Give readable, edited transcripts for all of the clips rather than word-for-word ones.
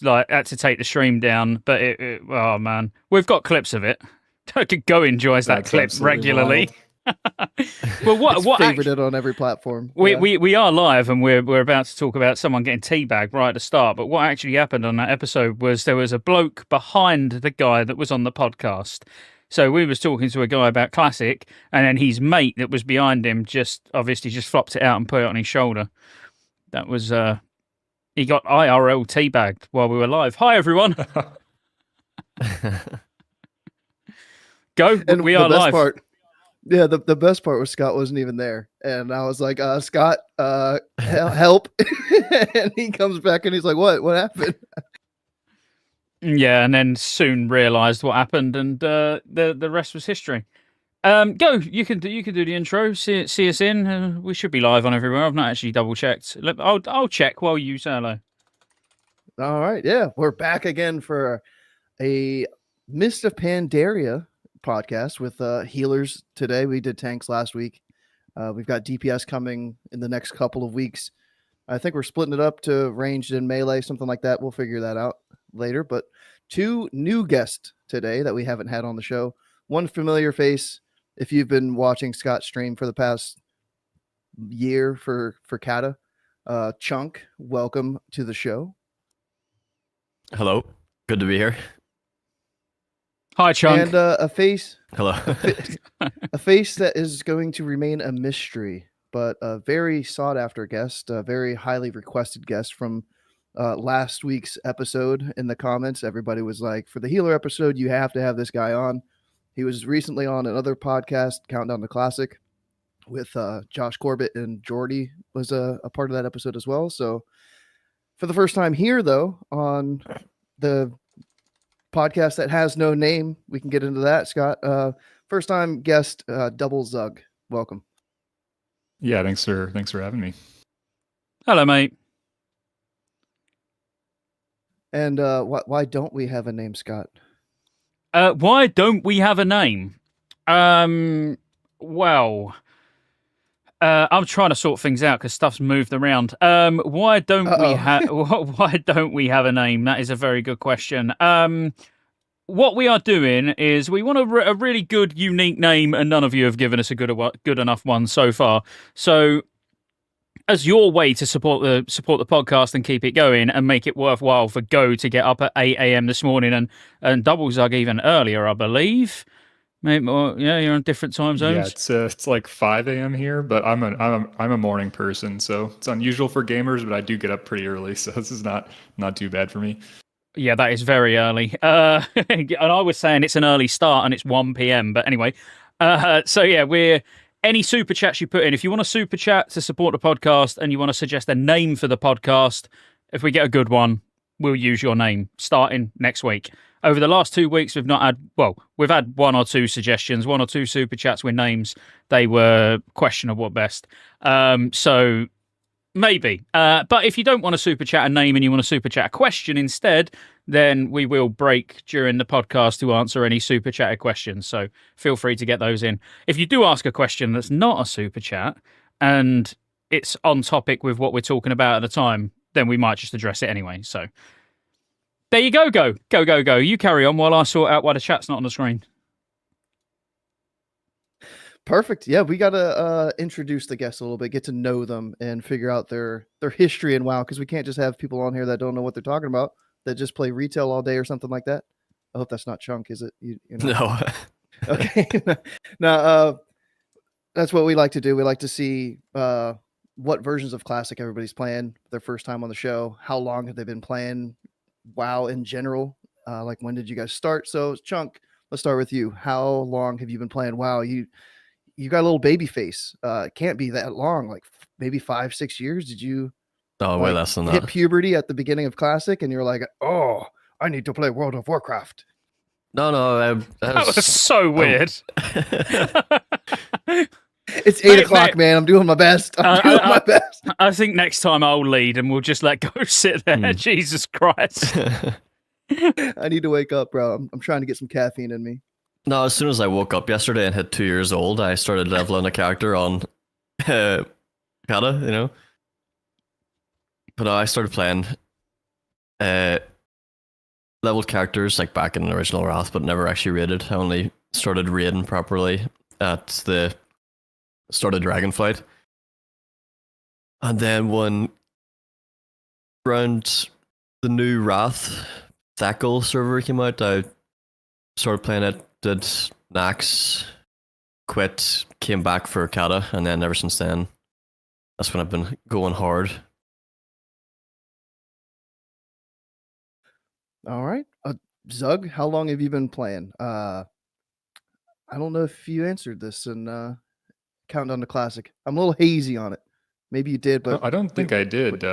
like had to take the stream down. But oh man, we've got clips of it. Go enjoys that That's clip absolutely regularly. wild. Well, It's favorited on every platform. We are live, and we're about to talk about someone getting teabagged right at the start. But what actually happened on that episode was there was a bloke behind the guy that was on the podcast. So we was talking to a guy about Classic, and then his mate that was behind him just obviously just flopped it out and put it on his shoulder. That was he got IRL teabagged while we were live. Hi everyone. Go, And we the are best live. part, the best part was Scott wasn't even there, and I was like, Scott, help! And he comes back and he's like, what happened? Yeah, and then soon realised what happened, and the rest was history. Go, you can do the intro. See us in. We should be live on everywhere. I've not actually double checked. I'll check while you say hello. All right, yeah, we're back again for a Mist of Pandaria podcast with healers today. We did tanks last week. We've got DPS coming in the next couple of weeks. I think we're splitting it up to ranged and melee, something like that. We'll figure that out later. But 2 new guests today that we haven't had on the show. One familiar face. If you've been watching Scott stream for the past year for Kata, Chunk, welcome to the show. Hello, good to be here. Hi, Chunk. And a face. Hello. A face that is going to remain a mystery, but a very sought after guest, a very highly requested guest from last week's episode. In the comments, everybody was like, for the healer episode, you have to have this guy on. He was recently on another podcast, Countdown to Classic, with Josh Corbett, and Jordy was a part of that episode as well. So for the first time here, though, on the podcast that has no name, we can get into that, Scott. First time guest, Double Zug. Welcome. Yeah, thanks for having me. Hello, mate. And why don't we have a name, Scott? Why don't we have a name? Well, I'm trying to sort things out because stuff's moved around. Why don't we have? Why don't we have a name? That is a very good question. What we are doing is we want a really good, unique name, and none of you have given us a good enough one so far. So, as your way to support the podcast and keep it going and make it worthwhile for Go to get up at 8 a.m. this morning and Double Zug even earlier, I believe. Maybe, yeah, you're on different time zones. Yeah, it's like 5 a.m. here, but I'm a morning person, so it's unusual for gamers, but I do get up pretty early, so this is not too bad for me. Yeah, that is very early. And I was saying it's an early start and it's 1 p.m. But anyway, so yeah, any super chats you put in. If you want a super chat to support the podcast and you want to suggest a name for the podcast, if we get a good one, we'll use your name starting next week. Over the last 2 weeks, we've had 1 or 2 suggestions, 1 or 2 super chats with names. They were questionable at best. So maybe. But if you don't want to super chat a name and you want to super chat a question instead, then we will break during the podcast to answer any super chatted questions. So feel free to get those in. If you do ask a question that's not a super chat and it's on topic with what we're talking about at the time, then we might just address it anyway. So there you go, go. You carry on while I sort out why the chat's not on the screen. Perfect. Yeah, we got to introduce the guests a little bit, get to know them, and figure out their history in WoW, because we can't just have people on here that don't know what they're talking about, that just play retail all day or something like that. I hope that's not Chunk, is it? You know? No. Okay. Now, that's what we like to do. We like to see what versions of Classic everybody's playing their first time on the show. How long have they been playing WoW in general? Like, when did you guys start? So, Chunk, let's start with you. How long have you been playing WoW? You got a little baby face. It can't be that long, like maybe 5-6 years. Did you Way less than hit that. puberty at the beginning of Classic and you're like, oh, I need to play World of Warcraft? No, That was so weird. It's 8 o'clock, man. I'm doing my best. I'm doing my best. I think next time I'll lead and we'll just let Go sit there. Jesus Christ. I need to wake up, bro. I'm trying to get some caffeine in me. No, as soon as I woke up yesterday and hit 2 years old, I started leveling a character on Kata, you know. But I started playing leveled characters like back in the original Wrath, but never actually raided. I only started raiding properly at the start of Dragonflight. And then when around the new Wrath Thackle server came out, I started playing it, did Nax, quit, came back for Kata, and then ever since then, that's when I've been going hard. All right. Zug, how long have you been playing? I don't know if you answered this in Countdown to Classic. I'm a little hazy on it. Maybe you did, but I don't think I did.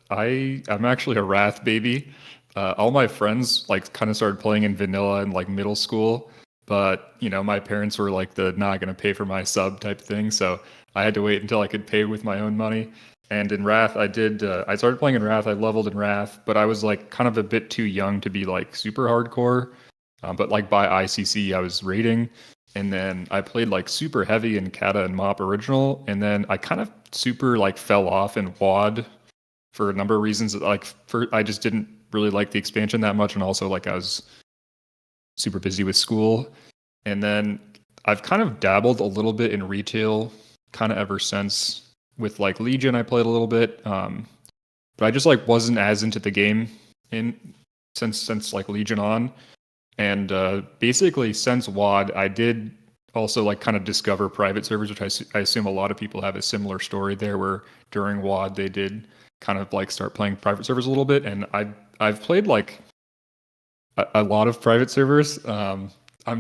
I'm actually a Wrath baby. All my friends like kind of started playing in vanilla in like middle school, but you know my parents were like the not gonna pay for my sub type thing, so I had to wait until I could pay with my own money. And in Wrath, I did. I started playing in Wrath. I leveled in Wrath, but I was like kind of a bit too young to be like super hardcore. But like by ICC, I was raiding, and then I played like super heavy in Kata and Mop original, and then I kind of super like fell off in WAD for a number of reasons. Like I just didn't really like the expansion that much, and also like I was super busy with school. And then I've kind of dabbled a little bit in retail kind of ever since. With like Legion, I played a little bit, but I just like wasn't as into the game since like Legion on, and basically since WAD, I did also like kind of discover private servers, which I assume a lot of people have a similar story there, where during WAD they did kind of like start playing private servers a little bit, and I've played like a lot of private servers. I'm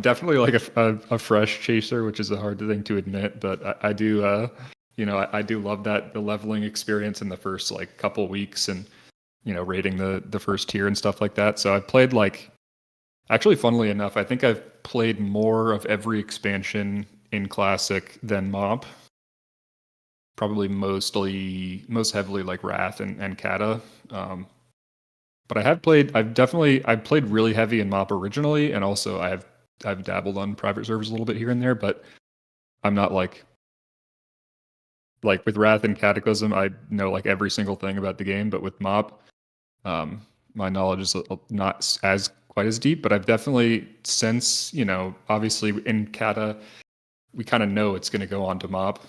definitely like a fresh chaser, which is a hard thing to admit, but I do. I do love the leveling experience in the first like couple weeks, and rating the first tier and stuff like that. So I've played like, actually, funnily enough, I think I've played more of every expansion in Classic than Mop. Probably most heavily like Wrath and Kata. But I've played really heavy in Mop originally, and also I've dabbled on private servers a little bit here and there, but I'm not like with Wrath and Cataclysm, I know like every single thing about the game, but with Mop, my knowledge is not as quite as deep. But I've definitely, since obviously in Kata, we kind of know it's going to go on to Mop,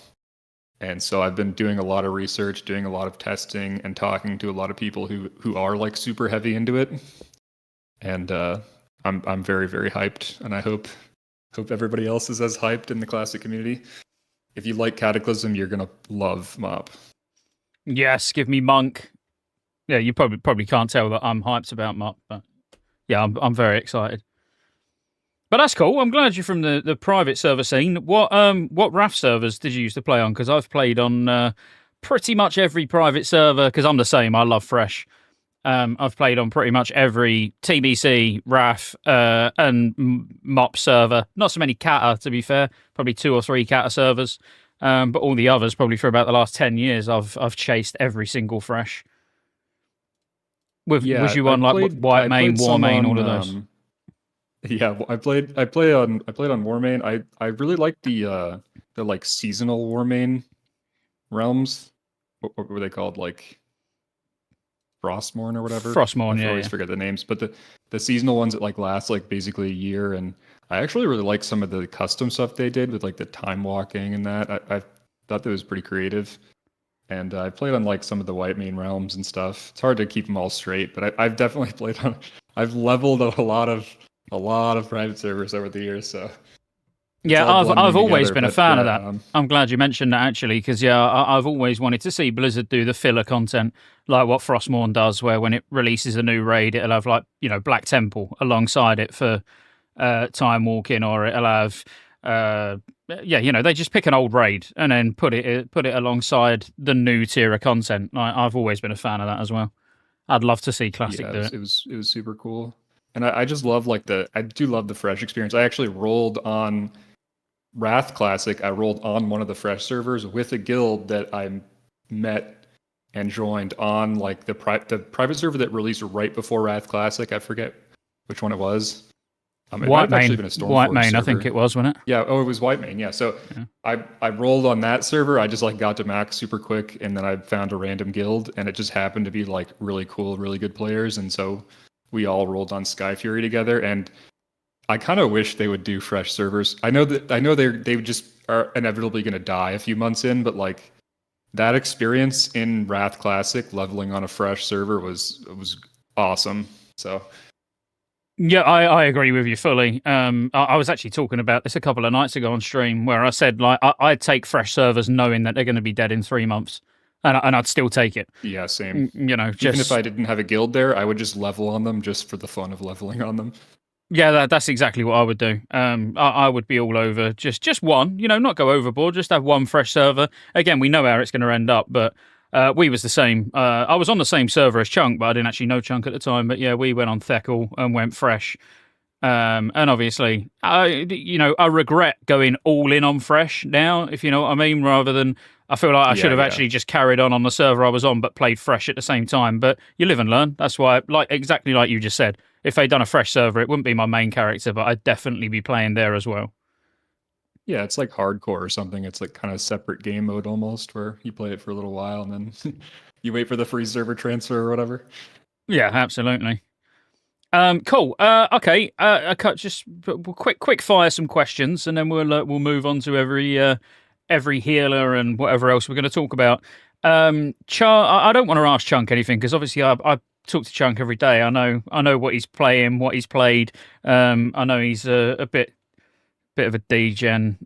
and so I've been doing a lot of research, doing a lot of testing, and talking to a lot of people who are like super heavy into it, and I'm very, very hyped, and I hope everybody else is as hyped in the Classic community. If you like Cataclysm, you're gonna love Mop. Yes, give me Monk. Yeah, you probably can't tell that I'm hyped about Mop, but yeah, I'm very excited. But that's cool. I'm glad you're from the private server scene. What Wrath servers did you used to play on? Because I've played on pretty much every private server. Because I'm the same. I love Fresh. I've played on pretty much every TBC, Wrath, and Mop server. Not so many Kata, to be fair. Probably 2 or 3 Kata servers. But all the others, probably for about the last 10 years, I've chased every single Fresh. Was you on like White Main, War Main, all of those? Yeah, I played on War Main. I really like the like seasonal War Main realms. What were they called? Like Frostmourne or whatever. Frostmourne, I always forget the names, but the seasonal ones that like last like basically a year, and I actually really like some of the custom stuff they did with like the time walking and that. I thought that was pretty creative, and I played on like some of the White Main realms and stuff. It's hard to keep them all straight, but I've definitely played on. I've leveled a lot of private servers over the years, so. Yeah, I've always been a fan of that. I'm glad you mentioned that, actually, because I've always wanted to see Blizzard do the filler content like what Frostmourne does, where when it releases a new raid, it'll have like Black Temple alongside it for time walking, or it'll have they just pick an old raid and then put it alongside the new tier of content. I've always been a fan of that as well. I'd love to see Classic do it. It was super cool. And I just love I do love the Fresh experience. I actually rolled on Wrath Classic. I rolled on one of the Fresh servers with a guild that I met and joined on like the private server that released right before Wrath Classic. I forget which one it was. It White Main, been a Stormforge Main, server. I think it was, wasn't it? Yeah, it was White Main. Yeah, so yeah. I rolled on that server. I just like got to max super quick, and then I found a random guild, and it just happened to be like really cool, really good players, and so we all rolled on Sky Fury together, and I kind of wish they would do fresh servers. I know they just are inevitably going to die a few months in, but like that experience in Wrath Classic, leveling on a fresh server was awesome. So Yeah, I agree with you fully. I was actually talking about this a couple of nights ago on stream, where I said like I'd take fresh servers knowing that they're going to be dead in 3 months, and I'd still take it. yeah, same. You know, Even if just I didn't have a guild there, I would just level on them just for the fun of leveling on them. yeah, that's exactly what I would do. I would be all over just one. You know, not go overboard. Just have one fresh server. Again, we know how it's going to end up, but. We was the same. I was on the same server as Chunk, but I didn't actually know Chunk at the time. But yeah, we went on Theckle and went fresh. And obviously, I regret going all in on fresh now, if you know what I mean, rather than I feel like I should have actually just carried on the server I was on, but played fresh at the same time. But you live and learn. That's why, exactly like you just said, if they'd done a fresh server, it wouldn't be my main character, but I'd definitely be playing there as well. Yeah, it's like hardcore or something. It's like kind of separate game mode almost, where you play it for a little while and then you wait for the free server transfer or whatever. Yeah, absolutely. Cool. Okay. Just quick fire some questions, and then we'll move on to every healer and whatever else we're going to talk about. I don't want to ask Chunk anything because obviously I talk to Chunk every day. I know what he's playing, what he's played. I know he's a bit of a degen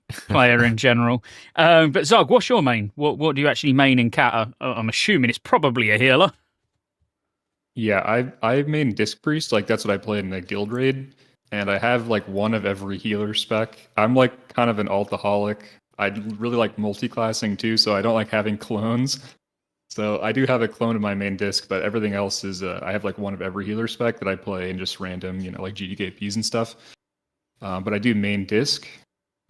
player in general. But Zog, what's your main? What do you actually main in Cata? I'm assuming it's probably a healer. Yeah, I main Disc Priest, like that's what I played in the guild raid, and I have like one of every healer spec. I'm like kind of an altaholic. I really like multi-classing too, so I don't like having clones. So I do have a clone of my main disc, but everything else is I have like one of every healer spec that I play in just random, like GDKPs and stuff. But I do main disc.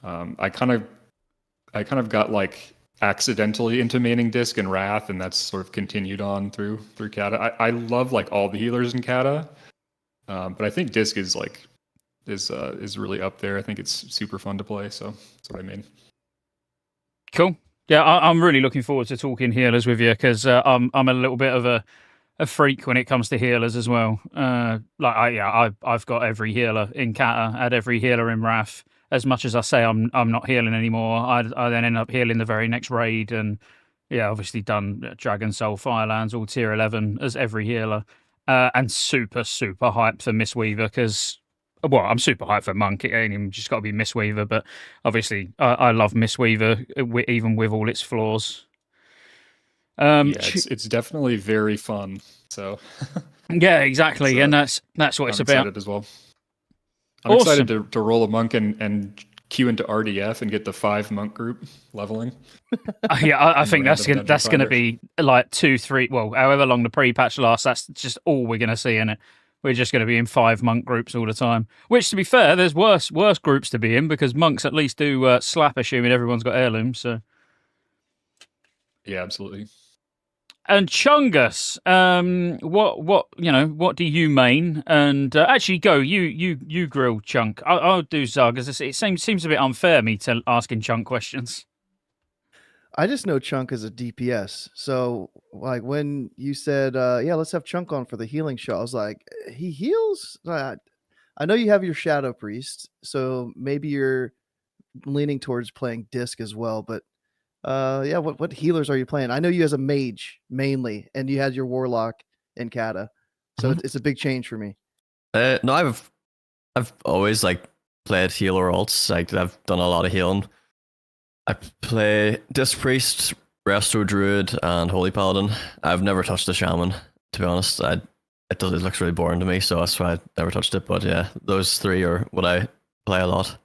I kind of got like accidentally into maining disc and Wrath, and that's sort of continued on through Cata. I love like all the healers in Cata, but I think disc is really up there. I think it's super fun to play, so that's what I mean. Cool. Yeah, I'm really looking forward to talking healers with you because I'm a little bit of a freak when it comes to healers as well. I've got every healer in Cata, had every healer in Wrath. As much as I say I'm not healing anymore, I then end up healing the very next raid, and yeah, obviously done Dragon Soul, Firelands, all tier 11 as every healer, and super hyped for Mistweaver because, well, I'm super hyped for Monk. It ain't even just got to be Mistweaver, but obviously I love Mistweaver even with all its flaws. It's definitely very fun. So yeah, exactly, and that's what I'm it's about. excited as well. I'm excited to roll a monk and queue into RDF and get the 5 monk group leveling. I think that's going to be like 2-3, well, however long the pre-patch lasts, that's just all we're going to see in it. We're just going to be in 5 monk groups all the time. Which, to be fair, there's worse groups to be in because monks at least do slap, assuming everyone's got heirlooms. So yeah, absolutely. And Chungus, what do you main? And actually, Go, you grill Chunk. I'll do Zug, as it seems a bit unfair me to asking Chunk questions. I just know Chunk as a DPS. So, like, when you said, yeah, let's have Chunk on for the healing show, I was like, he heals? I know you have your Shadow Priest, so maybe you're leaning towards playing Disc as well, but yeah, what healers are you playing? I know you as a mage mainly, and you had your Warlock in Cata, so it's a big change for me. No, I've always like played healer alts. Like I've done a lot of healing. I play Disc Priest, Resto, Druid, and Holy Paladin. I've never touched the Shaman, to be honest. It looks really boring to me, so that's why I never touched it. But yeah, those 3 are what I play a lot.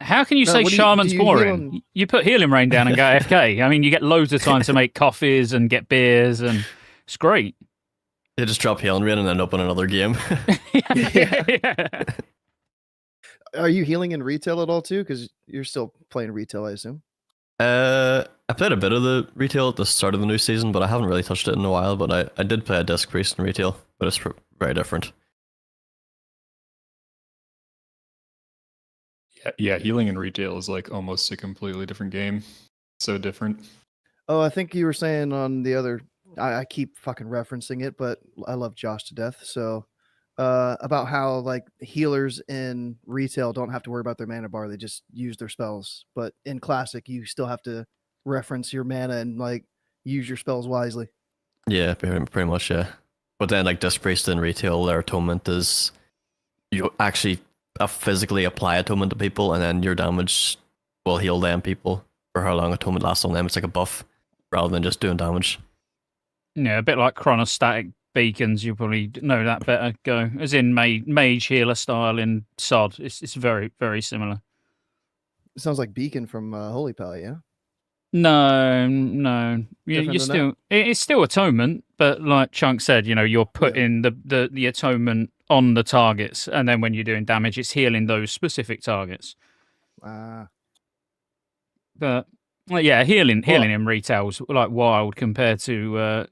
How can you say Shaman's boring? You put Healing Rain down and go AFK. I mean, you get loads of time to make coffees and get beers, and it's great. You just drop Healing Rain and end up in another game. Yeah. Are you healing in retail at all too? Because you're still playing retail, I assume. I played a bit of the retail at the start of the new season, but I haven't really touched it in a while. But I did play a Disc Priest in retail, but it's very different. Yeah, healing in retail is like almost a completely different game. So different. Oh, I think you were saying on the other I keep fucking referencing it, but I love Josh to death. So about how like healers in retail don't have to worry about their mana bar; they just use their spells. But in classic, you still have to reference your mana and like use your spells wisely. Yeah, pretty much, yeah. But then, like, Disc Priest in retail, their atonement is you actually physically apply atonement to people, and then your damage will heal them people for how long atonement lasts on them. It's like a buff rather than just doing damage. Yeah, a bit like chronostatic beacons. You probably know that better. Go as in mage healer style in Sod. It's very very similar. It sounds like Beacon from Holy Pal, yeah. No. Different than It's still atonement, but like Chunk said, you're putting the atonement on the targets, and then when you're doing damage, it's healing those specific targets. But well, yeah, healing in retail's like wild compared to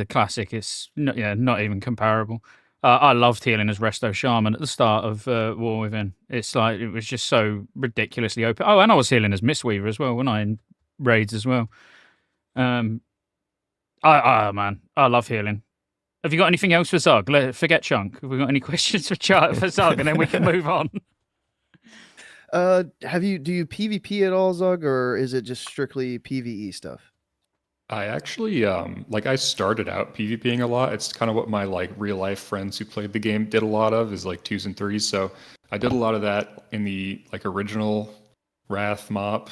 classic. It's not even comparable. I loved healing as Resto Shaman at the start of War Within. It's like it was just so ridiculously open. Oh, and I was healing as Mistweaver as well, when I in raids as well. Man, I love healing. Have you got anything else for Zug? Forget Chunk. Have we got any questions for Zug, and then we can move on? Do you PvP at all, Zug, or is it just strictly PvE stuff? I actually I started out PvPing a lot. It's kind of what my like real life friends who played the game did a lot of, is like 2s and 3s. So I did a lot of that in the like original Wrath mop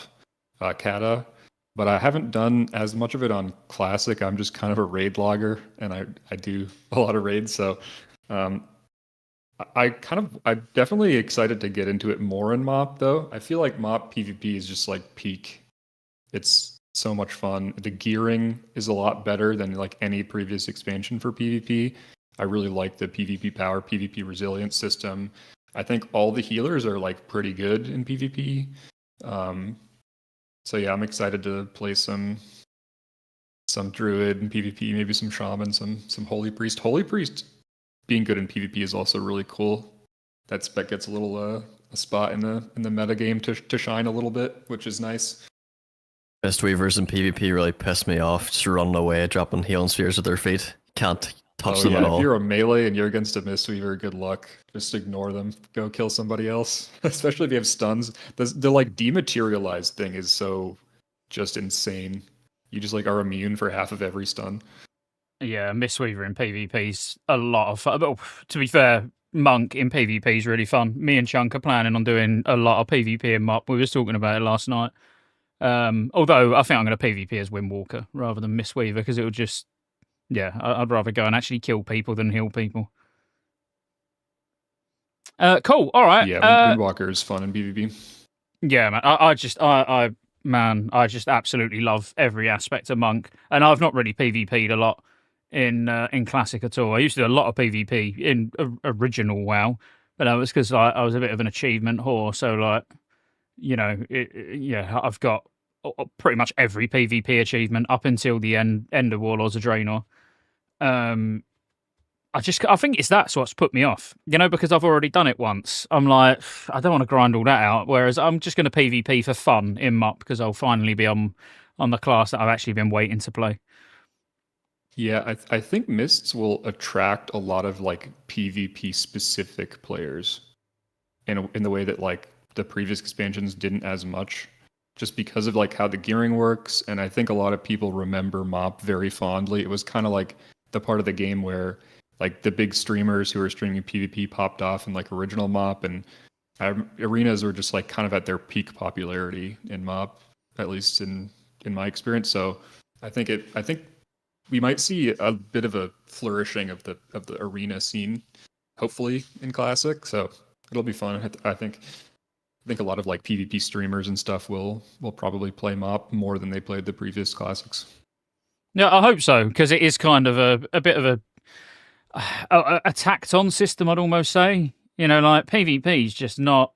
Kata, but I haven't done as much of it on Classic. I'm just kind of a raid logger, and I do a lot of raids. So I'm definitely excited to get into it more in mop though. I feel like mop PvP is just like peak. It's so much fun. The gearing is a lot better than like any previous expansion for PvP. I really like the PvP power, PvP resilience system. I think all the healers are like pretty good in PvP. So yeah, I'm excited to play some Druid in PvP, maybe some Shaman, some Holy Priest. Holy Priest being good in PvP is also really cool. That spec gets a little a spot in the meta game to shine a little bit, which is nice. Mistweavers in PvP really piss me off, just running away, dropping healing spheres at their feet. Can't touch them at all. If you're a melee and you're against a Mistweaver, good luck. Just ignore them. Go kill somebody else. Especially if you have stuns. The like dematerialized thing is so just insane. You just like are immune for half of every stun. Yeah, Mistweaver in PvP's a lot of fun. But to be fair, Monk in PvP is really fun. Me and Chunk are planning on doing a lot of PvP in MOP. We were talking about it last night. Although I think I'm going to PvP as Windwalker rather than Mistweaver, because it would just, I'd rather go and actually kill people than heal people. Cool. All right. Yeah, Windwalker is fun in PvP. Yeah, man. I just absolutely love every aspect of Monk, and I've not really PvP'd a lot in Classic at all. I used to do a lot of PvP in original WoW, but that was because I was a bit of an achievement whore. So like, I've got pretty much every PvP achievement up until the end of Warlords of Draenor. I think it's that's what's put me off, because I've already done it once. I'm like, I don't want to grind all that out. Whereas I'm just going to PvP for fun in MOP, because I'll finally be on the class that I've actually been waiting to play. Yeah, I think Mists will attract a lot of like PvP specific players in the way that like the previous expansions didn't as much, just because of like how the gearing works. And I think a lot of people remember MOP very fondly. It was kind of like the part of the game where like the big streamers who were streaming PvP popped off in like original MOP, and arenas were just like kind of at their peak popularity in MOP, at least in my experience. So I think we might see a bit of a flourishing of the arena scene, hopefully in Classic. So it'll be fun. I think a lot of like PvP streamers and stuff will probably play MOP more than they played the previous Classics. Yeah, I hope so, because it is kind of a bit of a tacked on system, I'd almost say. Like PvP is just not.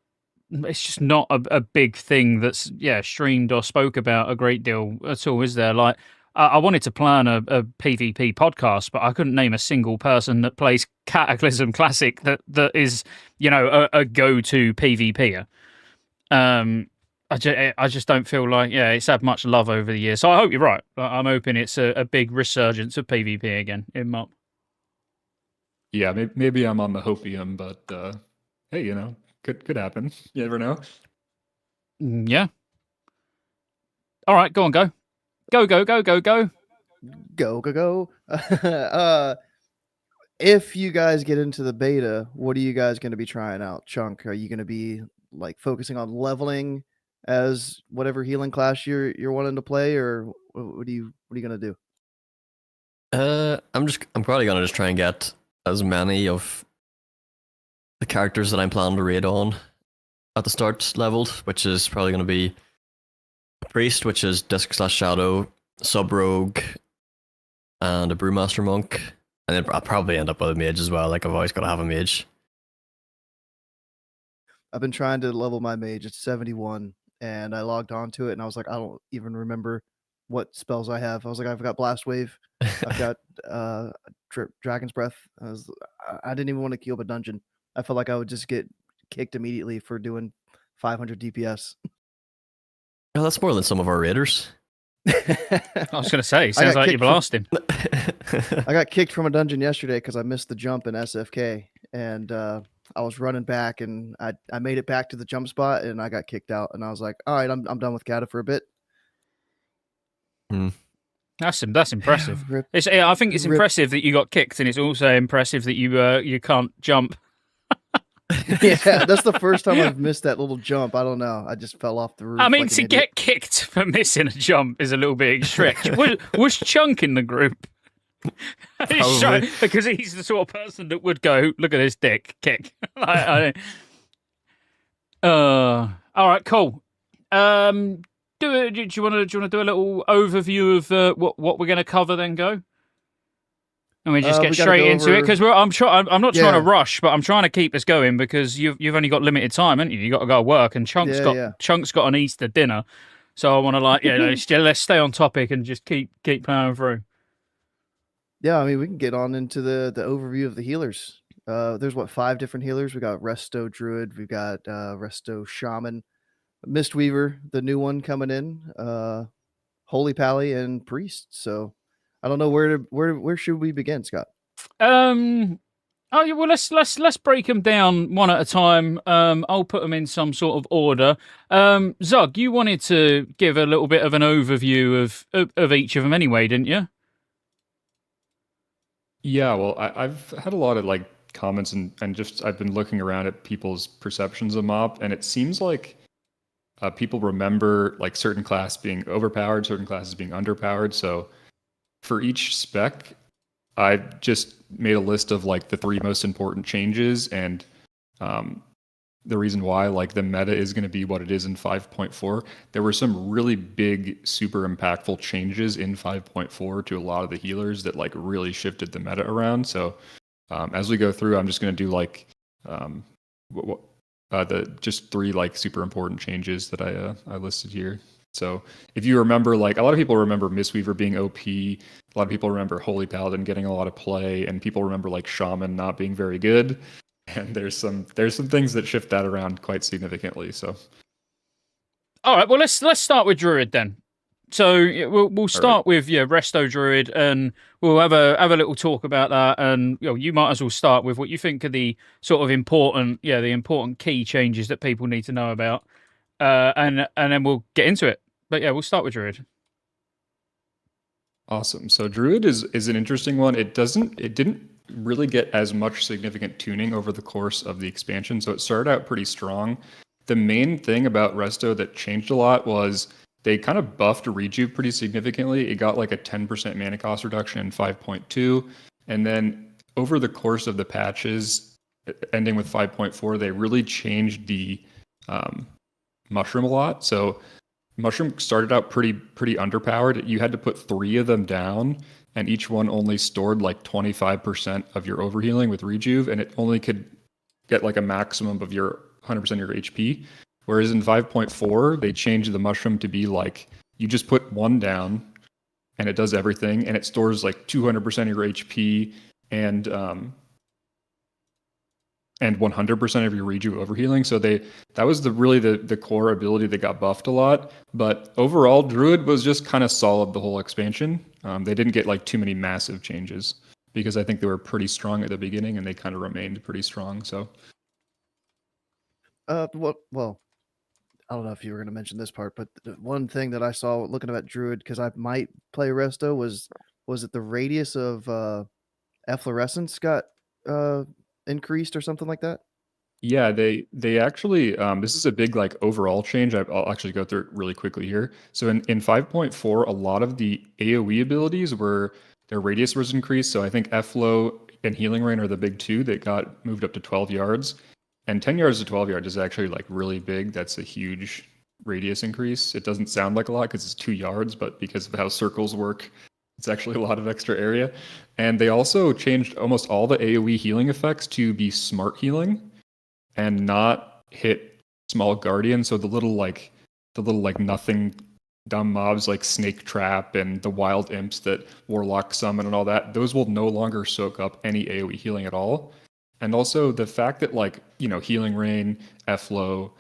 It's just not a big thing that's streamed or spoke about a great deal at all, is there? Like, I wanted to plan a PvP podcast, but I couldn't name a single person that plays Cataclysm Classic that is a go-to PvPer. I just don't feel like it's had much love over the years. So I hope you're right. I'm hoping it's a big resurgence of PvP again in MUP. Yeah, maybe I'm on the hopium, but hey, could happen. You never know. Yeah. All right, go on, go. Go. Go, go, go. If you guys get into the beta, what are you guys going to be trying out? Chunk, are you going to be like focusing on leveling as whatever healing class you're wanting to play, or what are you going to do? I'm probably gonna just try and get as many of the characters that I'm planning to raid on at the start leveled, which is probably gonna be Priest, which is Disc/Shadow, Sub Rogue, and a Brewmaster Monk. And then I'll probably end up with a mage as well. Like, I've always got to have a mage. I've been trying to level my mage. It's 71, and I logged onto it, and I was like, I don't even remember what spells I have. I was like, I've got Blast Wave, I've got Dragon's Breath. I didn't even want to queue up a dungeon. I felt like I would just get kicked immediately for doing 500 DPS. Oh, that's more than some of our raiders. I was going to say, sounds like you're blasting. I got kicked from a dungeon yesterday because I missed the jump in SFK, and I was running back, and I made it back to the jump spot, and I got kicked out, and I was like, all right, I'm done with Cata for a bit. That's impressive. I think it's impressive that you got kicked, and it's also impressive that you can't jump. Yeah, that's the first time I've missed that little jump. I don't know. I just fell off the roof. I mean, to get kicked for missing a jump is a little bit stretch. was Chunk in the group? Because he's the sort of person that would go, look at this dick, kick. All right, cool. Do you want to do a little overview of what we're going to cover? Then go. And we just get straight into it because I'm not trying to rush, but I'm trying to keep us going because you've only got limited time, haven't you? You got to go to work, and Chunk's got an Easter dinner, so I want to let's stay on topic and just keep plowing through. Yeah, I mean, we can get on into the overview of the healers. There's 5 different healers. We got Resto Druid, we've got Resto Shaman, Mistweaver, the new one coming in, Holy Pally, and Priest. So I don't know where should we begin, Scott? Well, let's break them down one at a time. I'll put them in some sort of order. Zug, you wanted to give a little bit of an overview of each of them anyway, didn't you? Yeah, well, I've had a lot of comments and just I've been looking around at people's perceptions of MOP, and it seems like people remember certain classes being overpowered, certain classes being underpowered. So for each spec, I just made a list of the 3 most important changes and the reason why the meta is going to be what it is in 5.4. There were some really big, super impactful changes in 5.4 to a lot of the healers that really shifted the meta around. So as we go through, I'm just going to do the just 3 super important changes that I listed here. So if you remember, a lot of people remember Mistweaver being OP. A lot of people remember Holy Paladin getting a lot of play, and people remember Shaman not being very good. And there's some things that shift that around quite significantly. So, all right, well let's start with Druid then. So we'll start with Resto Druid, and we'll have a little talk about that. And you might as well start with what you think are the sort of important key changes that people need to know about, and then we'll get into it. But we'll start with Druid. Awesome. So Druid is an interesting one. It didn't really get as much significant tuning over the course of the expansion. So it started out pretty strong. The main thing about Resto that changed a lot was they kind of buffed Rejuve pretty significantly. It got a 10% mana cost reduction in 5.2. And then over the course of the patches, ending with 5.4, they really changed the Mushroom a lot. So Mushroom started out pretty underpowered. You had to put 3 of them down, and each one only stored 25% of your overhealing with Rejuve, and it only could get a maximum of your 100% of your HP. Whereas in 5.4, they changed the Mushroom to be you just put 1 down, and it does everything, and it stores 200% of your HP, and and 100% of your reju overhealing. So that was the core ability that got buffed a lot. But overall, Druid was just kind of solid the whole expansion. They didn't get like too many massive changes because I think they were pretty strong at the beginning and they kind of remained pretty strong. So Well, I don't know if you were going to mention this part, but the one thing that I saw looking at Druid, because I might play Resto, was it the radius of efflorescence got increased or something like that? yeah, they actually this is a big like overall change. I'll actually go through it really quickly here. So in 5.4, a lot of the AoE abilities were their radius was increased. So I think Efflow and Healing Rain are the big two that got moved up to 12 yards. And 10 yards to 12 yards is actually like really big. That's a huge radius increase. It doesn't sound like a lot because it's 2 yards, but because of how circles work, it's actually a lot of extra area. And they also changed almost all the AoE healing effects to be smart healing and not hit small guardians. So the little like nothing dumb mobs like Snake Trap and the wild imps that Warlock summon and all that, those will no longer soak up any AoE healing at all. And also the fact that like, Healing Rain, Efflow,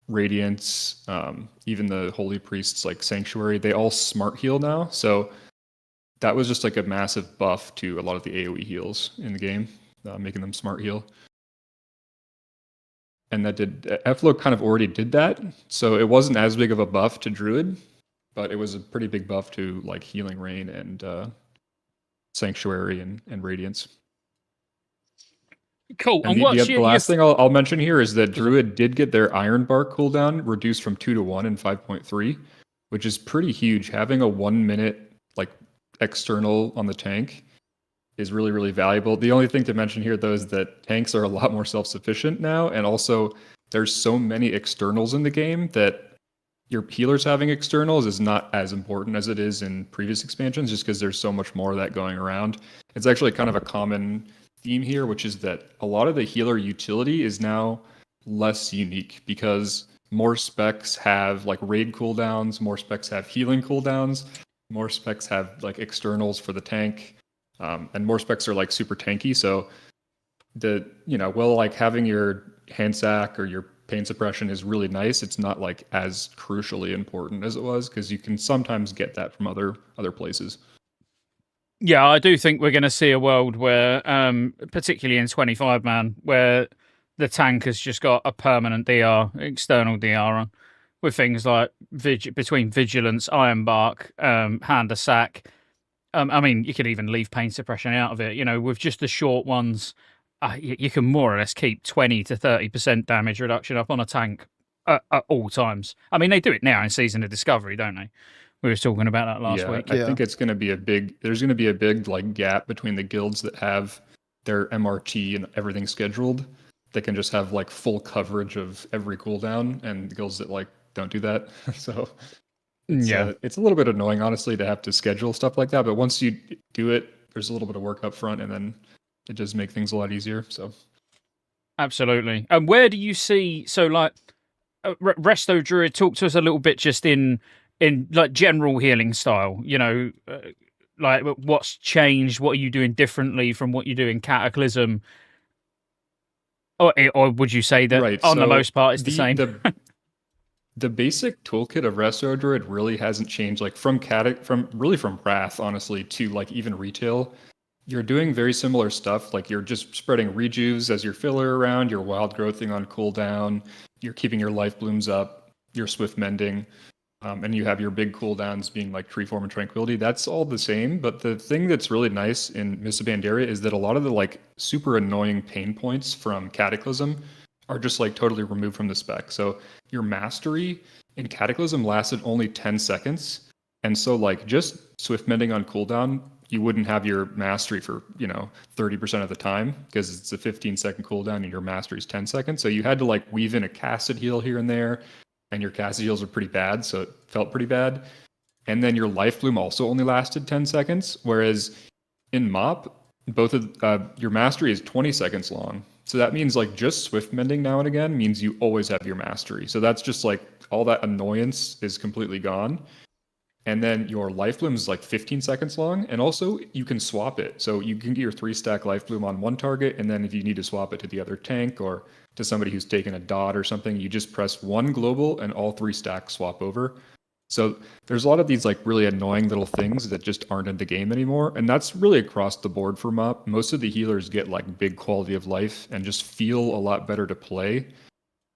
Radiance, even the Holy Priests like Sanctuary, they all smart heal now. So that was just like a massive buff to a lot of the AoE heals in the game, making them smart heal. And that Efflow kind of already did that, so it wasn't as big of a buff to Druid, but it was a pretty big buff to like Healing Rain and Sanctuary and Radiance. Cool. And the last thing I'll mention here is that Druid did get their Iron Bar cooldown reduced from 2 to 1 in 5.3, which is pretty huge. Having a 1 minute like external on the tank is really, really valuable. The only thing to mention here, though, is that tanks are a lot more self-sufficient now, and also there's so many externals in the game that your healers having externals is not as important as it is in previous expansions, just because there's so much more of that going around. It's actually kind of a common theme here, which is that a lot of the healer utility is now less unique because more specs have like raid cooldowns, more specs have healing cooldowns, more specs have like externals for the tank. And more specs are like super tanky. So like having your hand sack or your pain suppression is really nice. It's not like as crucially important as it was because you can sometimes get that from other places. Yeah, I do think we're going to see a world where, particularly in 25 man, where the tank has just got a permanent DR, external DR on, with things like between Vigilance, Iron Bark, Hand of Sack. I mean, you could even leave pain suppression out of it. With just the short ones, you can more or less keep 20 to 30% damage reduction up on a tank at all times. I mean, they do it now in Season of Discovery, don't they? We were talking about that last week. I think it's going to be there's going to be a big like gap between the guilds that have their MRT and everything scheduled that can just have like full coverage of every cooldown, and the guilds that like don't do that. So it's a little bit annoying, honestly, to have to schedule stuff like that. But once you do it, there's a little bit of work up front, and then it does make things a lot easier. So, absolutely. And where do you see? So, like, Resto Druid, talk to us a little bit just in like general healing style. Like what's changed? What are you doing differently from what you do in Cataclysm? Or would you say that on the most part it's the same? The basic toolkit of Resto Druid really hasn't changed, like from Wrath, honestly, to like even retail. You're doing very similar stuff. Like you're just spreading rejuves as your filler around, you're wild growthing on cooldown, you're keeping your life blooms up, you're swift mending, and you have your big cooldowns being like Treeform and Tranquility. That's all the same. But the thing that's really nice in Mists of Pandaria is that a lot of the like super annoying pain points from Cataclysm are just like totally removed from the spec. So your mastery in Cataclysm lasted only 10 seconds. And so like just swift mending on cooldown, you wouldn't have your mastery for, 30% of the time because it's a 15-second cooldown and your mastery is 10 seconds. So you had to like weave in a casted heal here and there, and your casted heals are pretty bad, so it felt pretty bad. And then your life bloom also only lasted 10 seconds, whereas in MOP, both of your mastery is 20 seconds long. So that means like just swift mending now and again means you always have your mastery. So that's just like all that annoyance is completely gone. And then your life bloom is like 15 seconds long. And also you can swap it. So you can get your 3-stack life bloom on one target. And then if you need to swap it to the other tank or to somebody who's taken a dot or something, you just press one global and all 3 stacks swap over. So there's a lot of these like really annoying little things that just aren't in the game anymore. And that's really across the board for MOP. Most of the healers get like big quality of life and just feel a lot better to play.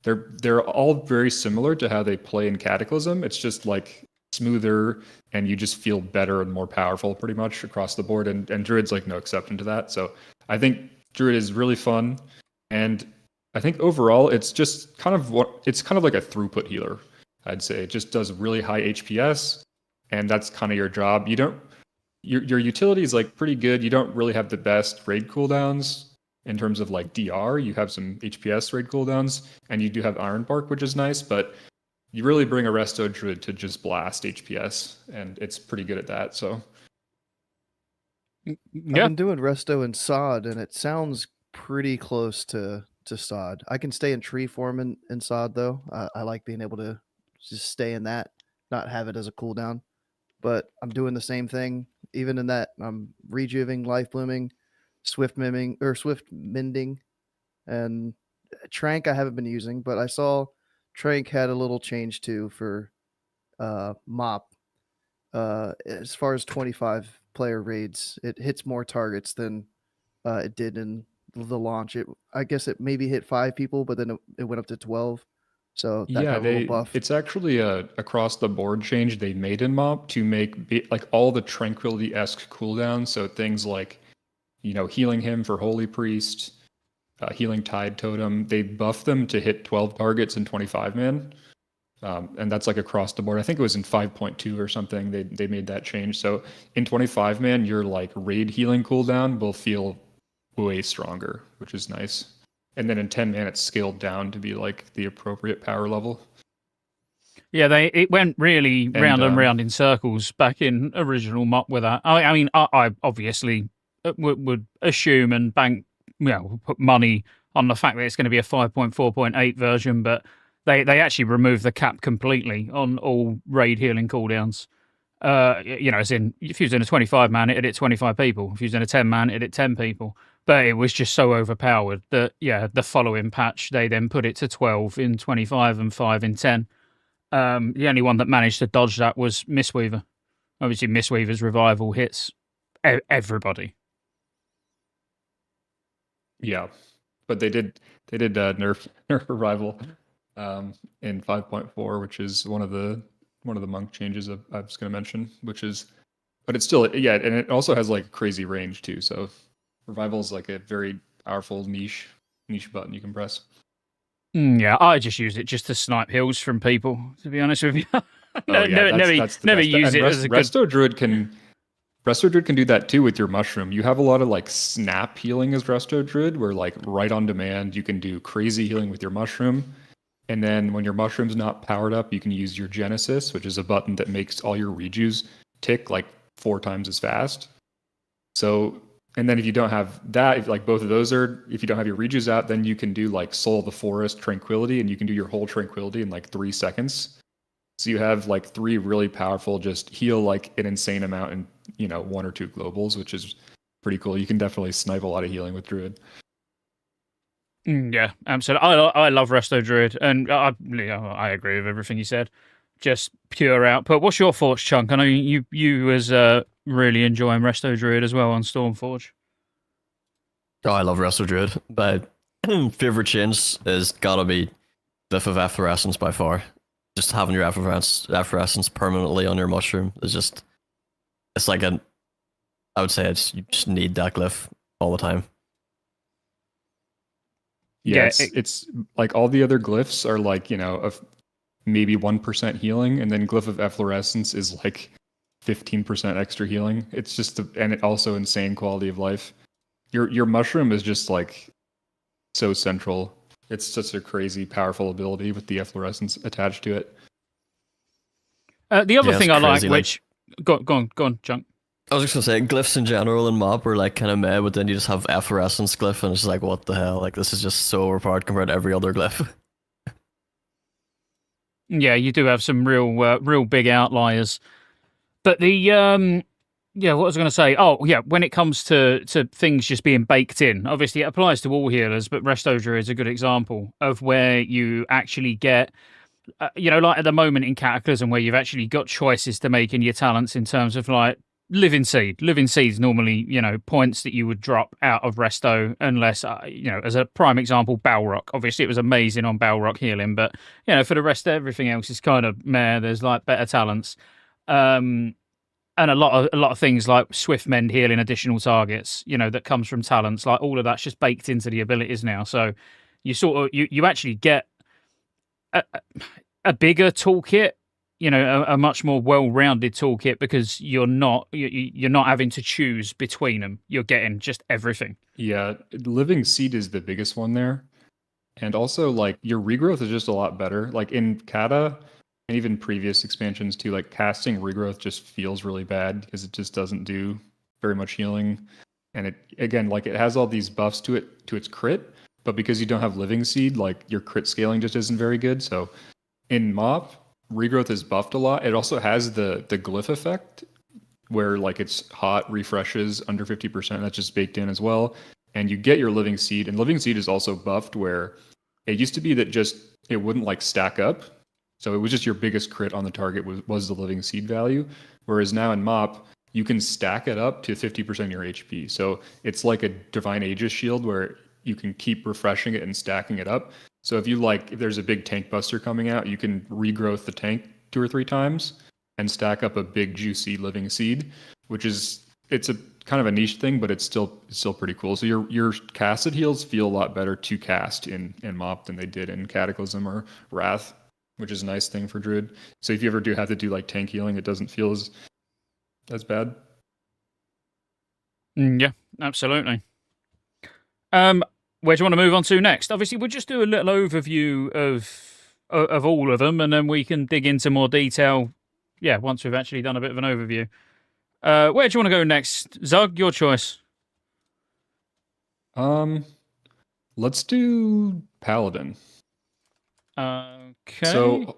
They're all very similar to how they play in Cataclysm. It's just like smoother and you just feel better and more powerful pretty much across the board. And Druid's like no exception to that. So I think Druid is really fun. And I think overall it's just kind of like a throughput healer, I'd say. It just does really high HPS, and that's kind of your job. Your utility is like pretty good. You don't really have the best raid cooldowns in terms of like DR. You have some HPS raid cooldowns, and you do have Iron Bark, which is nice, but you really bring a Resto Druid to just blast HPS, and it's pretty good at that. So I've been doing Resto and Sod, and it sounds pretty close to Sod. I can stay in tree form in Sod though. I like being able to just stay in that, not have it as a cooldown. But I'm doing the same thing even in that. I'm rejuving, life blooming, swift mending, and Trank I haven't been using, but I saw Trank had a little change too for MOP. As far as 25 player raids, it hits more targets than it did in the launch. I guess it maybe hit 5 people, but then it went up to 12. So that got a little buff. It's actually a across the board change they made in MOP to make like all the Tranquility-esque cooldowns. So things like, healing him for Holy Priest, healing Tide Totem, they buffed them to hit 12 targets in 25 man. And that's like across the board. I think it was in 5.2 or something. They made that change. So in 25 man, your like raid healing cooldown will feel way stronger, which is nice. And then in 10 man, it's scaled down to be like the appropriate power level. Yeah, it went really round and round in circles back in original MOP with that. I mean, I obviously would assume and bank, put money on the fact that it's going to be a 5.4.8 version, but they actually removed the cap completely on all raid healing cooldowns. As in, if you was in a 25 man, it hit 25 people. If you was in a 10 man, it hit 10 people. But it was just so overpowered that, the following patch, they then put it to 12 in 25 and 5 in 10. The only one that managed to dodge that was Mistweaver. Obviously, Mistweaver's revival hits everybody. Yeah, but they did nerf revival in 5.4, which is one of the monk changes I was going to mention, but it's still, and it also has like crazy range too. So revival is like a very powerful niche button you can press. Yeah, I just use it just to snipe hills from people, to be honest with you. Never use it as a Resto Druid can do that too with your mushroom. You have a lot of like snap healing as Resto Druid, where like right on demand you can do crazy healing with your mushroom. And then when your mushroom's not powered up, you can use your Genesis, which is a button that makes all your rejus tick like 4 times as fast. So, and then if you don't have that, if like both of those if you don't have your rejus out, then you can do like Soul of the Forest Tranquility, and you can do your whole Tranquility in like 3 seconds. So you have like 3 really powerful, just heal like an insane amount in, 1 or 2 globals, which is pretty cool. You can definitely snipe a lot of healing with Druid. Yeah, absolutely. I love Resto Druid, and I agree with everything you said. Just pure output. What's your thoughts, Chunk? I know you was really enjoying Resto Druid as well on Stormforge. Oh, I love Resto Druid. My favorite change is gotta be Glyph of Efflorescence by far. Just having your Efflorescence permanently on your mushroom is just, it's like I would say you just need that glyph all the time. Yeah, it's like all the other glyphs are like, of maybe 1% healing, and then Glyph of Efflorescence is like 15% extra healing. It's just, and it also insane quality of life. Your mushroom is just like so central. It's such a crazy, powerful ability with the efflorescence attached to it. The other thing I like, which go on, Chunk. I was just gonna say, glyphs in general in MOP are like kind of meh, but then you just have efflorescence glyph, and it's like, what the hell? Like, this is just so overpowered compared to every other glyph. Yeah, you do have some real big outliers. But the yeah, what was I going to say? Oh, yeah, when it comes to things just being baked in, obviously it applies to all healers, but Resto is a good example of where you actually get, like at the moment in Cataclysm, where you've actually got choices to make in your talents in terms of like Living Seed. Living Seed's normally, points that you would drop out of Resto unless, as a prime example, Balrog. Obviously, it was amazing on Balrog healing, but, for the rest, everything else is kind of meh. There's like better talents. And a lot of things like Swift Mend healing additional targets, that comes from talents. Like all of that's just baked into the abilities now. So you sort of you actually get a bigger toolkit, a much more well-rounded toolkit because you're not having to choose between them. You're getting just everything. Yeah, Living Seed is the biggest one there. And also, like, your regrowth is just a lot better. Like in Kata, and even previous expansions too, like casting regrowth just feels really bad because it just doesn't do very much healing. And it has all these buffs to its crit, but because you don't have Living Seed, like your crit scaling just isn't very good. So in MoP, regrowth is buffed a lot. It also has the glyph effect where like it's hot refreshes under 50%. That's just baked in as well. And you get your Living Seed, and Living Seed is also buffed where it used to be that just it wouldn't like stack up. So it was just your biggest crit on the target was the Living Seed value. Whereas now in MoP, you can stack it up to 50% of your HP. So it's like a Divine Aegis shield where you can keep refreshing it and stacking it up. So if there's a big tank buster coming out, you can regrowth the tank 2 or 3 times and stack up a big juicy Living Seed, it's a kind of a niche thing, but it's still pretty cool. So your casted heals feel a lot better to cast in MoP than they did in Cataclysm or Wrath, which is a nice thing for Druid. So if you ever do have to do like tank healing, it doesn't feel as bad. Yeah, absolutely. Where do you want to move on to next? Obviously, we'll just do a little overview of all of them, and then we can dig into more detail. Yeah, once we've actually done a bit of an overview. Where do you want to go next, Zug? Your choice. Let's do Paladin. Okay. So,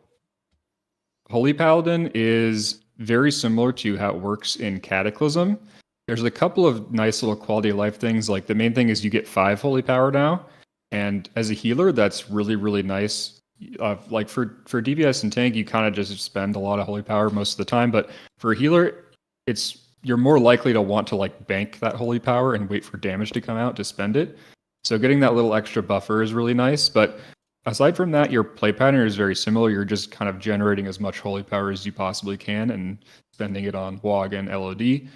Holy Paladin is very similar to how it works in Cataclysm. There's a couple of nice little quality of life things. Like the main thing is you get 5 Holy Power now, and as a healer, that's really, really nice. Like for DPS and tank, you kind of just spend a lot of Holy Power most of the time, but for a healer, you're more likely to want to like bank that Holy Power and wait for damage to come out to spend it. So getting that little extra buffer is really nice, but aside from that, your play pattern is very similar. You're just kind of generating as much Holy Power as you possibly can and spending it on WOG and LOD.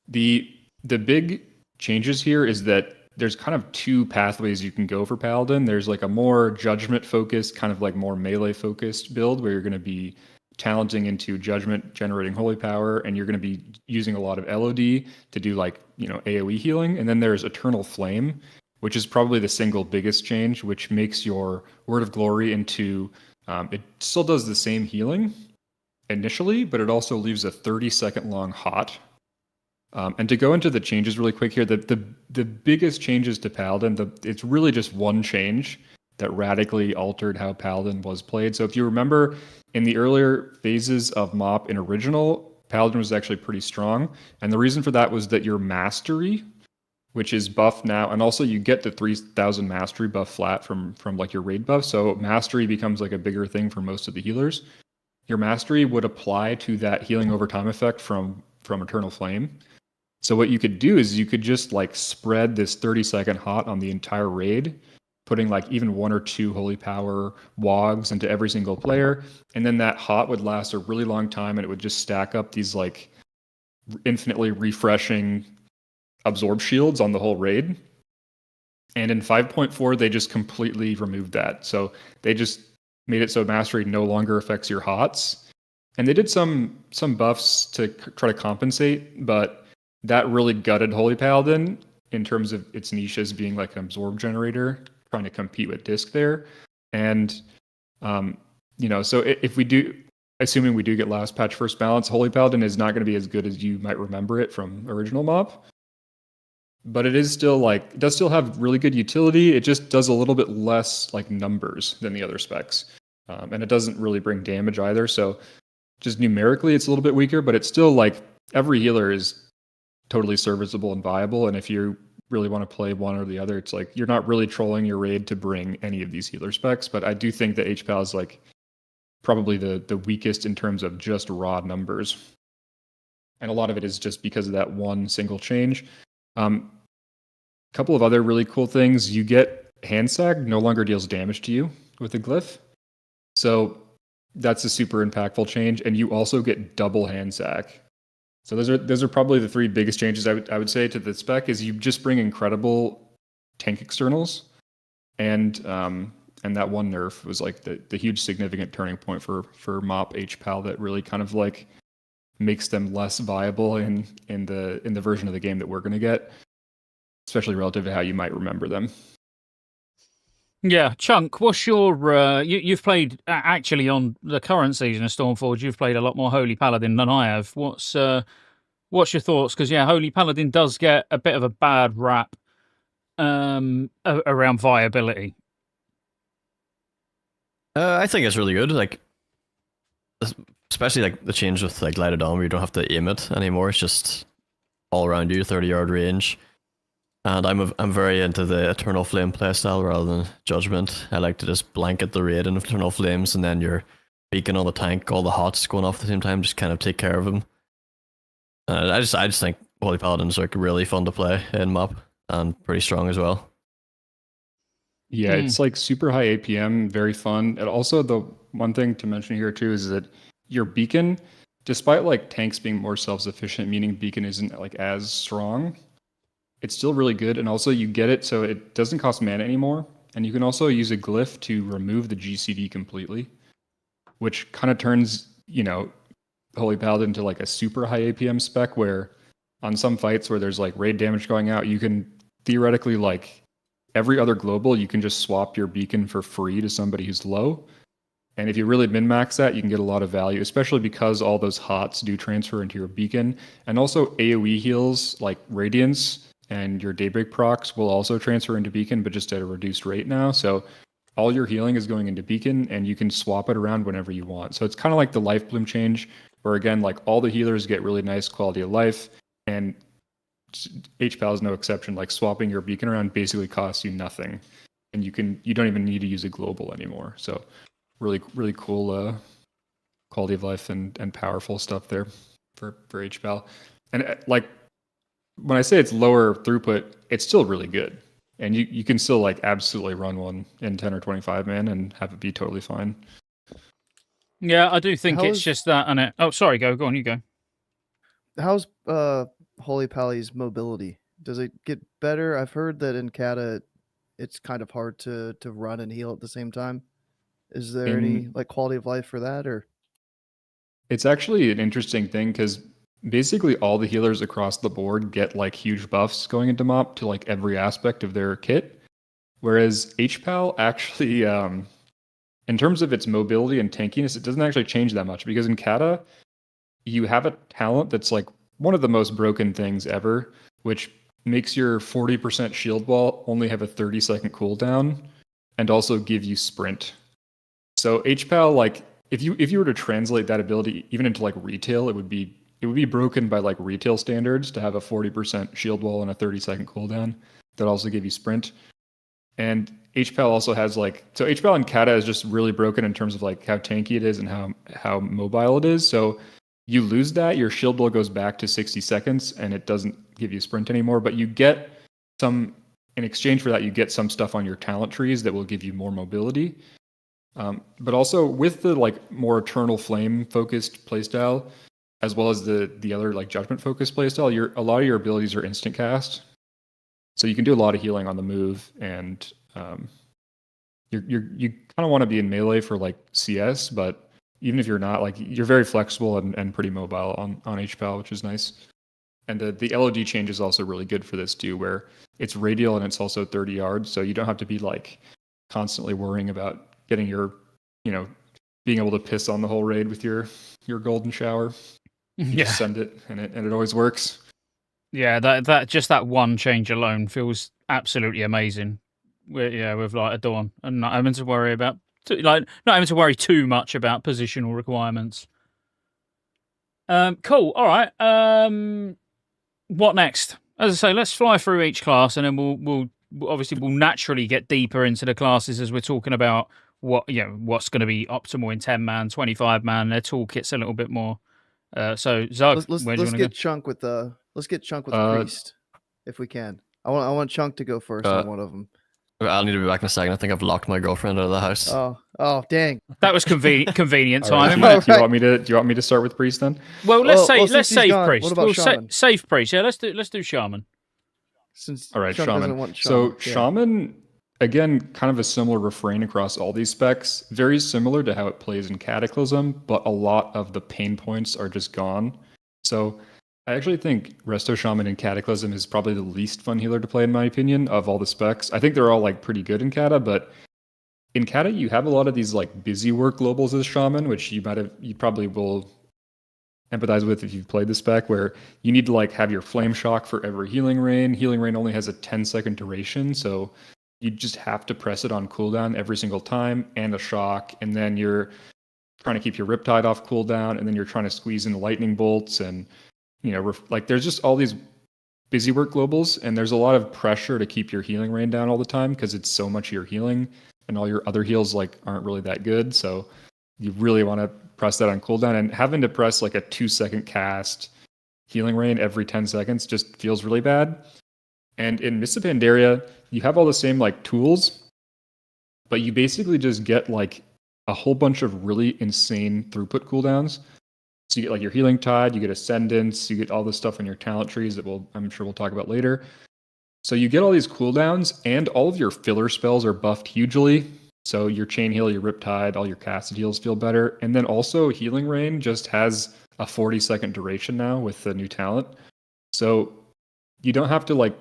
The big changes here is that there's kind of 2 pathways you can go for Paladin. There's like a more Judgment focused, kind of like more melee focused build where you're going to be talenting into Judgment, generating Holy Power, and you're going to be using a lot of LOD to do like, AoE healing. And then there's Eternal Flame, which is probably the single biggest change, which makes your Word of Glory into, it still does the same healing initially, but it also leaves a 30-second long hot. And to go into the changes really quick here, the biggest changes to Paladin, it's really just one change that radically altered how Paladin was played. So if you remember, in the earlier phases of MoP in original, Paladin was actually pretty strong. And the reason for that was that your mastery, which is buffed now, and also you get the 3000 mastery buff flat from like your raid buff. So mastery becomes like a bigger thing for most of the healers. Your mastery would apply to that healing over time effect from Eternal Flame. So what you could do is you could just like spread this 30-second hot on the entire raid, putting like even 1 or 2 Holy Power wogs into every single player. And then that hot would last a really long time, and it would just stack up these like infinitely refreshing absorb shields on the whole raid. And in 5.4, they just completely removed that. So they just made it so mastery no longer affects your hots. And they did some buffs to try to compensate, but that really gutted Holy Paladin in terms of its niche as being like an absorb generator, trying to compete with Disc there. And, so if we do, assuming we do get last patch first balance, Holy Paladin is not going to be as good as you might remember it from original MoP. But it is still it does still have really good utility. It just does a little bit less like numbers than the other specs. And it doesn't really bring damage either. So just numerically it's a little bit weaker, but it's still like every healer is totally serviceable and viable. And if you really want to play one or the other, it's like you're not really trolling your raid to bring any of these healer specs. But I do think that HPAL is like probably the weakest in terms of just raw numbers. And a lot of it is just because of that one single change. A couple of other really cool things. You get hand sag no longer deals damage to you with the glyph. So that's a super impactful change. And you also get double hand sag. So those are probably the three biggest changes I would say to the spec. Is you just bring incredible tank externals, and that one nerf was like the huge significant turning point for MOP HPAL that really kind of like makes them less viable in the version of the game that we're going to get, especially relative to how you might remember them. Yeah, Chunk, what's your... you've played, actually, on the current season of Stormforge, you've played a lot more Holy Paladin than I have. What's your thoughts? Because, yeah, Holy Paladin does get a bit of a bad rap around viability. I think it's really good. Like, especially like the change with like Light of Dawn, where you don't have to aim it anymore. It's just all around you, 30-yard range. And I'm very into the Eternal Flame playstyle rather than Judgment. I like to just blanket the raid in Eternal Flames, and then you're beacon on the tank, all the hots going off at the same time, just kind of take care of them. I just think Holy Paladin's like really fun to play in MOP and pretty strong as well. Yeah, it's like super high APM, very fun. And also the one thing to mention here too is that your beacon, despite like tanks being more self-sufficient, meaning beacon isn't like as strong, it's still really good. And also you get it so it doesn't cost mana anymore. And you can also use a glyph to remove the GCD completely, which kind of turns, Holy Paladin into like a super high APM spec where on some fights where there's like raid damage going out, you can theoretically like every other global, you can just swap your beacon for free to somebody who's low. And if you really min-max that, you can get a lot of value, especially because all those hots do transfer into your beacon. And also AoE heals like Radiance and your Daybreak procs will also transfer into beacon, but just at a reduced rate now. So all your healing is going into beacon, and you can swap it around whenever you want. So it's kind of like the Life Bloom change, where again, like all the healers get really nice quality of life, and HPAL is no exception. Like swapping your beacon around basically costs you nothing, and you don't even need to use a global anymore. So really, really cool quality of life and powerful stuff there for HPAL. And like when I say it's lower throughput, it's still really good. And you can still like absolutely run one in 10 or 25 man and have it be totally fine. Yeah, I do think it's just that, and it. Oh, sorry, go on, you go. How's Holy Pally's mobility? Does it get better? I've heard that in Cata, it's kind of hard to run and heal at the same time. Is there any like quality of life for that, or? It's actually an interesting thing because basically all the healers across the board get like huge buffs going into MOP to like every aspect of their kit, whereas HPAL actually, in terms of its mobility and tankiness, it doesn't actually change that much because in Cata, you have a talent that's like one of the most broken things ever, which makes your 40% shield wall only have a 30-second cooldown and also give you sprint. So HPAL, like if you were to translate that ability even into like retail, it would be broken by like retail standards to have a 40% shield wall and a 30-second cooldown that also give you sprint. And HPAL also has like, so HPAL in Cata is just really broken in terms of like how tanky it is and how mobile it is. So you lose that, your shield wall goes back to 60 seconds and it doesn't give you sprint anymore, but you get some, in exchange for that, you get some stuff on your talent trees that will give you more mobility. But also with the like more Eternal Flame focused playstyle, as well as the other like Judgment focused playstyle, a lot of your abilities are instant cast. So you can do a lot of healing on the move, and you kind of want to be in melee for like CS, but even if you're not, like you're very flexible and pretty mobile on HPAL, which is nice. And the LOD change is also really good for this too, where it's radial and it's also 30 yards, so you don't have to be like constantly worrying about getting your, being able to piss on the whole raid with your golden shower. You just send it and it always works. Yeah, that just that one change alone feels absolutely amazing. With like Adorn, and not having to worry about not having to worry too much about positional requirements. Cool. All right. What next? As I say, let's fly through each class, and then we'll naturally get deeper into the classes as we're talking about what's going to be optimal in 10-man, 25-man. Their toolkit's a little bit more. So Zug, let's where do you want to get go? Chunk with Priest if we can. I want Chunk to go first on one of them. I'll need to be back in a second. I think I've locked my girlfriend out of the house. Oh, dang! That was convenient All right, timing. do you want me to start with Priest then? Well, let's since save he's gone, Priest. what about Shaman? Save Priest. Yeah, let's do Shaman. Since All right, Chunk doesn't Shaman. want So yeah. Shaman, again, kind of a similar refrain across all these specs. Very similar to how it plays in Cataclysm, but a lot of the pain points are just gone. So I actually think Resto Shaman in Cataclysm is probably the least fun healer to play, in my opinion, of all the specs. I think they're all like pretty good in Cata, but in Cata you have a lot of these like busy work globals as Shaman, which you probably will empathize with if you've played the spec, where you need to like have your flame shock for every healing rain. Healing rain only has a 10-second duration, so you just have to press it on cooldown every single time, and a shock, and then you're trying to keep your Riptide off cooldown, and then you're trying to squeeze in lightning bolts, and like there's just all these busy work globals, and there's a lot of pressure to keep your healing rain down all the time because it's so much of your healing, and all your other heals like aren't really that good. So you really want to press that on cooldown, and having to press like a 2-second cast healing rain every 10 seconds just feels really bad. And in Mists of Pandaria, you have all the same like tools, but you basically just get like a whole bunch of really insane throughput cooldowns. So you get like your healing tide, you get ascendance, you get all this stuff in your talent trees that I'm sure we'll talk about later. So you get all these cooldowns, and all of your filler spells are buffed hugely. So your chain heal, your Riptide, all your casted heals feel better. And then also healing rain just has a 40-second duration now with the new talent. So you don't have to like,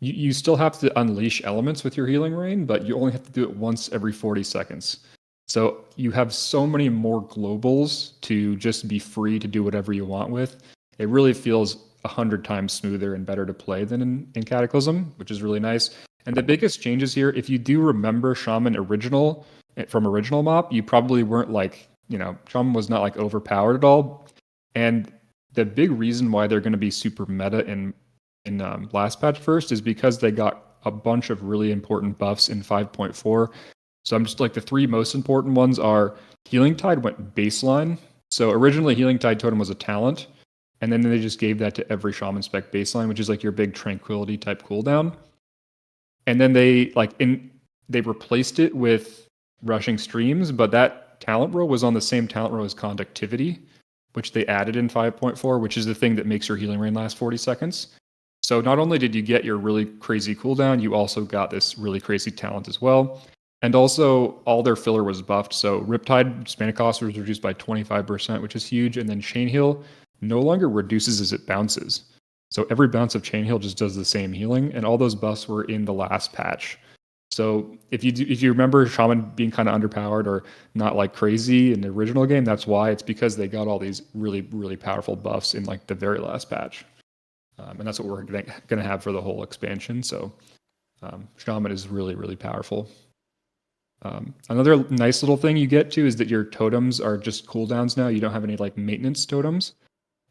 you still have to unleash elements with your healing rain, but you only have to do it once every 40 seconds. So you have so many more globals to just be free to do whatever you want with. It really feels 100 times smoother and better to play than in Cataclysm, which is really nice. And the biggest changes here, if you do remember Shaman original from original mop, you probably weren't like, Shaman was not like overpowered at all. And the big reason why they're going to be super meta in last patch first is because they got a bunch of really important buffs in 5.4. So I'm just like, the three most important ones are Healing Tide went baseline. So originally Healing Tide Totem was a talent, and then they just gave that to every Shaman spec baseline, which is like your big Tranquility type cooldown. And then they replaced it with Rushing Streams, but that talent row was on the same talent row as Conductivity, which they added in 5.4, which is the thing that makes your healing rain last 40 seconds. So not only did you get your really crazy cooldown, you also got this really crazy talent as well. And also, all their filler was buffed. So Riptide mana cost was reduced by 25%, which is huge. And then Chain Heal no longer reduces as it bounces. So every bounce of Chain Heal just does the same healing. And all those buffs were in the last patch. So if you remember Shaman being kind of underpowered or not like crazy in the original game, that's why. It's because they got all these really, really powerful buffs in like the very last patch. And that's what we're going to have for the whole expansion. So Shaman is really, really powerful. Another nice little thing you get to is that your totems are just cooldowns now. You don't have any like maintenance totems,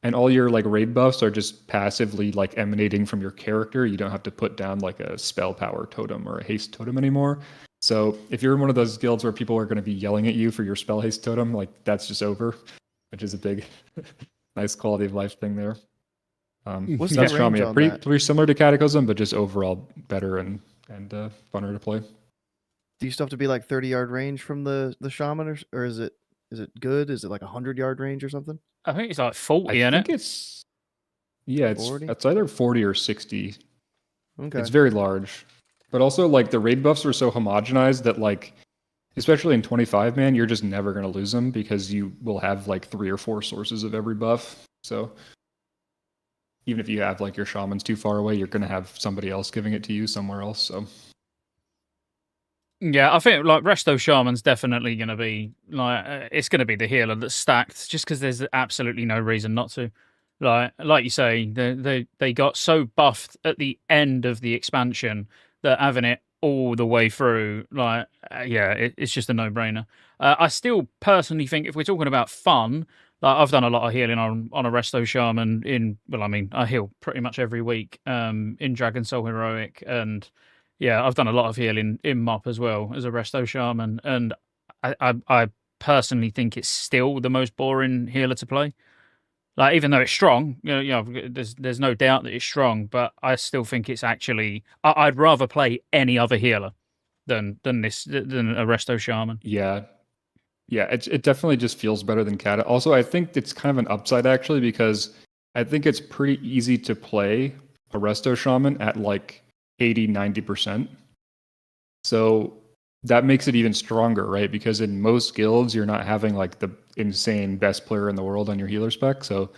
and all your like raid buffs are just passively like emanating from your character. You don't have to put down like a spell power totem or a haste totem anymore. So if you're in one of those guilds where people are going to be yelling at you for your spell haste totem, like that's just over, which is a big nice quality of life thing there. What's that's the range on that? pretty similar to Cataclysm, but just overall better and funner to play. Do you still have to be like 30-yard range from the shaman, or is it good? Is it like 100-yard range or something? I think it's like 40, I isn't think it? it's either 40 or 60. Okay. It's very large. But also like the raid buffs are so homogenized that like, especially in 25-man, you're just never going to lose them because you will have like 3 or 4 sources of every buff. So even if you have like your shamans too far away, you're going to have somebody else giving it to you somewhere else. So yeah, I think like Resto Shaman's definitely going to be like it's going to be the healer that's stacked, just because there's absolutely no reason not to. Like you say, they got so buffed at the end of the expansion that having it all the way through, it's just a no-brainer. I still personally think if we're talking about fun, Like I've done a lot of healing on a Resto Shaman I heal pretty much every week in Dragon Soul Heroic, and yeah, I've done a lot of healing in MOP as well as a Resto Shaman, and I personally think it's still the most boring healer to play. Like even though it's strong, there's no doubt that it's strong, but I still think it's actually I'd rather play any other healer than a Resto Shaman. Yeah. Yeah, it definitely just feels better than Kata. Also, I think it's kind of an upside actually, because I think it's pretty easy to play a Resto Shaman at like 80-90%. So that makes it even stronger, right? Because in most guilds, you're not having like the insane best player in the world on your healer spec. So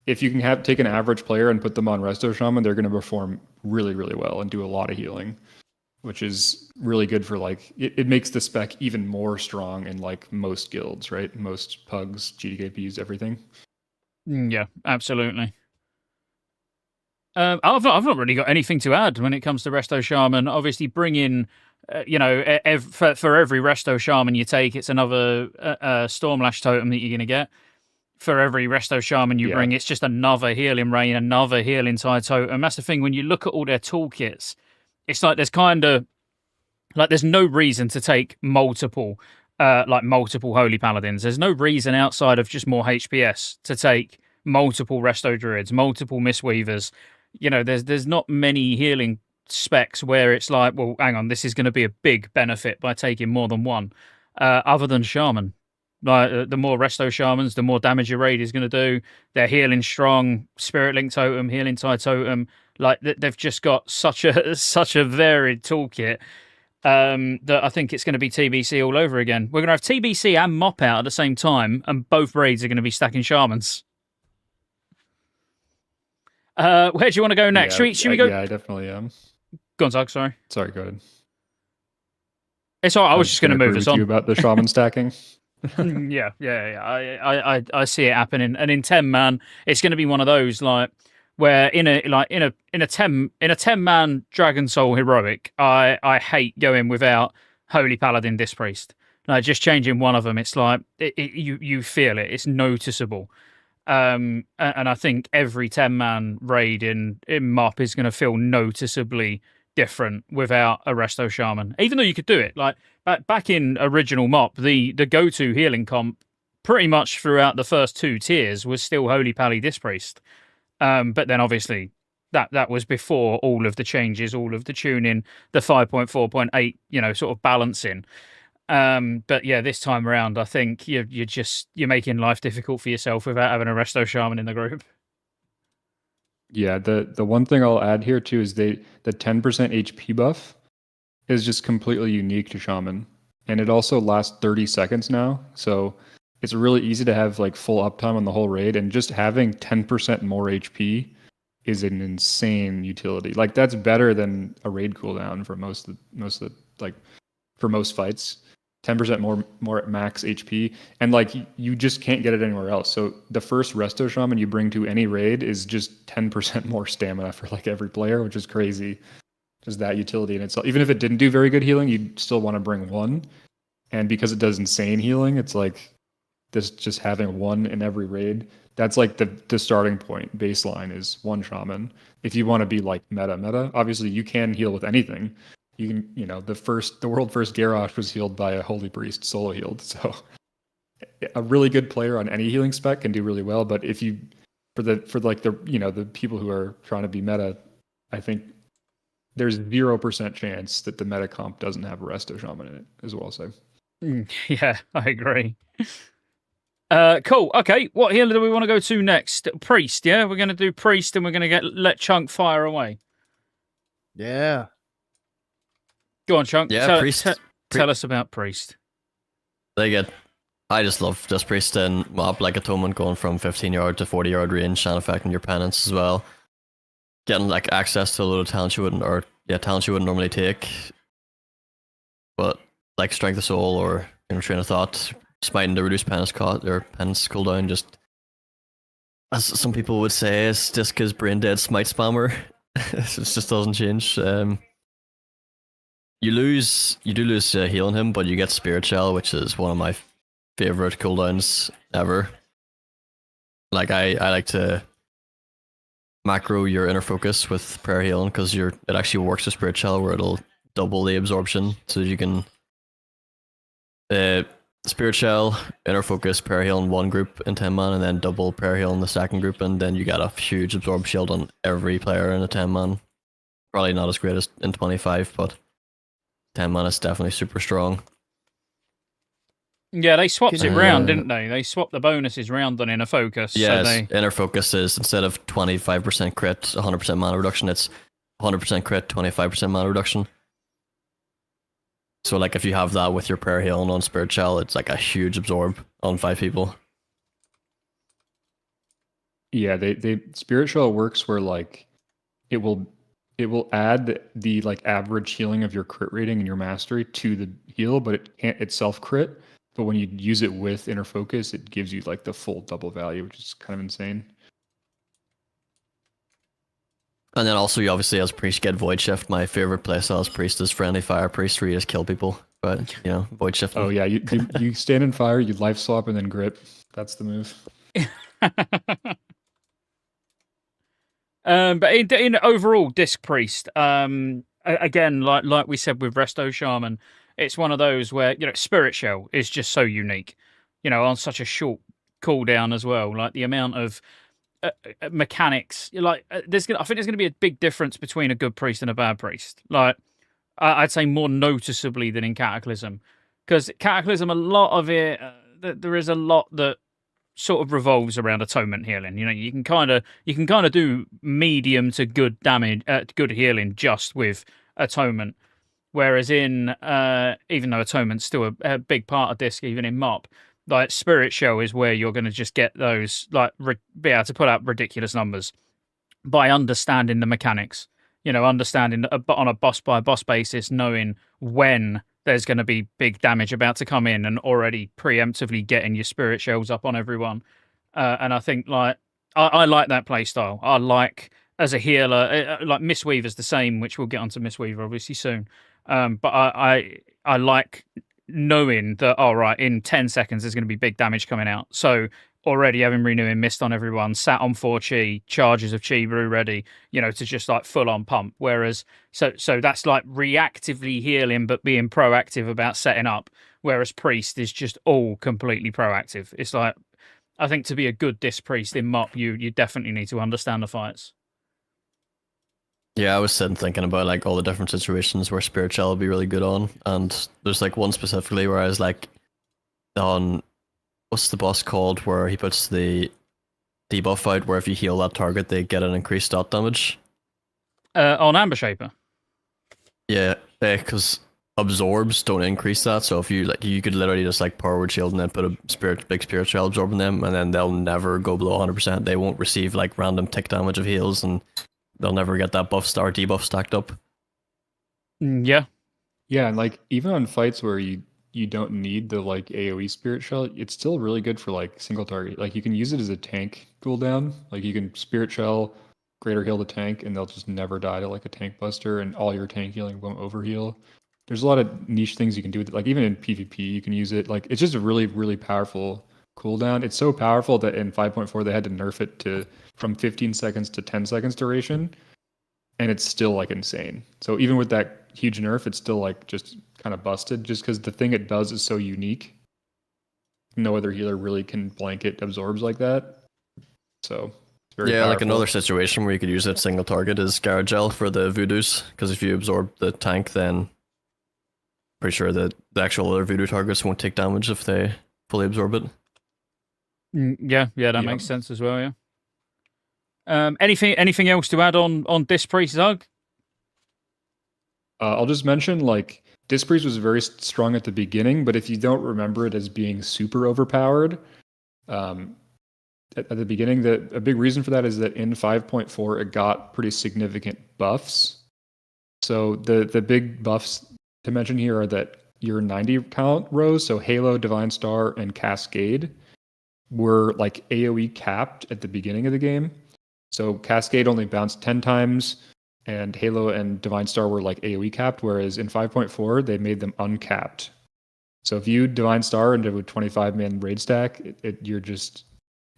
if you can take an average player and put them on Resto Shaman, they're going to perform really, really well and do a lot of healing, which is really good for like, it makes the spec even more strong in like most guilds, right? Most pugs, GDKPs, everything. Yeah, absolutely. I've not really got anything to add when it comes to Resto Shaman. Obviously, bring in, for every Resto Shaman you take, it's another Stormlash totem that you're going to get. For every Resto Shaman you bring, it's just another healing rain, another healing tide totem. That's the thing, when you look at all their toolkits, it's like there's no reason to take multiple Holy Paladins. There's no reason outside of just more HPS to take multiple Resto Druids, multiple Mistweavers. There's not many healing specs where it's like, well, hang on, this is going to be a big benefit by taking more than one, other than Shaman. Like the more Resto Shamans, the more damage your raid is going to do. They're healing strong, Spirit Link Totem, Healing Tide Totem. Like they've just got such a varied toolkit that I think it's going to be TBC all over again. We're going to have TBC and MOP out at the same time, and both raids are going to be stacking Shamans. Where do you want to go next? Yeah, should we go? Yeah, I definitely am. Go on, Zog, sorry. Sorry, go ahead. It's all right. I was just going to move us on. You about the shaman stacking. Yeah. I see it happening, and in 10-man, it's going to be one of those like where in a 10-man Dragon Soul Heroic, I hate going without Holy Paladin Disc Priest. Like just changing one of them, it's like you feel it. It's noticeable. And I think every 10-man raid in MOP is going to feel noticeably different without a Resto Shaman. Even though you could do it, like back in original MOP, the go-to healing comp pretty much throughout the first 2 tiers was still Holy Pally Disc Priest. But then obviously that was before all of the changes, all of the tuning, the 5.4.8, sort of balancing. But yeah, this time around, I think you're making life difficult for yourself without having a Resto Shaman in the group. Yeah, the one thing I'll add here too is the 10% HP buff is just completely unique to Shaman, and it also lasts 30 seconds now. So it's really easy to have like full uptime on the whole raid, and just having 10% more HP is an insane utility. Like that's better than a raid cooldown for most of the like for most fights. 10% more at max HP, and like you just can't get it anywhere else. So the first Resto Shaman you bring to any raid is just 10% more stamina for like every player, which is crazy. Just that utility in itself. Even if it didn't do very good healing, you'd still want to bring one. And because it does insane healing, it's like this just having one in every raid. That's like the starting point. Baseline is one Shaman. If you want to be like meta, obviously you can heal with anything. You can, the world first Garrosh was healed by a Holy Priest, solo healed. So a really good player on any healing spec can do really well. But if you, for the people who are trying to be meta, I think there's 0% chance that the meta comp doesn't have a Resto Shaman in it, is what I'll say. Yeah, I agree. Cool. Okay, what healer do we want to go to next? Priest, yeah? We're going to do Priest, and we're going to let Chunk fire away. Yeah. Go on, Chunk. Yeah, Priest. Tell us about Priest. They get. I just love this Priest and MOP, like Atonement going from 15-yard to 40-yard range and affecting your penance as well. Getting like access to a load of talents you wouldn't normally take. But like Strength of Soul or Train of Thought, smiting to reduce penance cooldown, just as some people would say, it's just because brain dead smite spammer. It just doesn't change. You do lose healing him, but you get Spirit Shell, which is one of my favorite cooldowns ever. Like I like to macro your inner focus with prayer healing because it actually works with spirit shell where it'll double the absorption, so you can spirit shell, inner focus, prayer heal in one group in 10 man, and then double prayer heal in the second group, and then you get a huge absorb shield on every player in a 10 man. Probably not as great as in 25, but 10 man is definitely super strong. Yeah, they swapped Can it you, round, didn't they? They swapped the bonuses round on inner focus. Yes, So inner focus is instead of 25% crit, 100% mana reduction, it's 100% crit, 25% mana reduction. So like if you have that with your prayer heal and on spirit shell, it's like a huge absorb on 5 people. Yeah, they spirit shell works where like it will add the like average healing of your crit rating and your mastery to the heal, but it can't itself crit. But when you use it with inner focus, it gives you like the full double value, which is kind of insane. And then also you obviously as priest get void shift. My favorite playstyle as priest is friendly fire priest where you just kill people. But you know, void shift. Oh yeah, you stand in fire, you life swap, and then grip. That's the move. But in overall, Disc Priest, again, like we said with Resto Shaman, it's one of those where, you know, Spirit Shell is just so unique, you know, on such a short cooldown as well. Like the amount of mechanics, like I think there's going to be a big difference between a good priest and a bad priest. Like I'd say more noticeably than in Cataclysm, because Cataclysm, a lot of it, there is a lot that sort of revolves around atonement healing. You know, you can kind of do medium to good damage, good healing just with atonement. Whereas in even though atonement's still a big part of Disc, even in MOP, like Spirit Show is where you're going to just get those like be able to put up ridiculous numbers by understanding the mechanics. You know, understanding on a boss by boss basis, knowing when there's going to be big damage about to come in and already preemptively getting your spirit shells up on everyone. And I think like I like that play style. I like as a healer, like Mistweaver's the same, which we'll get onto Mistweaver obviously soon. But I like knowing that, all right, in 10 seconds there's going to be big damage coming out. So already having renewing mist on everyone, sat on 4 chi, charges of chi brew ready, you know, to just like full on pump. Whereas so that's like reactively healing but being proactive about setting up. Whereas priest is just all completely proactive. It's like, I think to be a good disc priest in MOP, you definitely need to understand the fights. Yeah, I was sitting thinking about like all the different situations where spirit shell would be really good on, and there's like one specifically where I was like on what's the boss called where he puts the debuff out where if you heal that target they get an increased dot damage. On Amber Shaper. Yeah, because absorbs don't increase that. So if you like, you could literally just like power word shield and then put a big spirit shell absorbing them, and then they'll never go below 100%. They won't receive like random tick damage of heals, and they'll never get that buff star debuff stacked up. Yeah. Yeah, and like even on fights where you don't need the like AoE spirit shell, it's still really good for like single target. Like you can use it as a tank cooldown. Like you can spirit shell, greater heal the tank, and they'll just never die to like a tank buster, and all your tank healing won't overheal. There's a lot of niche things you can do with it. Like even in PvP, you can use it. Like it's just a really, really powerful cooldown. It's so powerful that in 5.4 they had to nerf it to from 15 seconds to 10 seconds duration, and it's still like insane. So even with that huge nerf, it's still like just kind of busted, just because the thing it does is so unique. No other healer really can blanket absorbs like that. So it's very like powerful. another situation where you could use it single target is Garagel for the voodoos, because if you absorb the tank, then pretty sure that the actual other voodoo targets won't take damage if they fully absorb it. Yeah, that makes sense as well. Yeah. Anything else to add on Disc Priest, Zug? I'll just mention like Disc Priest was very strong at the beginning, but if you don't remember it as being super overpowered, at the beginning, a big reason for that is that in 5.4 it got pretty significant buffs. So the big buffs to mention here are that your 90 count rows, so Halo, Divine Star, and Cascade, were like AoE capped at the beginning of the game. So Cascade only bounced 10 times, and Halo and Divine Star were like AoE capped, whereas in 5.4 they made them uncapped. So if you Divine Star into a 25-man raid stack, it's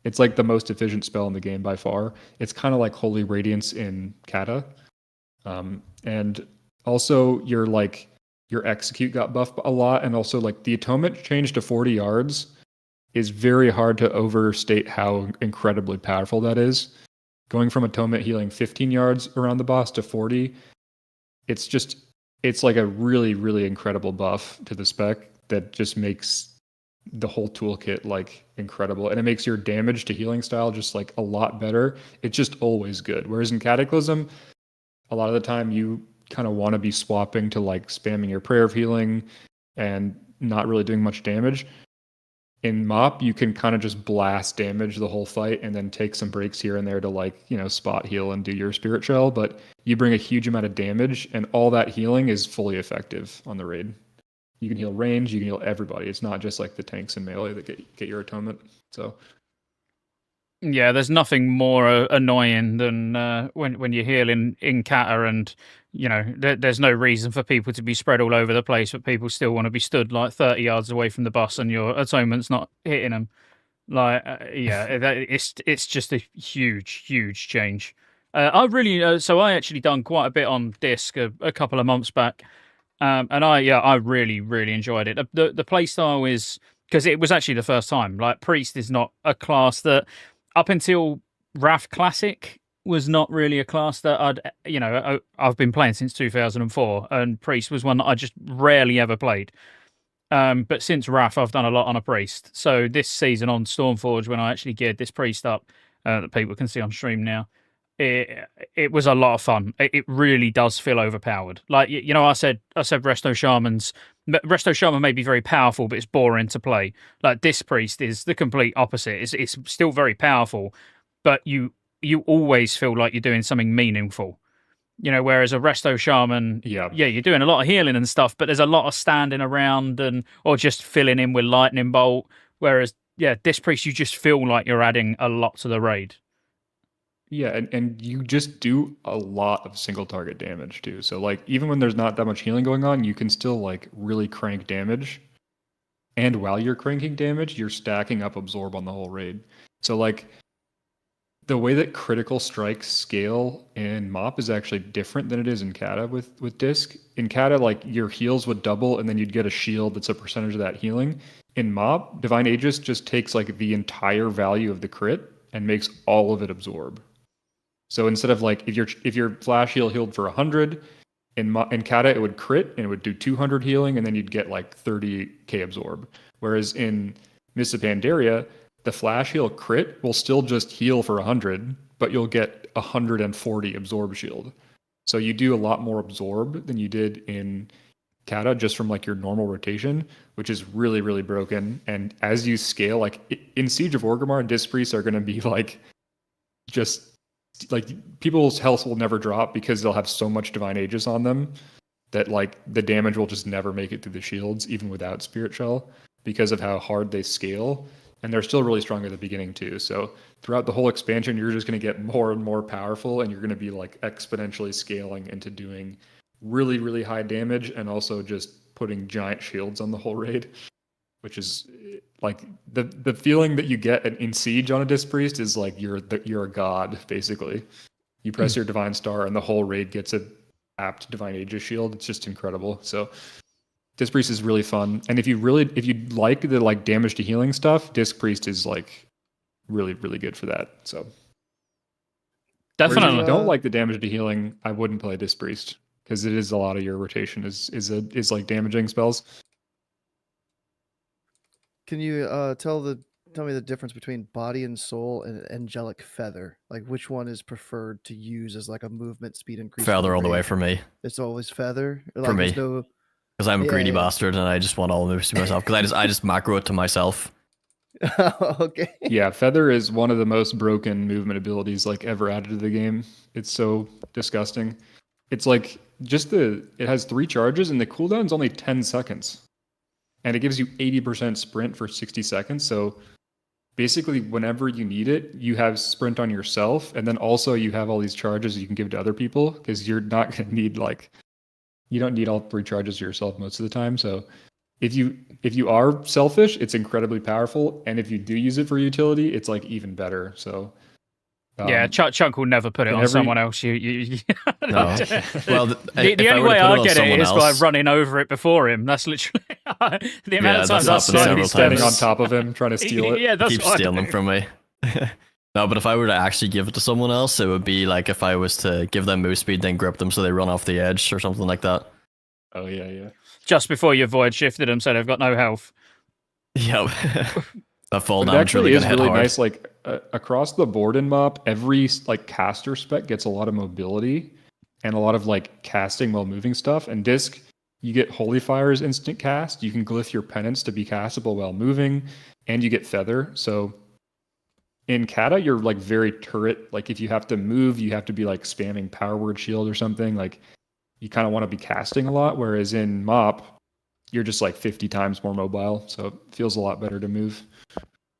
It's like the most efficient spell in the game by far. It's kind of like Holy Radiance in Kata. And also your execute got buffed a lot, and also like the atonement change to 40 yards is very hard to overstate how incredibly powerful that is. Going from atonement healing 15 yards around the boss to 40, it's like a really, really incredible buff to the spec that just makes the whole toolkit like incredible, and it makes your damage to healing style just like a lot better. It's just always good. Whereas in Cataclysm, a lot of the time you kind of want to be swapping to like spamming your prayer of healing and not really doing much damage. In Mop, you can kind of just blast damage the whole fight and then take some breaks here and there to like, spot heal and do your spirit shell, but you bring a huge amount of damage and all that healing is fully effective on the raid. You can heal range, you can heal everybody. It's not just like the tanks and melee that get your atonement. So yeah, there's nothing more annoying than when you heal in Kata, and there's no reason for people to be spread all over the place, but people still want to be stood like 30 yards away from the bus, and your atonement's not hitting them. Like, it's just a huge change. I actually done quite a bit on disc a couple of months back, and I really enjoyed it. The playstyle is, because it was actually the first time. Like, Priest is not a class that, up until Wrath Classic, was not really a class that I've been playing since 2004, and Priest was one that I just rarely ever played. But since Wrath, I've done a lot on a Priest. So this season on Stormforge, when I actually geared this Priest up, that people can see on stream now, it was a lot of fun. It really does feel overpowered. Like, I said Resto Shaman may be very powerful, but it's boring to play. Like, this Priest is the complete opposite. It's still very powerful, but you always feel like you're doing something meaningful. Whereas a Resto Shaman, yeah, you're doing a lot of healing and stuff, but there's a lot of standing around or just filling in with Lightning Bolt. Whereas, this Priest, you just feel like you're adding a lot to the raid. Yeah, and you just do a lot of single target damage too. So like, even when there's not that much healing going on, you can still like really crank damage. And while you're cranking damage, you're stacking up absorb on the whole raid. So like, the way that critical strikes scale in Mop is actually different than it is in Kata with Disc. In Kata, like, your heals would double and then you'd get a shield that's a percentage of that healing. In Mop, Divine Aegis just takes like the entire value of the crit and makes all of it absorb. So instead of like, if your flash healed for 100, in Kata it would crit and it would do 200 healing, and then you'd get like 30k absorb. Whereas in Mists of Pandaria, the flash heal crit will still just heal for 100, but you'll get 140 absorb shield. So you do a lot more absorb than you did in Kata just from like your normal rotation, which is really, really broken. And as you scale, like in Siege of Orgrimmar, Disc Priests are going to be like, just like, people's health will never drop because they'll have so much Divine Aegis on them that like the damage will just never make it through the shields, even without Spirit Shell, because of how hard they scale. And they're still really strong at the beginning too. So throughout the whole expansion, you're just going to get more and more powerful, and you're going to be like exponentially scaling into doing really, really high damage, and also just putting giant shields on the whole raid, which is like the feeling that you get in Siege on a Disc Priest is like you're a god, basically. You press your Divine Star and the whole raid gets a apt Divine Aegis shield. It's just incredible. So Disc Priest is really fun, and if you like the like damage to healing stuff, Disc Priest is like really, really good for that. So definitely. If you don't like the damage to healing, I wouldn't play Disc Priest, because it is a lot of your rotation is like damaging spells. Can you tell me the difference between Body and Soul and Angelic Feather? Like, which one is preferred to use as like a movement speed increase? Feather all the way for me. It's always Feather. Like, for me, because I'm a greedy bastard and I just want all the moves to myself, because I just macro it to myself. Okay. Yeah, Feather is one of the most broken movement abilities like ever added to the game. It's so disgusting. It's like it has 3 charges and the cooldown's only 10 seconds. And it gives you 80% sprint for 60 seconds. So basically, whenever you need it, you have sprint on yourself. And then also you have all these charges you can give to other people, because you're not going to need you don't need all 3 charges to yourself most of the time. So if you are selfish, it's incredibly powerful, and if you do use it for utility, it's like even better. So yeah, Chunk will never put it on someone else. No. Well, the only way I get it is by running over it before him. That's literally the amount of times I've standing on top of him trying to steal it. Yeah, that's keep stealing them from me. No, but if I were to actually give it to someone else, it would be like if I was to give them move speed, then grip them so they run off the edge or something like that. Oh yeah. Just before you void shifted them, so they've got no health. Yep. That fall But it damage actually really is gonna hit really hard. nice. Like across the board in MOP, every like caster spec gets a lot of mobility and a lot of like casting while moving stuff. And disc, you get Holy Fire's instant cast. You can glyph your penance to be castable while moving, and you get feather. So in Kata, you're like very turret. Like if you have to move, you have to be like spamming power word shield or something. Like you kind of want to be casting a lot. Whereas in MOP, you're just like 50 times more mobile. So it feels a lot better to move,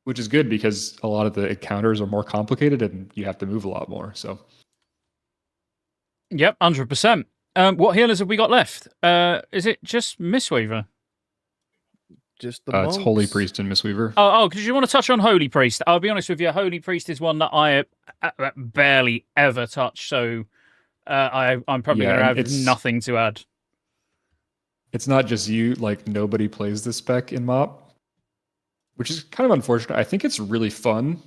which is good because a lot of the encounters are more complicated and you have to move a lot more. So Yep, 100%. What healers have we got left? Is it just Mistweaver? Just the it's Holy Priest and Mistweaver. Oh, because you want to touch on Holy Priest. I'll be honest with you, Holy Priest is one that I barely ever touch, so I'm probably going to have nothing to add. It's not just you, like nobody plays this spec in MOP, which is kind of unfortunate. I think it's really fun.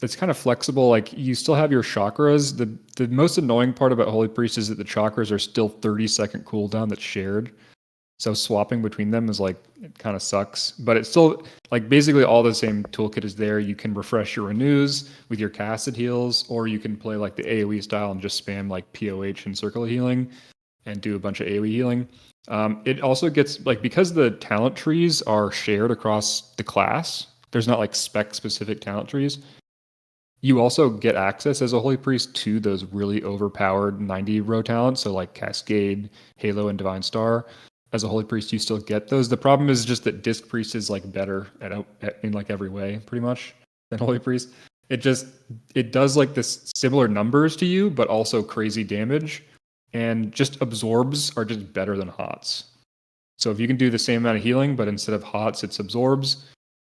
It's kind of flexible. Like you still have your chakras. The most annoying part about Holy Priest is that the chakras are still 30-second cooldown that's shared. So swapping between them is like, it kind of sucks, but it's still like basically all the same toolkit is there. You can refresh your renews with your casted heals, or you can play like the AoE style and just spam like POH and circle healing and do a bunch of AoE healing. It also gets like, because the talent trees are shared across the class, there's not like spec specific talent trees. You also get access as a Holy Priest to those really overpowered 90 row talents. So like Cascade, Halo, and Divine Star. As a Holy Priest, you still get those. The problem is just that Disc Priest is like better in like every way, pretty much, than Holy Priest. It does like this similar numbers to you, but also crazy damage, and just absorbs are just better than hots. So if you can do the same amount of healing, but instead of hots, it's absorbs,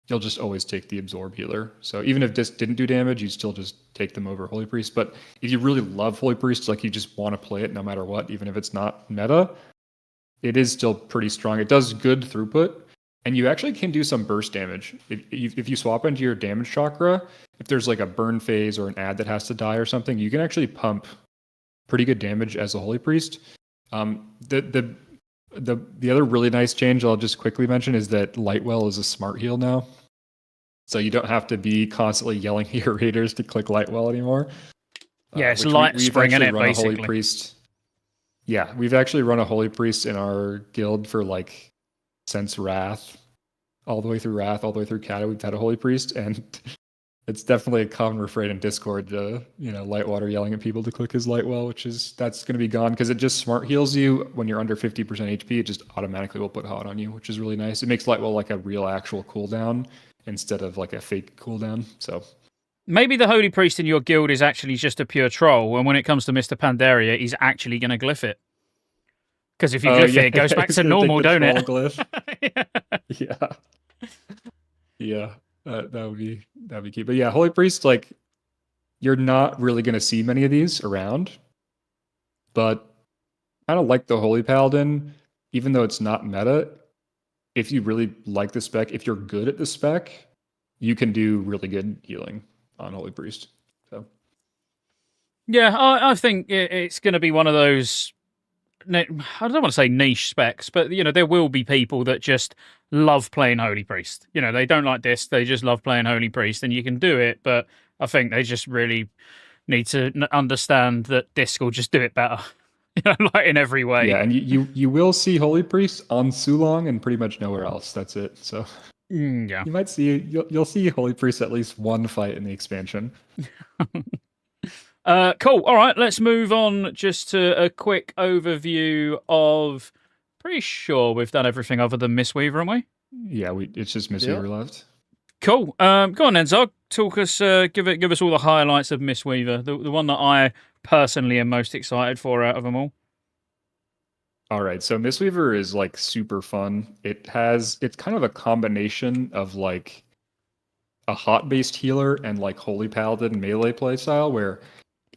you'll just always take the absorb healer. So even if Disc didn't do damage, you still just take them over Holy Priest. But if you really love Holy Priest, like you just want to play it no matter what, even if it's not meta, it is still pretty strong. It does good throughput, and you actually can do some burst damage. If you swap into your damage chakra, if there's like a burn phase or an ad that has to die or something, you can actually pump pretty good damage as a Holy Priest. The other really nice change I'll just quickly mention is that Lightwell is a smart heal now. So you don't have to be constantly yelling at your raiders to click Lightwell anymore. Yeah, it's light spring in it, basically. Holy Priest. Yeah, we've actually run a Holy Priest in our guild for like since Wrath, all the way through Wrath, all the way through Kata. We've had a Holy Priest, and it's definitely a common refrain in Discord to, Lightwater yelling at people to click his Lightwell, that's going to be gone because it just smart heals you when you're under 50% HP. It just automatically will put hot on you, which is really nice. It makes Lightwell like a real actual cooldown instead of like a fake cooldown. So maybe the Holy Priest in your guild is actually just a pure troll, and when it comes to Mr. Pandaria, he's actually going to glyph it. Because if you glyph it, it goes back to normal, don't it? Glyph. Yeah. That would be key. But yeah, Holy Priest, like, you're not really going to see many of these around, but kind of like the Holy Paladin, even though it's not meta, if you really like the spec, if you're good at the spec, you can do really good healing on Holy Priest. So yeah, I think it's going to be one of those, I don't want to say niche specs, but there will be people that just love playing Holy Priest. They don't like Disc, they just love playing Holy Priest, and you can do it, but I think they just really need to understand that Disc will just do it better. Like in every way. Yeah, and you will see Holy Priest on Sulong and pretty much nowhere else. That's it. So yeah, you might see you'll see Holy Priest at least one fight in the expansion. Cool. All right, let's move on just to a quick overview of. Pretty sure we've done everything other than Mistweaver, haven't we? Yeah, it's just Mistweaver left. Cool. Go on then, Zog. Talk us. Give us all the highlights of Mistweaver, the one that I personally am most excited for out of them all. All right, so Mistweaver is like super fun. It's kind of a combination of like a hot-based healer and like Holy Paladin melee playstyle where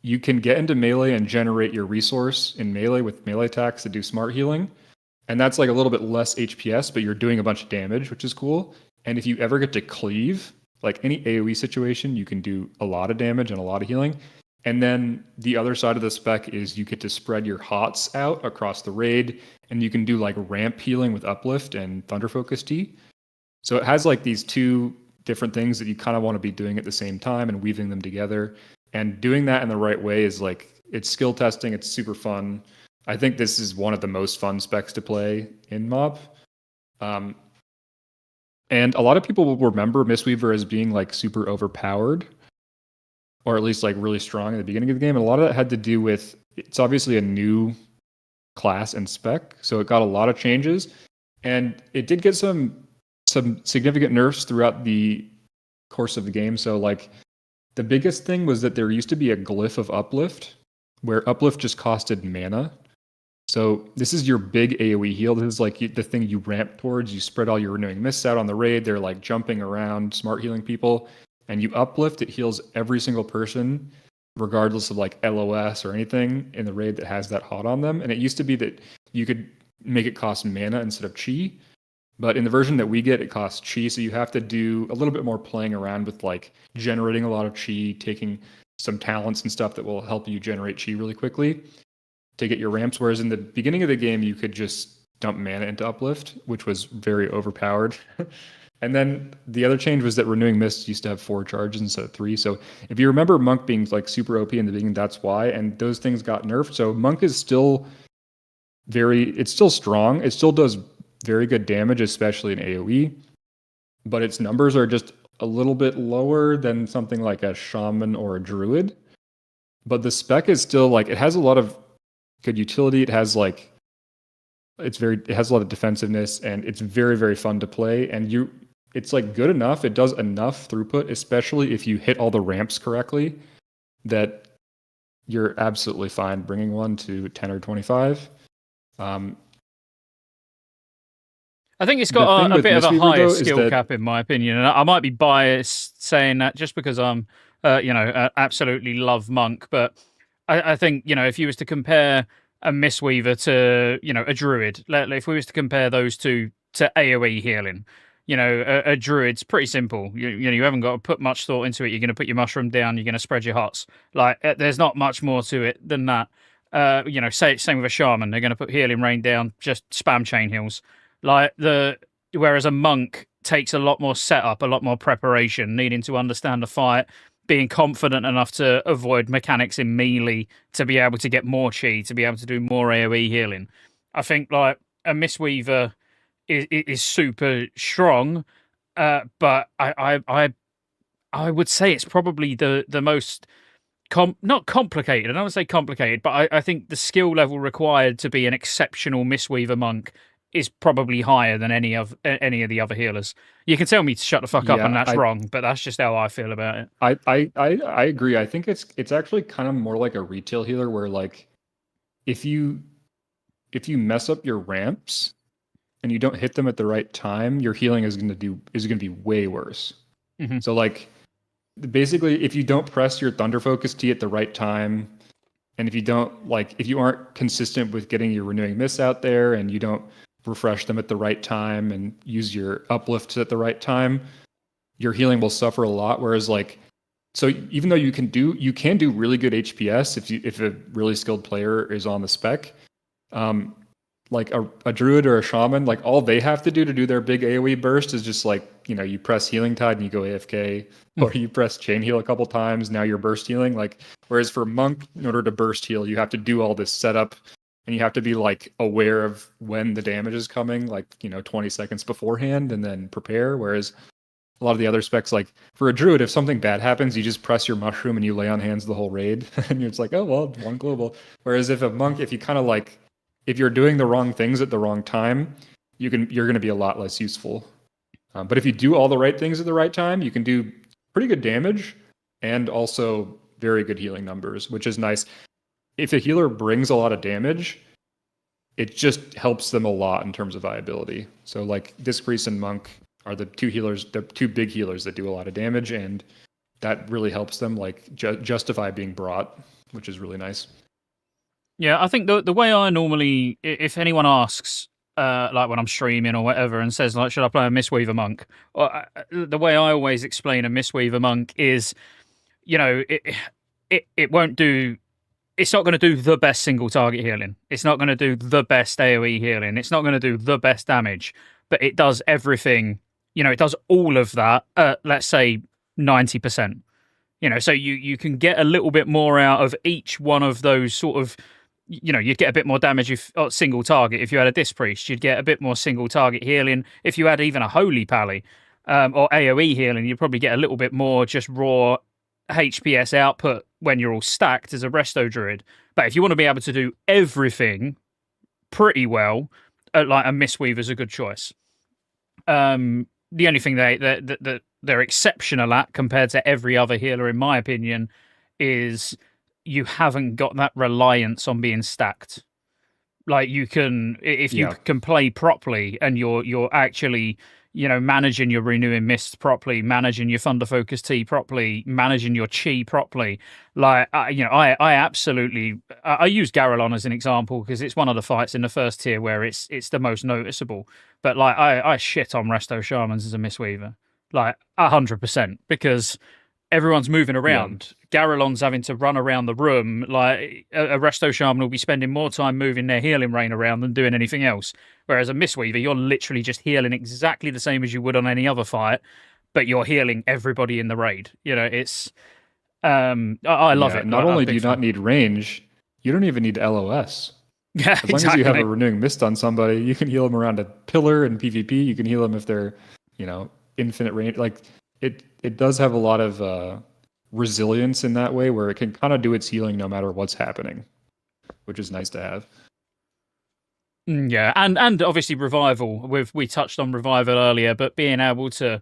you can get into melee and generate your resource in melee with melee attacks to do smart healing. And that's like a little bit less HPS, but you're doing a bunch of damage, which is cool. And if you ever get to cleave, like any AoE situation, you can do a lot of damage and a lot of healing. And then the other side of the spec is you get to spread your hots out across the raid, and you can do like ramp healing with Uplift and Thunder Focus Tea. So it has like these two different things that you kind of want to be doing at the same time and weaving them together. And doing that in the right way is like, it's skill testing, it's super fun. I think this is one of the most fun specs to play in MoB. And a lot of people will remember Mistweaver as being like super overpowered, or at least like really strong at the beginning of the game. And a lot of that had to do with, it's obviously a new class and spec, so it got a lot of changes. And it did get some significant nerfs throughout the course of the game. So like the biggest thing was that there used to be a glyph of Uplift, where Uplift just costed mana. So this is your big AoE heal. This is like the thing you ramp towards. You spread all your renewing mists out on the raid. They're like jumping around, smart healing people. And you uplift, it heals every single person, regardless of like LOS or anything in the raid that has that hot on them. And it used to be that you could make it cost mana instead of chi. But in the version that we get, it costs chi. So you have to do a little bit more playing around with like generating a lot of chi, taking some talents and stuff that will help you generate chi really quickly to get your ramps. Whereas in the beginning of the game, you could just dump mana into Uplift, which was very overpowered. And then the other change was that Renewing Mist used to have 4 charges instead of 3. So if you remember Monk being like super OP in the beginning, that's why. And those things got nerfed. So Monk is still it's still strong. It still does very good damage, especially in AoE. But its numbers are just a little bit lower than something like a shaman or a druid. But the spec is still like, it has a lot of good utility. It has like, it has a lot of defensiveness, and it's very, very fun to play. And it's like good enough. It does enough throughput, especially if you hit all the ramps correctly, that you're absolutely fine bringing one to 10 or 25. I think it's got a bit of a higher skill cap, in my opinion. And I might be biased saying that just because I'm, absolutely love Monk. But I think, if you was to compare a Mistweaver to, a Druid, if we was to compare those two to AoE healing, a Druid's pretty simple. You haven't got to put much thought into it. You're going to put your mushroom down. You're going to spread your hots. Like, there's not much more to it than that. Same with a shaman. They're going to put healing rain down, just spam chain heals. Whereas a monk takes a lot more setup, a lot more preparation, needing to understand the fight, being confident enough to avoid mechanics in melee, to be able to get more chi, to be able to do more AoE healing. I think like a Mistweaver is super strong, but I would say it's probably the most not complicated. I don't want to say complicated, but I think the skill level required to be an exceptional Mistweaver monk is probably higher than any of the other healers. You can tell me to shut the fuck up, and that's wrong, but that's just how I feel about it. I agree. I think it's actually kind of more like a retail healer, where like if you mess up your ramps and you don't hit them at the right time, your healing is going to be way worse. Mm-hmm. So like basically, if you don't press your Thunder Focus Tea at the right time, and if you aren't consistent with getting your Renewing Mists out there, and you don't refresh them at the right time and use your uplifts at the right time, your healing will suffer a lot. Whereas so even though you can do really good HPS if a really skilled player is on the spec, like a druid or a shaman, like all they have to do their big AoE burst is just like, you press Healing Tide and you go AFK, or you press Chain Heal a couple times, now you're burst healing. Like, whereas for Monk, in order to burst heal, you have to do all this setup, and you have to be like aware of when the damage is coming, like 20 seconds beforehand, and then prepare. Whereas a lot of the other specs, like for a druid, if something bad happens, you just press your mushroom and you lay on hands the whole raid, and it's like, oh well, one global. Whereas if a monk, if you kind of like, if you're doing the wrong things at the wrong time, you're going to be a lot less useful. But if you do all the right things at the right time, you can do pretty good damage and also very good healing numbers, which is nice. If a healer brings a lot of damage, it just helps them a lot in terms of viability. So like Disc Priest and Monk are the two big healers that do a lot of damage, and that really helps them like justify being brought, which is really nice. Yeah, I think the way I normally, if anyone asks, like when I'm streaming or whatever, and says like, should I play a Mistweaver Monk? The way I always explain a Mistweaver Monk is, it won't do. It's not going to do the best single target healing. It's not going to do the best AoE healing. It's not going to do the best damage, but it does everything. It does all of that at, let's say, 90%. So you can get a little bit more out of each one of those sort of. You'd get a bit more damage if single target. If you had a Disc Priest, you'd get a bit more single target healing. If you had even a Holy Pally or AoE healing, you'd probably get a little bit more just raw HPS output when you're all stacked as a Resto Druid. But if you want to be able to do everything pretty well, like a Mistweaver's a good choice. The only thing they're exceptional at compared to every other healer, in my opinion, is you haven't got that reliance on being stacked. Like you can, if you can play properly and you're actually, managing your renewing mists properly, managing your thunder focus tea properly, managing your chi properly. Like, I absolutely, I use Garrelon as an example because it's one of the fights in the first tier where it's the most noticeable. But like, I shit on Resto Shamans as a Mistweaver, like 100%, because everyone's moving around. Garrelon's having to run around the room. Like a Resto Shaman will be spending more time moving their healing rain around than doing anything else. Whereas a Mistweaver, you're literally just healing exactly the same as you would on any other fight, but you're healing everybody in the raid. It's I love it. Not only do you not need range, you don't even need LOS. Yeah, as long as you have a renewing mist on somebody, you can heal them around a pillar in PvP. You can heal them if they're, infinite range. Like it does have a lot of resilience in that way, where it can kind of do its healing no matter what's happening, which is nice to have. Yeah, and obviously revival. We touched on revival earlier, but being able to,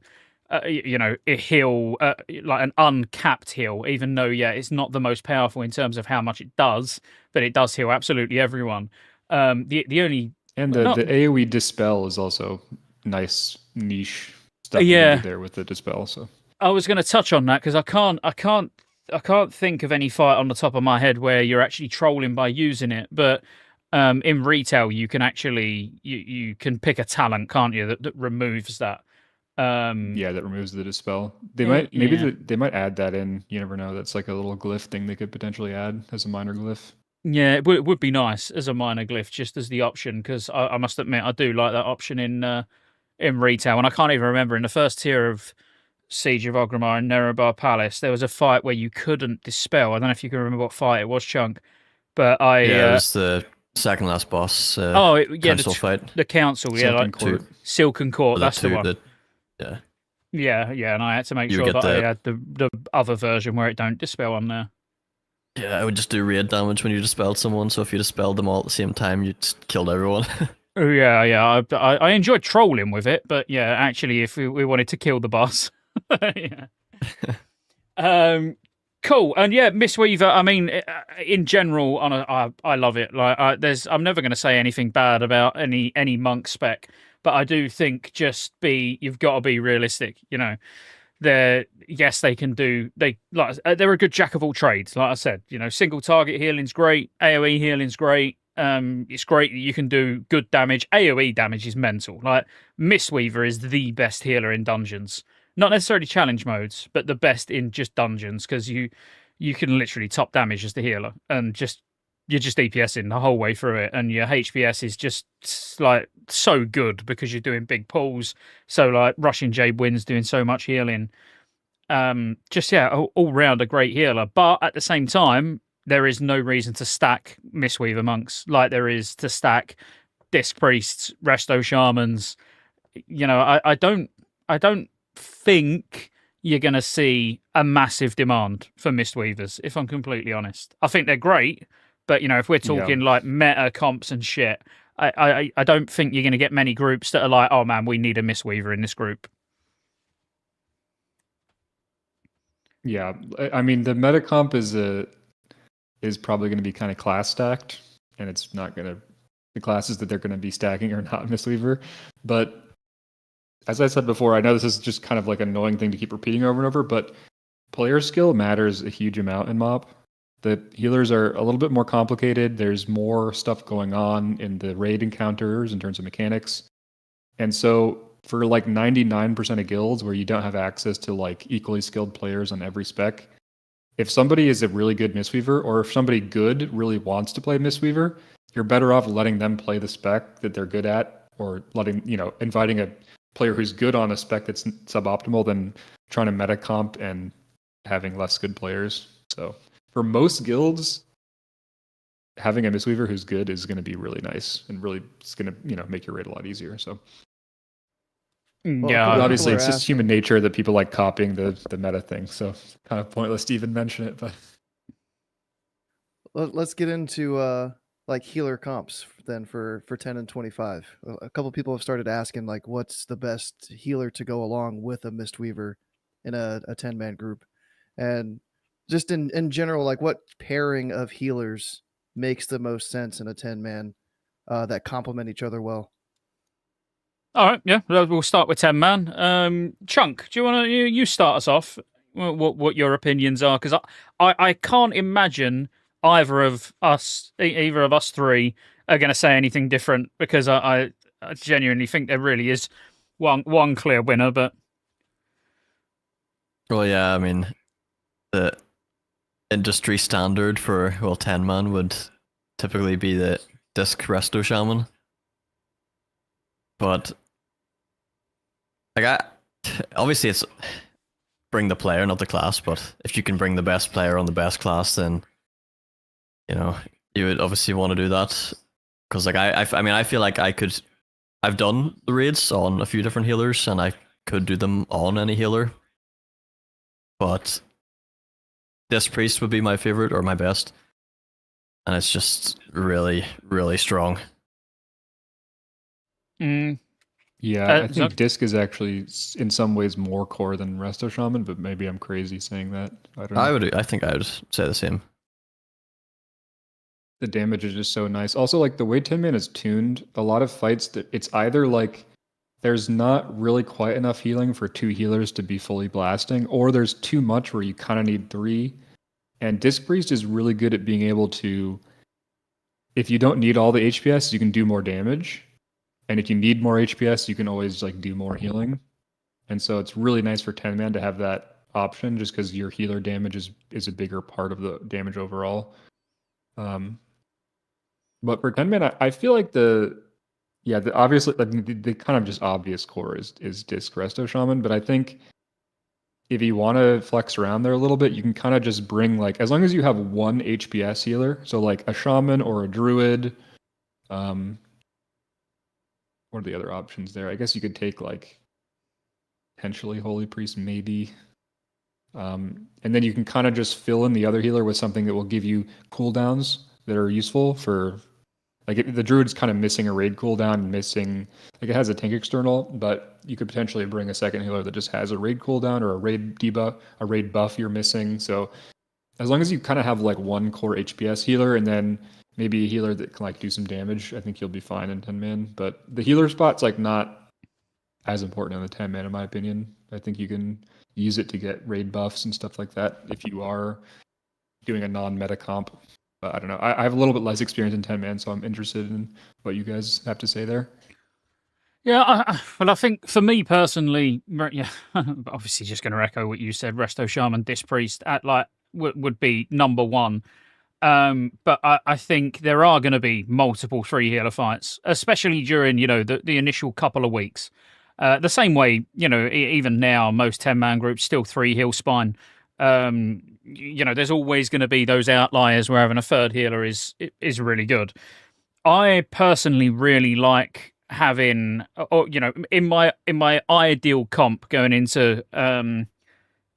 heal like an uncapped heal, even though it's not the most powerful in terms of how much it does, but it does heal absolutely everyone. The only and the AoE dispel is also nice niche stuff you can do there with the dispel. So I was going to touch on that because I can't think of any fight on the top of my head where you're actually trolling by using it. But in retail, you can actually you can pick a talent, can't you, that removes that. That removes the dispel. They might they might add that in. You never know. That's like a little glyph thing they could potentially add as a minor glyph. Yeah, it would be nice as a minor glyph, just as the option, because I must admit I do like that option in retail, and I can't even remember in the first tier of Siege of Orgrimmar and Nerebar Palace, there was a fight where you couldn't dispel. I don't know if you can remember what fight it was, Chunk, but it was the second last boss. Council fight. The council, Silken Court. That's the one. Yeah, and I had to make sure that I had the other version where it don't dispel on there. Yeah, I would just do raid damage when you dispelled someone. So if you dispelled them all at the same time, you just killed everyone. Yeah. I enjoyed trolling with it, but actually, if we wanted to kill the boss. Cool. And Mistweaver, I mean, in general, I love it. Like, I'm never going to say anything bad about any monk spec, but I do think you've got to be realistic. They can do. They're a good jack of all trades. Like I said, single target healing's great, AoE healing's great. It's great that you can do good damage. AoE damage is mental. Like Mistweaver is the best healer in dungeons. Not necessarily challenge modes, but the best in just dungeons, because you can literally top damage as the healer, and you're just DPSing the whole way through it, and your HPS is just like so good because you're doing big pulls. So like Russian Jade wins doing so much healing. All round a great healer, but at the same time, there is no reason to stack Mistweaver monks like there is to stack Disc Priests, Resto Shamans. I don't think you're going to see a massive demand for Mistweavers, if I'm completely honest. I think they're great, but, if we're talking like meta comps and shit, I don't think you're going to get many groups that are like, oh man, we need a Mistweaver in this group. Yeah, I mean, the meta comp is probably going to be kind of class stacked, and it's not going to the classes that they're going to be stacking are not Mistweaver. But as I said before, I know this is just kind of like an annoying thing to keep repeating over and over, but player skill matters a huge amount in MoP. The healers are a little bit more complicated. There's more stuff going on in the raid encounters in terms of mechanics. And so for like 99% of guilds where you don't have access to like equally skilled players on every spec, if somebody is a really good Mistweaver, or if somebody good really wants to play Mistweaver, you're better off letting them play the spec that they're good at, or inviting a player who's good on a spec that's suboptimal than trying to meta comp and having less good players. So for most guilds, having a Mistweaver who's good is going to be really nice, and really it's going to make your raid a lot easier. So Yeah, obviously it's just human nature that people like copying the meta thing. So it's kind of pointless to even mention it. But let's get into like healer comps then for 10 and 25. A couple people have started asking like what's the best healer to go along with a Mistweaver in a 10-man group, and just in general, like what pairing of healers makes the most sense in a 10-man that complement each other well. All right, yeah, we'll start with 10-man. Chunk, do you want to you start us off? What your opinions are? Because I can't imagine either of us three are going to say anything different, because I genuinely think there really is one clear winner. But well, yeah, I mean, the industry standard for 10-man would typically be the disc resto shaman, but like obviously it's bring the player, not the class. But if you can bring the best player on the best class, then you would obviously want to do that. Because like I feel like I've done the raids on a few different healers, and I could do them on any healer. But this priest would be my favorite, or my best, and it's just really, really strong. Yeah, I think Disc is actually in some ways more core than Resto Shaman, but maybe I'm crazy saying that. I don't know. I think I would say the same. The damage is just so nice. Also, like the way 10-man is tuned, a lot of fights that it's either like there's not really quite enough healing for 2 healers to be fully blasting, or there's too much where you kind of need 3. And Disc Priest is really good at being able to, if you don't need all the HPS, you can do more damage. And if you need more HPS, you can always like do more healing. And so it's really nice for 10-man to have that option, just because your healer damage is a bigger part of the damage overall. But for 10-man, I feel like obviously the kind of just obvious core is Disc Resto Shaman. But I think if you want to flex around there a little bit, you can kind of just bring like, as long as you have 1 HPS healer, so like a shaman or a druid. What are the other options there? I guess you could take like potentially Holy Priest, maybe. And then you can kind of just fill in the other healer with something that will give you cooldowns that are useful for, like the Druid's kind of missing a raid cooldown, like it has a tank external, but you could potentially bring a second healer that just has a raid cooldown or a raid debuff, a raid buff you're missing. So as long as you kind of have like 1 core HPS healer and then maybe a healer that can like do some damage, I think you'll be fine in 10-man. But the healer spot's like not as important in the 10-man in my opinion. I think you can use it to get raid buffs and stuff like that if you are doing a non-meta comp. But I don't know. I have a little bit less experience in 10-man, so I'm interested in what you guys have to say there. Yeah, I think for me personally, yeah, obviously just going to echo what you said. Resto Shaman, Disc Priest would be number 1. But I think there are going to be multiple 3 healer fights, especially during, the initial couple of weeks. The same way, even now, most 10-man groups still 3 heal spine. There's always going to be those outliers where having a 3rd healer is really good. I personally really like having, in my ideal comp going into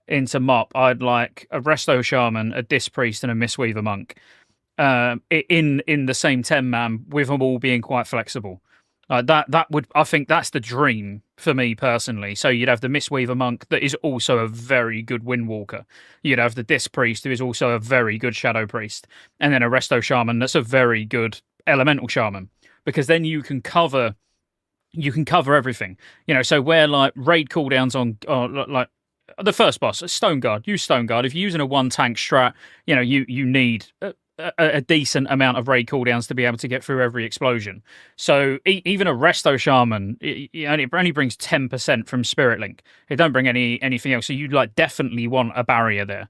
MoP, I'd like a Resto Shaman, a Disc Priest, and a Mistweaver Monk in the same 10-man, with them all being quite flexible. I think that's the dream for me personally. So you'd have the Mistweaver Monk that is also a very good Windwalker. You'd have the Disc Priest who is also a very good Shadow Priest, and then a Resto Shaman that's a very good Elemental Shaman. because then you can cover everything. So where like raid cooldowns on like the first boss, Stone Guard, use Stone Guard. If you're using a one tank strat, you need a decent amount of raid cooldowns to be able to get through every explosion. So even a Resto Shaman, it only brings 10% from Spirit Link. It don't bring anything else. So you'd like definitely want a barrier there.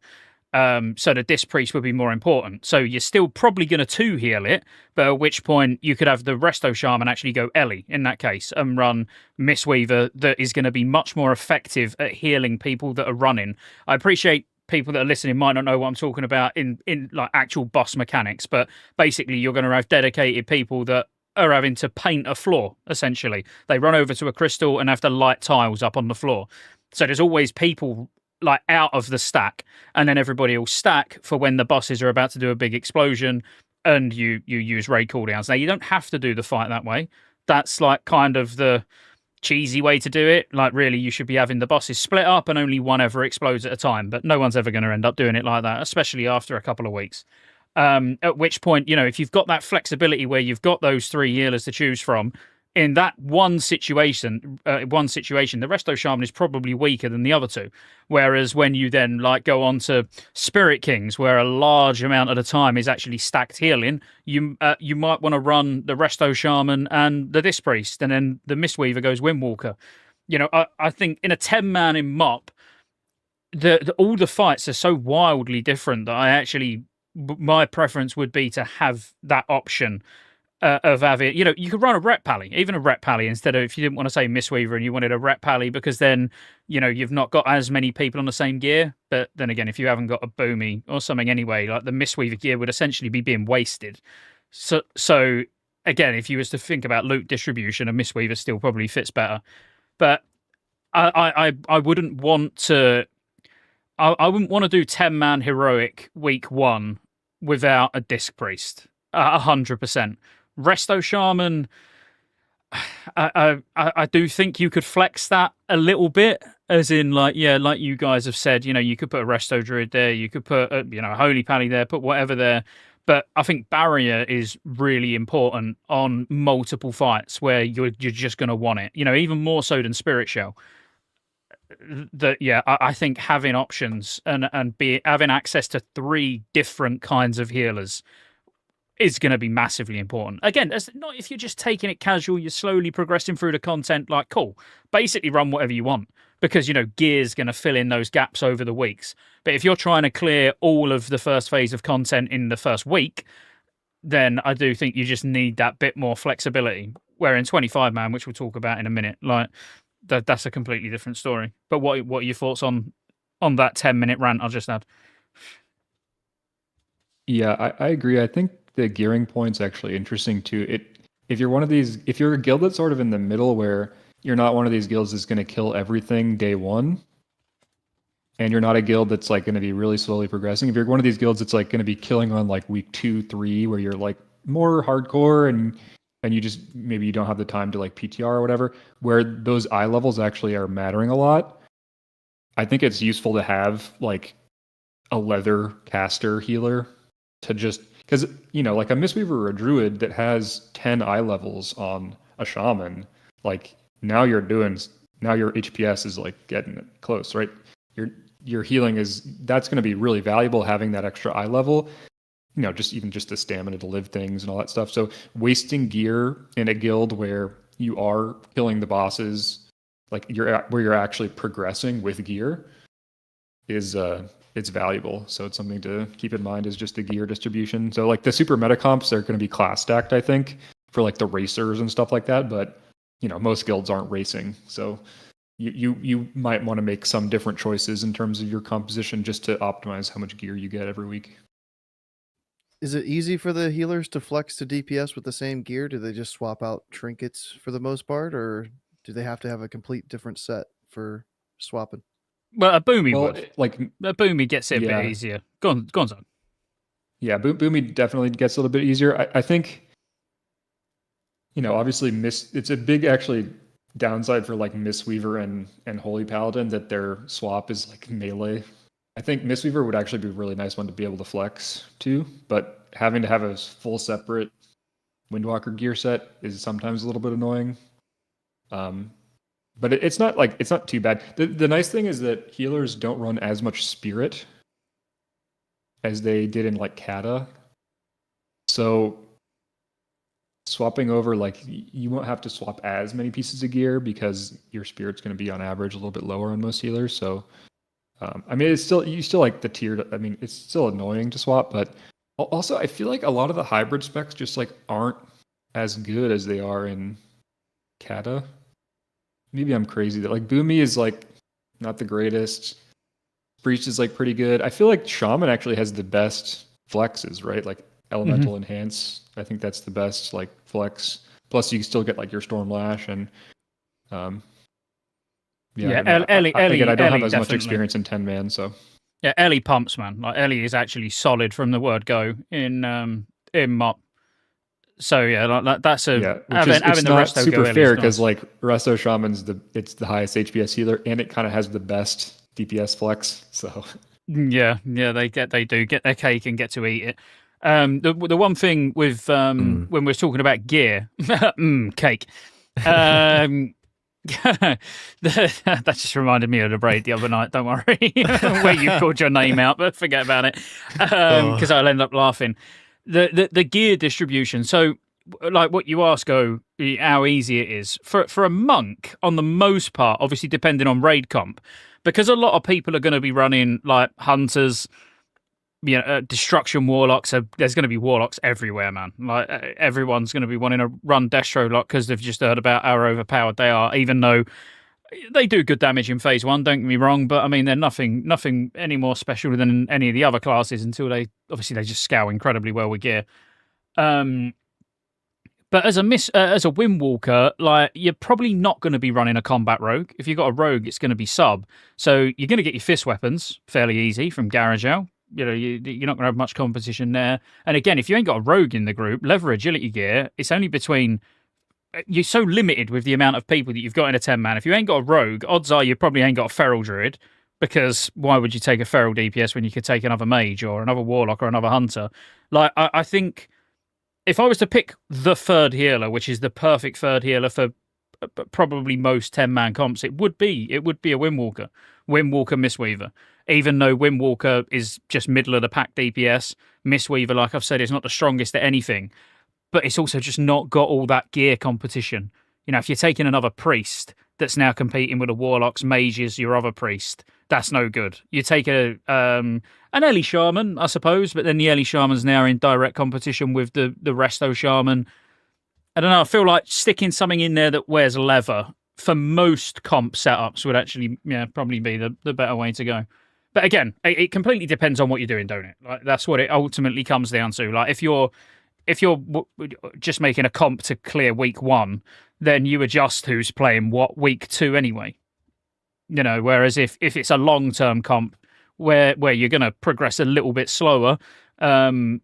So the Disc Priest would be more important. So you're still probably going to 2 heal it, but at which point you could have the Resto Shaman actually go Ellie in that case and run Mistweaver that is going to be much more effective at healing people that are running. I appreciate people that are listening might not know what I'm talking about in like actual boss mechanics, but basically you're going to have dedicated people that are having to paint a floor, essentially. They run over to a crystal and have to light tiles up on the floor. So there's always people like out of the stack, and then everybody will stack for when the bosses are about to do a big explosion and you use raid cooldowns. Now you don't have to do the fight that way. That's like kind of the cheesy way to do it. Like really you should be having the bosses split up and only one ever explodes at a time, but no one's ever going to end up doing it like that, especially after a couple of weeks. At which point, if you've got that flexibility where you've got those 3 healers to choose from, in that one situation, the Resto Shaman is probably weaker than the other 2. Whereas when you then like go on to Spirit Kings, where a large amount of the time is actually stacked healing, you might want to run the Resto Shaman and the Disc Priest, and then the Mistweaver goes Windwalker. I think in a 10-man in MOP, all the fights are so wildly different that my preference would be to have that option. Of having, you could run a rep pally, even a rep pally, instead of, if you didn't want to say Mistweaver and you wanted a rep pally, because then, you've not got as many people on the same gear. But then again, if you haven't got a boomy or something anyway, like the Mistweaver gear would essentially be being wasted. So again, if you was to think about loot distribution, a Mistweaver still probably fits better. But I wouldn't want to, I wouldn't want to do 10-man heroic week 1 without a Disc Priest, 100%. Resto Shaman, I do think you could flex that a little bit, as in like you guys have said, you could put a Resto Druid there, you could put a Holy Pally there, put whatever there. But I think barrier is really important on multiple fights where you're just going to want it, even more so than Spirit Shell. I think having options and having access to 3 different kinds of healers is going to be massively important. Again, that's not if you're just taking it casual, you're slowly progressing through the content, like, cool, basically run whatever you want, because, gear's going to fill in those gaps over the weeks. But if you're trying to clear all of the first phase of content in the first week, then I do think you just need that bit more flexibility. Where in 25-man, which we'll talk about in a minute, like that's a completely different story. But what are your thoughts on that 10-minute rant I just had? Yeah, I agree. I think the gearing point's actually interesting too. If you're a guild that's sort of in the middle where you're not one of these guilds that's going to kill everything day 1, and you're not a guild that's like going to be really slowly progressing. If you're one of these guilds that's like going to be killing on like week 2, 3, where you're like more hardcore and you just maybe you don't have the time to like PTR or whatever, where those eye levels actually are mattering a lot, I think it's useful to have like a leather caster healer to just, because like a Mistweaver or a Druid that has 10 eye levels on a Shaman, like now your HPS is like getting close, right? Your healing that's going to be really valuable, having that extra eye level, just the stamina to live things and all that stuff. So wasting gear in a guild where you are killing the bosses, like where you're actually progressing with gear, is it's valuable. So it's something to keep in mind, is just the gear distribution. So like the super meta comps are going to be class stacked, I think, for like the racers and stuff like that. But most guilds aren't racing, so you might want to make some different choices in terms of your composition just to optimize how much gear you get every week. Is it easy for the healers to flex to DPS with the same gear? Do they just swap out trinkets for the most part, or do they have to have a complete different set for swapping? Well, a boomy would. Like a boomy gets it a bit easier. Go on, Zone. Yeah, boomy definitely gets a little bit easier. I think, obviously it's a big actually downside for like Mistweaver and Holy Paladin that their swap is like melee. I think Mistweaver would actually be a really nice one to be able to flex too, but having to have a full separate Windwalker gear set is sometimes a little bit annoying. But it's not too bad. The nice thing is that healers don't run as much spirit as they did in like Kata. So swapping over, like, you won't have to swap as many pieces of gear because your spirit's going to be on average a little bit lower on most healers. So I mean, you still like the tiered. I mean, it's still annoying to swap, but also I feel like a lot of the hybrid specs just like aren't as good as they are in Kata. Maybe I'm crazy that like Boomy is like not the greatest. Breach is like pretty good. I feel like Shaman actually has the best flexes, right? Like Elemental Enhance. I think that's the best like flex. Plus you still get like your Storm Lash and Yeah, Ellie, again, I don't have as much definitely. experience in 10 man, so Yeah, Ellie pumps, man. Like Ellie is actually solid from the word go in MOP. So yeah, like, that's a it's having the not Resto super go fair nice. because like Resto Shaman's it's the highest HPS healer and it kind of has the best DPS flex. So yeah, they do get their cake and get to eat it. The one thing with when we're talking about gear, cake. That just reminded me of the braid the other night. Don't worry, where you called your name out, but forget about it because I'll end up laughing. The gear distribution. So, like what you ask, how easy it is for a monk on the most part. Obviously, depending on raid comp, because a lot of people are going to be running like hunters. Destruction warlocks. There's going to be warlocks everywhere, man. Like everyone's going to be wanting to run Destro lock because they've just heard about how overpowered they are. Even though they do good damage in phase 1, don't get me wrong, but I mean they're nothing any more special than any of the other classes until they just scale incredibly well with gear. But as a Windwalker, like you're probably not going to be running a combat rogue. If you've got a rogue, it's going to be sub. So you're going to get your fist weapons fairly easy from Garagel. You're not going to have much competition there. And again, if you ain't got a rogue in the group, leather agility gear, it's only between... You're so limited with the amount of people that you've got in a 10-man. If you ain't got a rogue, odds are you probably ain't got a feral druid, because why would you take a feral DPS when you could take another mage or another warlock or another hunter? Like, I think if I was to pick the third healer, which is the perfect third healer for probably most 10-man comps, it would be a Windwalker. Mistweaver. Even though Windwalker is just middle of the pack DPS, Mistweaver, like I've said, is not the strongest at anything, but it's also just not got all that gear competition. If you're taking another priest that's now competing with the warlocks, mages, your other priest, that's no good. You take an Ellie Shaman, I suppose, but then the Ellie Shaman's now in direct competition with the Resto Shaman. I don't know, I feel like sticking something in there that wears leather for most comp setups would actually probably be the better way to go. But again, it completely depends on what you're doing, don't it? Like that's what it ultimately comes down to. Like if you're just making a comp to clear week 1, then you adjust who's playing what week 2 anyway. Whereas if it's a long-term comp where you're going to progress a little bit slower, then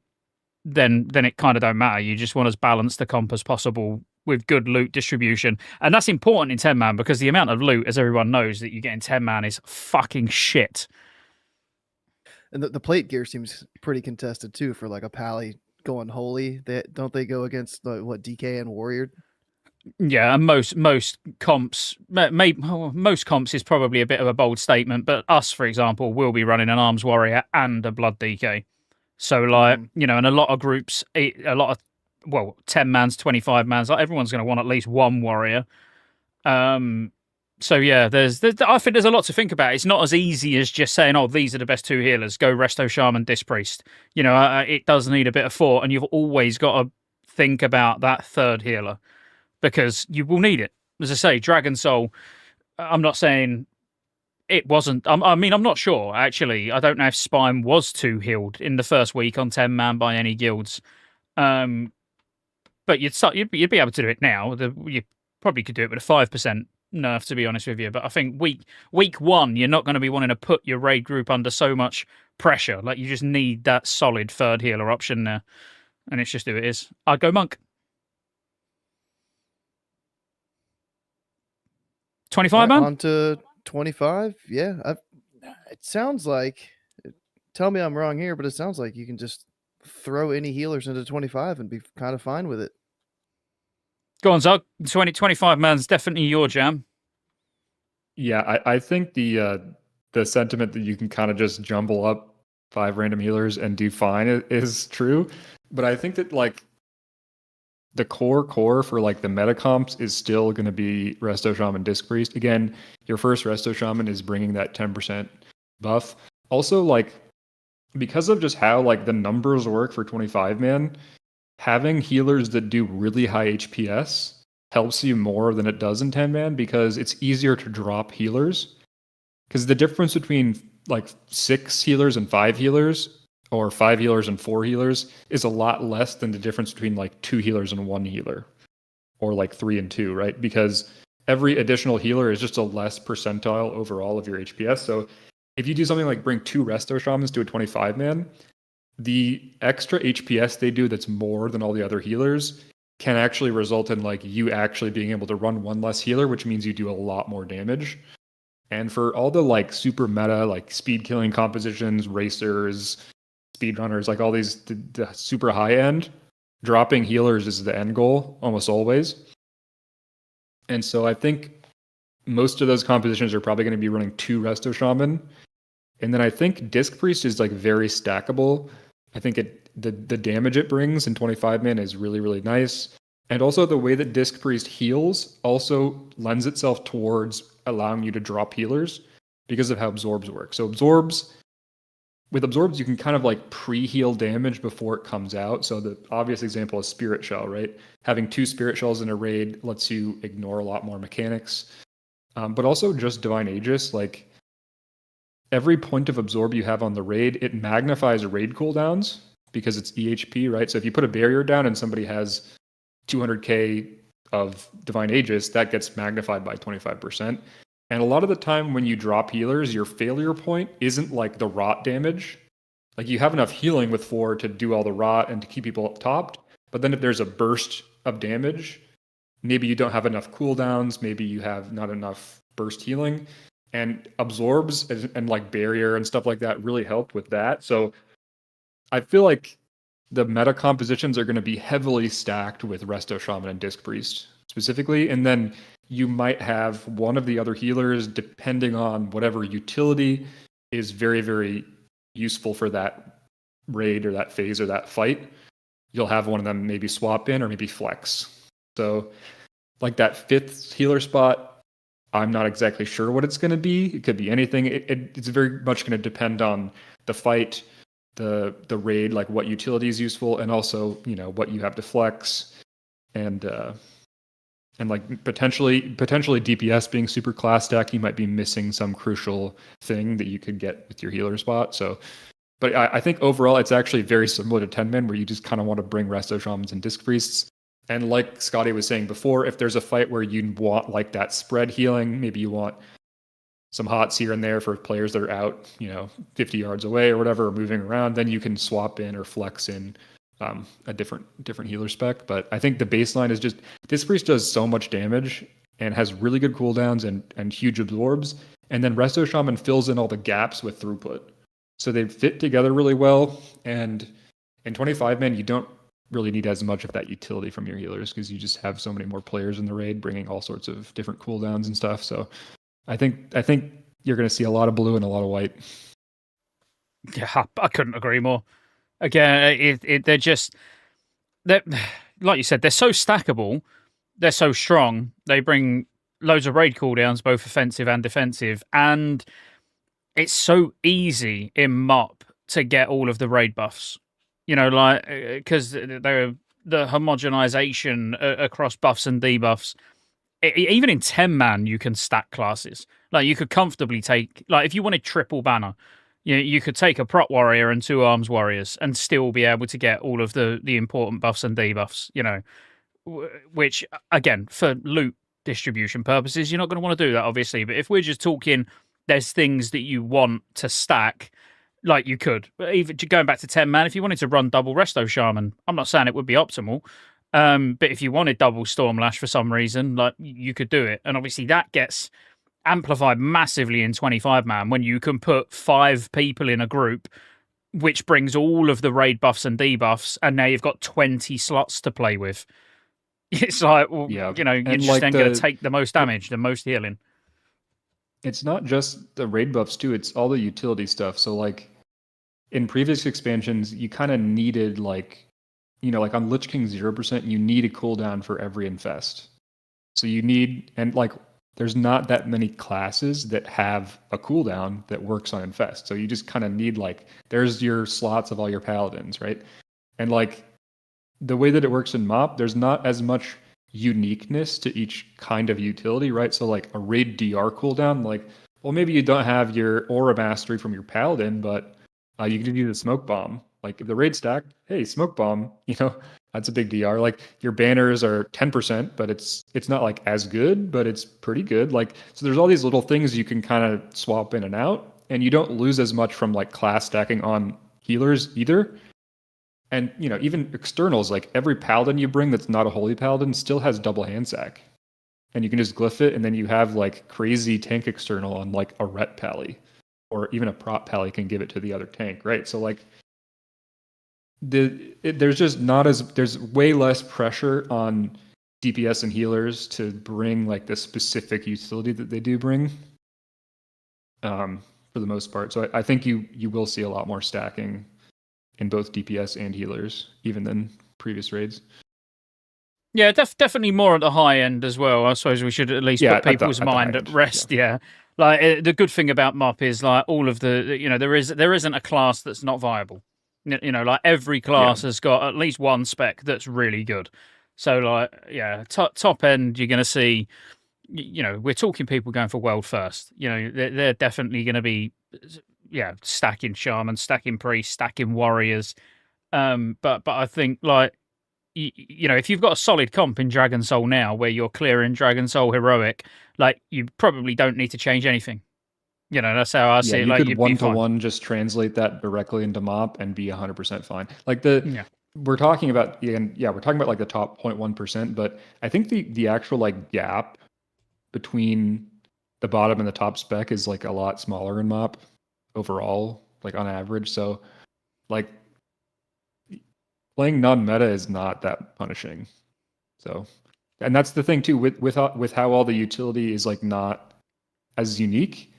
it kind of don't matter. You just want as balanced a comp as possible with good loot distribution. And that's important in 10-man because the amount of loot, as everyone knows, that you get in 10-man is fucking shit. And the plate gear seems pretty contested too for like a pally going holy. Don't they go against DK and warrior? Yeah, and most comps, most comps is probably a bit of a bold statement, but us, for example, will be running an arms warrior and a blood DK. So and a lot of groups, 10-mans, 25-mans, like everyone's going to want at least one warrior. So yeah, I think there's a lot to think about. It's not as easy as just saying, "Oh, these are the best 2 healers. Go Resto Shaman, Disc Priest." It does need a bit of thought, and you've always got to think about that third healer because you will need it. As I say, Dragon Soul. I'm not saying it wasn't. I mean, I'm not sure actually. I don't know if Spine was 2 healed in the first week on 10-man by any guilds. But you'd be able to do it now. You probably could do it with a 5% nerf, to be honest with you. But I think week 1, you're not going to be wanting to put your raid group under so much pressure. Like you just need that solid third healer option there, and it's just who it is. I'd go monk. 25 man. On to 25. Yeah, it sounds like. Tell me I'm wrong here, but it sounds like you can just throw any healers into 25 and be kind of fine with it. Go on, Zug. 25 man's definitely your jam. Yeah, I think the sentiment that you can kind of just jumble up 5 random healers and do fine is true. But I think that like the core for like the meta comps is still going to be Resto Shaman Disc Priest. Again, your first Resto Shaman is bringing that 10% buff. Also, like because of just how like the numbers work for 25 man, having healers that do really high HPS helps you more than it does in 10 man because it's easier to drop healers. Because the difference between like 6 healers and 5 healers or 5 healers and 4 healers is a lot less than the difference between like 2 healers and 1 healer or like 3 and 2, right? Because every additional healer is just a less percentile overall of your HPS. So if you do something like bring 2 Resto Shamans to a 25 man, the extra HPS they do that's more than all the other healers can actually result in like you actually being able to run 1 less healer, which means you do a lot more damage. And for all the like super meta, like speed killing compositions, racers, speedrunners, like all these the super high end, dropping healers is the end goal almost always. And so I think most of those compositions are probably going to be running 2 Resto Shaman. And then I think Disc Priest is like very stackable. I think the damage it brings in 25 man is really, really nice. And also the way that Disc Priest heals also lends itself towards allowing you to drop healers because of how absorbs work. So with absorbs, you can kind of like pre-heal damage before it comes out. So the obvious example is Spirit Shell, right? Having 2 Spirit Shells in a raid lets you ignore a lot more mechanics. But also just Divine Aegis, like every point of absorb you have on the raid, it magnifies raid cooldowns because it's EHP, right? So if you put a barrier down and somebody has 200k of Divine Aegis, that gets magnified by 25%. And a lot of the time when you drop healers, your failure point isn't like the rot damage. Like you have enough healing with 4 to do all the rot and to keep people up topped. But then if there's a burst of damage, maybe you don't have enough cooldowns, maybe you have not enough burst healing. And absorbs and like barrier and stuff like that really help with that. So I feel like the meta compositions are going to be heavily stacked with Resto Shaman and Disc Priest specifically. And then you might have one of the other healers, depending on whatever utility is very, very useful for that raid or that phase or that fight. You'll have one of them maybe swap in or maybe flex. So like that 5th healer spot, I'm not exactly sure what it's going to be. It could be anything. It's very much going to depend on the fight, the raid, like what utility is useful, and also what you have to flex, and like potentially DPS being super class stack, you might be missing some crucial thing that you could get with your healer spot. So, but I think overall it's actually very similar to 10 men, where you just kind of want to bring Resto Shamans and Disc Priests. And like Scotty was saying before, if there's a fight where you want like that spread healing, maybe you want some hots here and there for players that are out, 50 yards away or whatever, or moving around, then you can swap in or flex in a different healer spec. But I think the baseline is just Disc Priest does so much damage and has really good cooldowns and huge absorbs. And then Resto Shaman fills in all the gaps with throughput. So they fit together really well. And in 25 man, you don't really need as much of that utility from your healers because you just have so many more players in the raid bringing all sorts of different cooldowns and stuff. So I think you're going to see a lot of blue and a lot of white. Yeah, I couldn't agree more. Again, they're like you said, they're so stackable, they're so strong. They bring loads of raid cooldowns, both offensive and defensive, and it's so easy in MOP to get all of the raid buffs. Like because they're the homogenization across buffs and debuffs. Even in 10 man, you can stack classes. Like you could comfortably take, like if you wanted triple banner, you could take a prot warrior and 2 arms warriors and still be able to get all of the important buffs and debuffs. Which again, for loot distribution purposes, you're not going to want to do that, obviously. But if we're just talking, there's things that you want to stack. Like you could, but even going back to 10 man, if you wanted to run double Resto Shaman, I'm not saying it would be optimal, but if you wanted double Stormlash for some reason, like you could do it. And obviously that gets amplified massively in 25 man when you can put 5 people in a group, which brings all of the raid buffs and debuffs, and now you've got 20 slots to play with. It's like, well, Yeah, you're and just like then going to take the most damage, the most healing. it's not just the raid buffs too, it's all the utility stuff. So like in previous expansions, you kind of needed like, like on Lich King 0%, you need a cooldown for every infest. So you need, and like there's not that many classes that have a cooldown that works on infest. So you just kind of need like, there's your slots of all your paladins, right? And like the way that it works in MoP, there's not as much uniqueness to each kind of utility, right? So like a raid DR cooldown, like, well, maybe you don't have your aura mastery from your paladin, but you can use a smoke bomb. Like if the raid stack, hey, smoke bomb, that's a big DR. Like your banners are 10%, but it's not like as good, but it's pretty good. Like so there's all these little things you can kind of swap in and out, and you don't lose as much from like class stacking on healers either. And even externals, like every paladin you bring that's not a holy paladin still has double hand sack. And you can just glyph it, and then you have like crazy tank external on like a ret pally. Or even a prop pally can give it to the other tank, right? So like there's just not as there's way less pressure on DPS and healers to bring like the specific utility that they do bring. For the most part. So I think you will see a lot more stacking in both DPS and healers, even than previous raids. Yeah, definitely more at the high end as well. I suppose we should at least put people's mind at rest. Yeah. Like the good thing about MoP is like all of the there isn't a class that's not viable. Like every class has got at least one spec that's really good. So like top end you're going to see. We're talking people going for world first. They're definitely going to be stacking shaman, stacking priest, stacking warriors. But I think like. If you've got a solid comp in Dragon Soul now where you're clearing Dragon Soul heroic, like you probably don't need to change anything. That's how I see it. You Like could one-to-one just translate that directly into MoP and be 100% fine. Like we're talking about we're talking about like the top 0.1%, but I think the actual like gap between the bottom and the top spec is like a lot smaller in MoP overall, like on average. So like playing non-meta is not that punishing. So, and that's the thing too with how all the utility is like not as unique.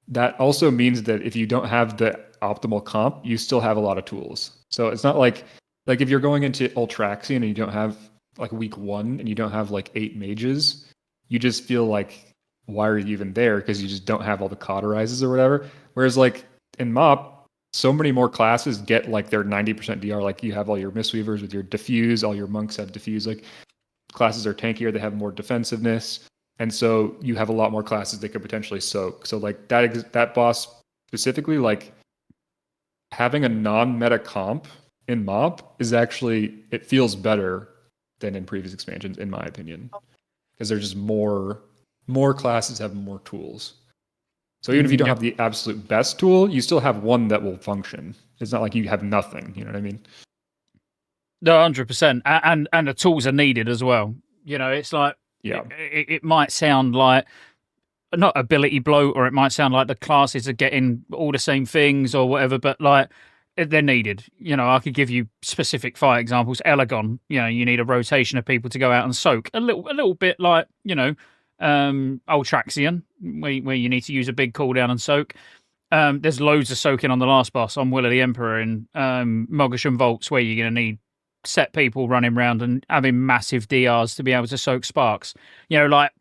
That also means that if you don't have the optimal comp, you still have a lot of tools. So it's not like if you're going into Ultraxian and you don't have like week 1 and you don't have like 8 mages, you just feel like why are you even there? Because you just don't have all the cauterizes or whatever. Whereas like in MoP, so many more classes get like their 90% DR. Like you have all your Mistweavers with your diffuse, all your monks have diffuse. Like classes are tankier, they have more defensiveness. And so you have a lot more classes that could potentially soak. So like that boss specifically, like having a non-meta comp in MoP is actually, it feels better than in previous expansions, in my opinion. Because there's just more classes have more tools. So even if you don't have the absolute best tool, you still have one that will function. It's not like you have nothing. You know what I mean? No, 100%. And the tools are needed as well. It's like it might sound like not ability bloat, or it might sound like the classes are getting all the same things or whatever, but like they're needed. I could give you specific fight examples. Elegon, you need a rotation of people to go out and soak. A little bit like, Ultraxian, where you need to use a big cooldown and soak. There's loads of soaking on the last boss on Will of the Emperor and Mogasham Vaults, where you're going to need set people running around and having massive DRs to be able to soak sparks. Like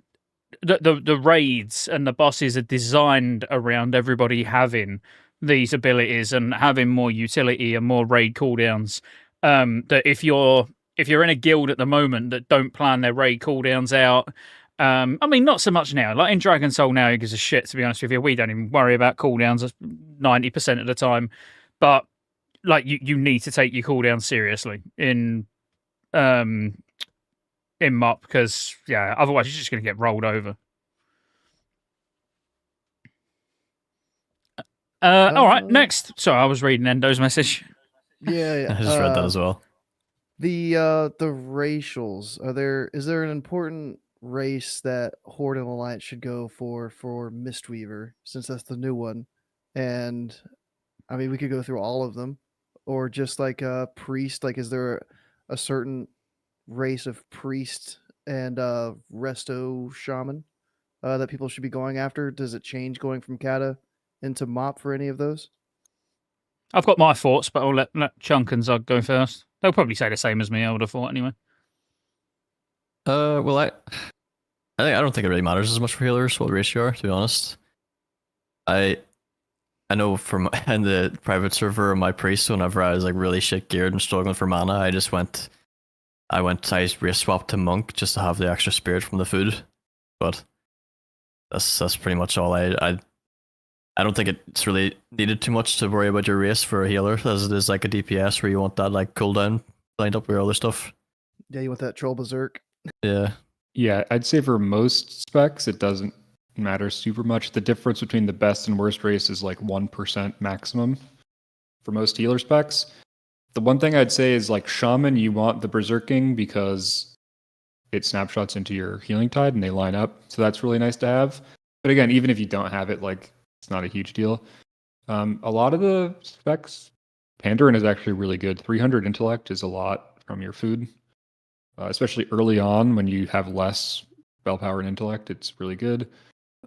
the raids and the bosses are designed around everybody having these abilities and having more utility and more raid cooldowns. That if you're in a guild at the moment that don't plan their raid cooldowns out, I mean, not so much now. Like in Dragon Soul now, who gives a shit, to be honest with you. We don't even worry about cooldowns 90% of the time. But like you need to take your cooldown seriously in MoP, because otherwise you're just going to get rolled over. All right, next. Sorry, I was reading Endo's message. Yeah. I just read that as well. The racials, is there an important race that Horde and Alliance should go for Mistweaver, since that's the new one? And I mean, we could go through all of them, or just like a priest. Like, is there a certain race of priest and Resto shaman that people should be going after? Does it change going from Kata into Mop for any of those? I've got my thoughts, but I'll let Chunk and Zug go first. They'll probably say the same as me, I would have thought anyway. Well, I don't think it really matters as much for healers what race you are, to be honest. I know from in the private server, my priest, whenever I was like really shit geared and struggling for mana, I race swapped to monk just to have the extra spirit from the food. But that's pretty much all. I don't think it's really needed too much to worry about your race for a healer, as it is like a DPS where you want that like cooldown lined up with your other stuff. Yeah, you want that troll berserk. Yeah. Yeah, I'd say for most specs, it doesn't matter super much. The difference between the best and worst race is like 1% maximum for most healer specs. The one thing I'd say is like shaman, you want the berserking because it snapshots into your healing tide and they line up. So that's really nice to have. But again, even if you don't have it, like it's not a huge deal. A lot of the specs, Pandarin is actually really good. 300 intellect is a lot from your food. Especially early on when you have less spell power and intellect, it's really good.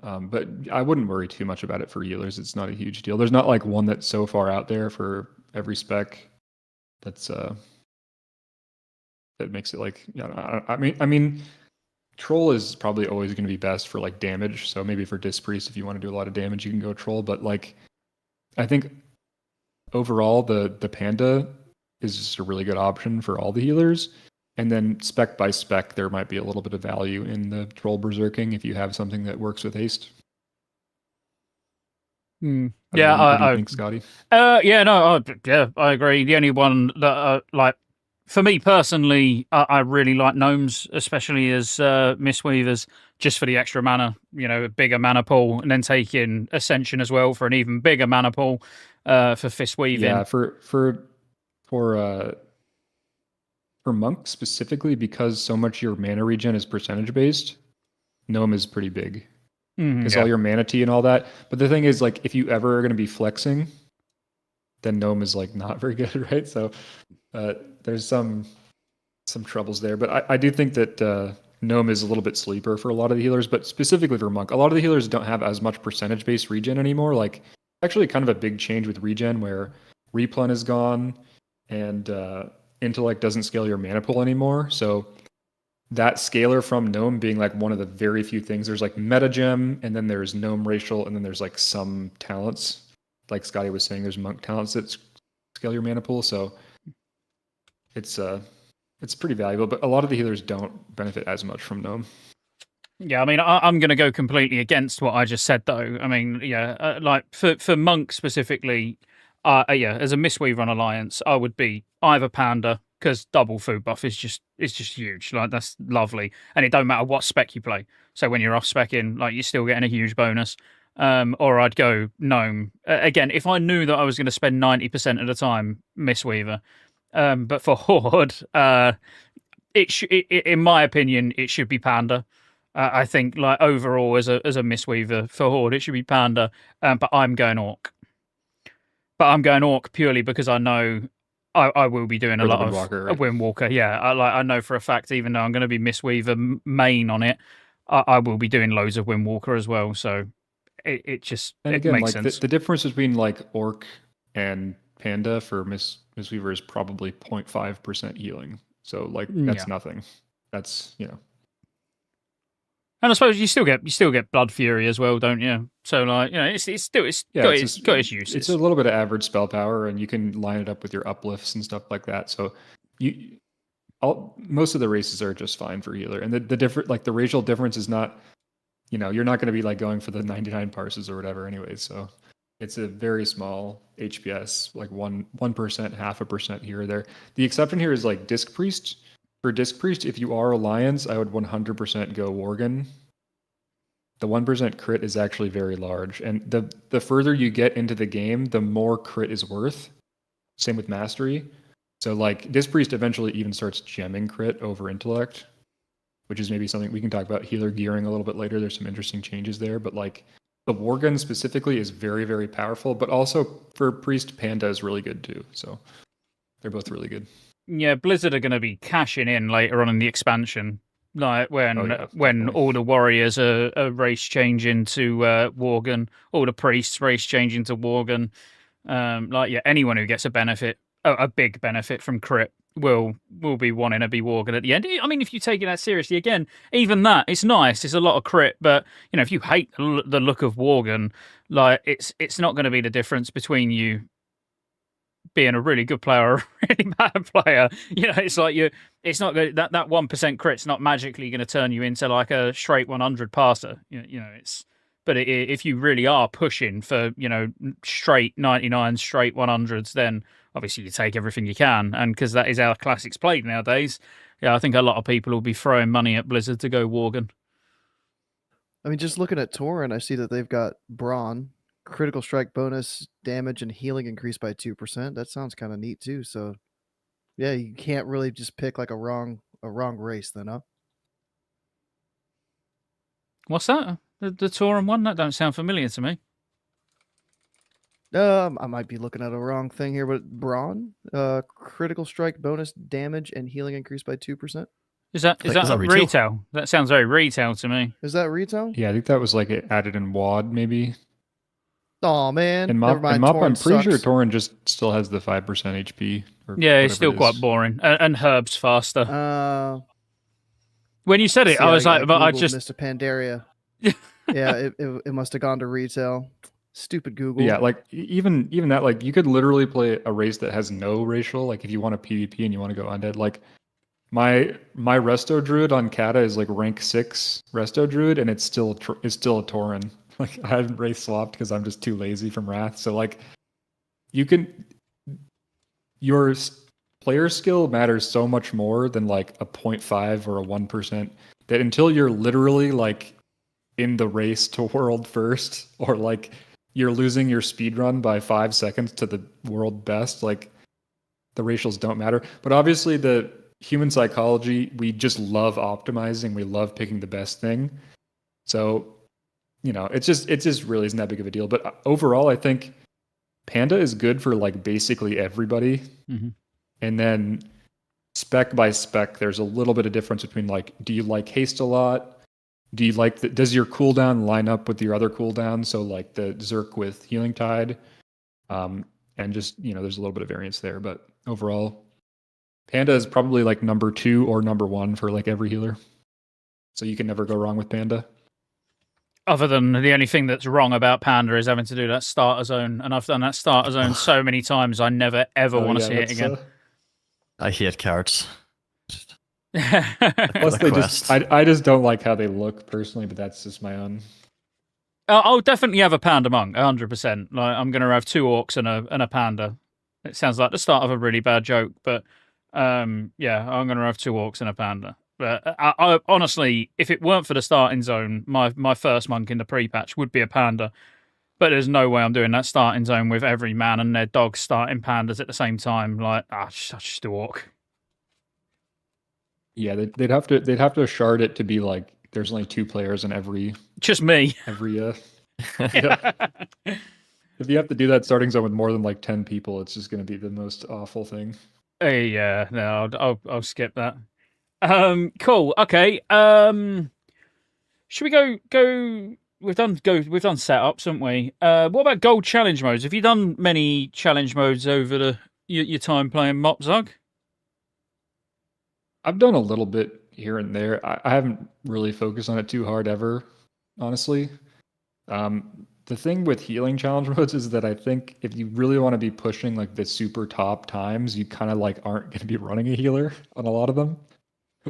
But I wouldn't worry too much about it for healers. It's not a huge deal. There's not like one that's so far out there for every spec that's that makes it like, you know, I mean troll is probably always going to be best for like damage. So maybe for Disc Priest, if you want to do a lot of damage, you can go troll. But like, I think overall the panda is just a really good option for all the healers. And then spec by spec, there might be a little bit of value in the troll berserking if you have something that works with haste. Yeah, what do you think, Scotty? Yeah, I agree. The only one that like for me personally, I really like gnomes, especially as Mistweavers, just for the extra mana. You know, a bigger mana pool, and then taking Ascension as well for an even bigger mana pool for fist weaving. Yeah, for monk specifically, because so much of your mana regen is percentage based, gnome is pretty big. Because all your mana tea and all that. But the thing is, like, if you ever are going to be flexing, then gnome is like not very good, right? So there's some troubles there. But I do think that gnome is a little bit sleeper for a lot of the healers, but specifically for monk, a lot of the healers don't have as much percentage based regen anymore. Like, actually, kind of a big change with regen where replen is gone and intellect doesn't scale your mana pool anymore. So that scalar from gnome being like one of the very few things, there's like meta gem, and then there's gnome racial, and then there's like some talents, like Scotty was saying, there's monk talents that scale your mana pool. So it's pretty valuable, but a lot of the healers don't benefit as much from gnome. Yeah, I mean, I'm going to go completely against what I just said, though. I mean, yeah, like for monk specifically, as a Mistweaver on Alliance, I would be either Panda, because double food buff is just huge. Like, that's lovely, and it don't matter what spec you play. So when you're off specking, like, you're still getting a huge bonus. Or I'd go gnome again if I knew that I was going to spend 90% of the time Mistweaver. But for horde, in my opinion, it should be Panda. I think, like, overall as a Mistweaver for horde, it should be Panda. But I'm going Orc. But I'm going Orc purely because I know I will be doing a lot of Windwalker. Yeah, I know for a fact, even though I'm going to be Mistweaver main on it, I will be doing loads of Windwalker as well. So it just makes sense. The difference between like Orc and Panda for Mistweaver is probably 0.5% healing. So like that's nothing. That's, you know. And I suppose you still get Blood Fury as well, don't you? So, like, you know, it's got its uses. It's a little bit of average spell power, and you can line it up with your uplifts and stuff like that. So most of the races are just fine for healer. And the different, like, the racial difference is not, you know, you're not going to be like going for the 99 parses or whatever anyways. So it's a very small HPS, like 1%, 0.5% here or there. The exception here is like Disc Priest. For Disc Priest, if you are Alliance, I would 100% go Worgen. The 1% crit is actually very large. And the further you get into the game, the more crit is worth. Same with Mastery. So like Disc Priest eventually even starts gemming crit over Intellect, which is maybe something we can talk about healer gearing a little bit later. There's some interesting changes there. But like the Worgen specifically is very, very powerful. But also for Priest, Panda is really good too. So they're both really good. Yeah, Blizzard are going to be cashing in later on in the expansion, like when definitely. all the warriors are race changing to Worgen, all the priests race changing to Worgen. Anyone who gets a benefit, a big benefit from crit, will be wanting to be Worgen at the end. I mean, if you take it that seriously, again, even that, it's nice. It's a lot of crit, but if you hate the look of Worgen, like it's not going to be the difference between you being a really good player or a really bad player. It's like it's not that 1% crit's not magically going to turn you into like a straight 100 passer. But if you really are pushing for straight 99, straight 100s, then obviously you take everything you can, and because that is how classics played nowadays. Yeah, I think a lot of people will be throwing money at Blizzard to go Worgen. I mean, just looking at Tauren, I see that they've got Brawn, critical strike bonus, damage, and healing increased by 2%. That sounds kind of neat too. So, yeah, you can't really just pick like a wrong race then, huh? What's that? The Tauren one? That don't sound familiar to me. I might be looking at a wrong thing here, but Brawn, critical strike bonus, damage, and healing increased by 2%. Is that retail? That sounds very retail to me. Is that retail? Yeah, I think that was like added in WAD maybe. Oh man, And never mind. Mop, Tauren I'm pretty sure sucks. Tauren just still has the 5% HP. Yeah, it's still it quite is. boring, and Herb's faster. When you said it, see, I was like, but I Googled just Mr. Pandaria. Yeah, it must have gone to retail. Stupid Google. Yeah, like even that, like you could literally play a race that has no racial. Like if you want a PvP and you want to go undead, like my Resto Druid on Kata is like rank 6 Resto Druid, and it's still a Tauren. Like I haven't race swapped because I'm just too lazy from Wrath. So like your player skill matters so much more than like a 0.5 or a 1%. That until you're literally like in the race to world first, or like you're losing your speed run by 5 seconds to the world best, like the racials don't matter. But obviously the human psychology, we just love optimizing. We love picking the best thing. So, it just really isn't that big of a deal. But overall, I think Panda is good for like basically everybody. Mm-hmm. And then spec by spec, there's a little bit of difference between like, do you like haste a lot? Do you like does your cooldown line up with your other cooldown? So like the Zerk with Healing Tide, and just there's a little bit of variance there. But overall, Panda is probably like number 2 or number 1 for like every healer. So you can never go wrong with Panda. Other than the only thing that's wrong about Panda is having to do that starter zone, and I've done that starter zone so many times, I never ever want to see it again. I hate carrots. Plus, I just don't like how they look personally, but that's just my own. I'll definitely have a Panda monk, 100%. Like I'm going to have 2 orcs and a panda. It sounds like the start of a really bad joke, but yeah, I'm going to have 2 orcs and a panda. But I honestly, if it weren't for the starting zone, my first monk in the pre-patch would be a panda. But there's no way I'm doing that starting zone with every man and their dog starting pandas at the same time. Like, just do orc. Yeah, they'd have to shard it to be like there's only 2 players in every. Just me. Yeah. If you have to do that starting zone with more than like 10 people, it's just going to be the most awful thing. Yeah, no, I'll skip that. Cool. Okay. Should we go? We've done setups, haven't we? What about gold challenge modes? Have you done many challenge modes over your time playing Mop Zug? I've done a little bit here and there. I haven't really focused on it too hard ever, honestly. The thing with healing challenge modes is that I think if you really want to be pushing like the super top times, you kind of like aren't going to be running a healer on a lot of them.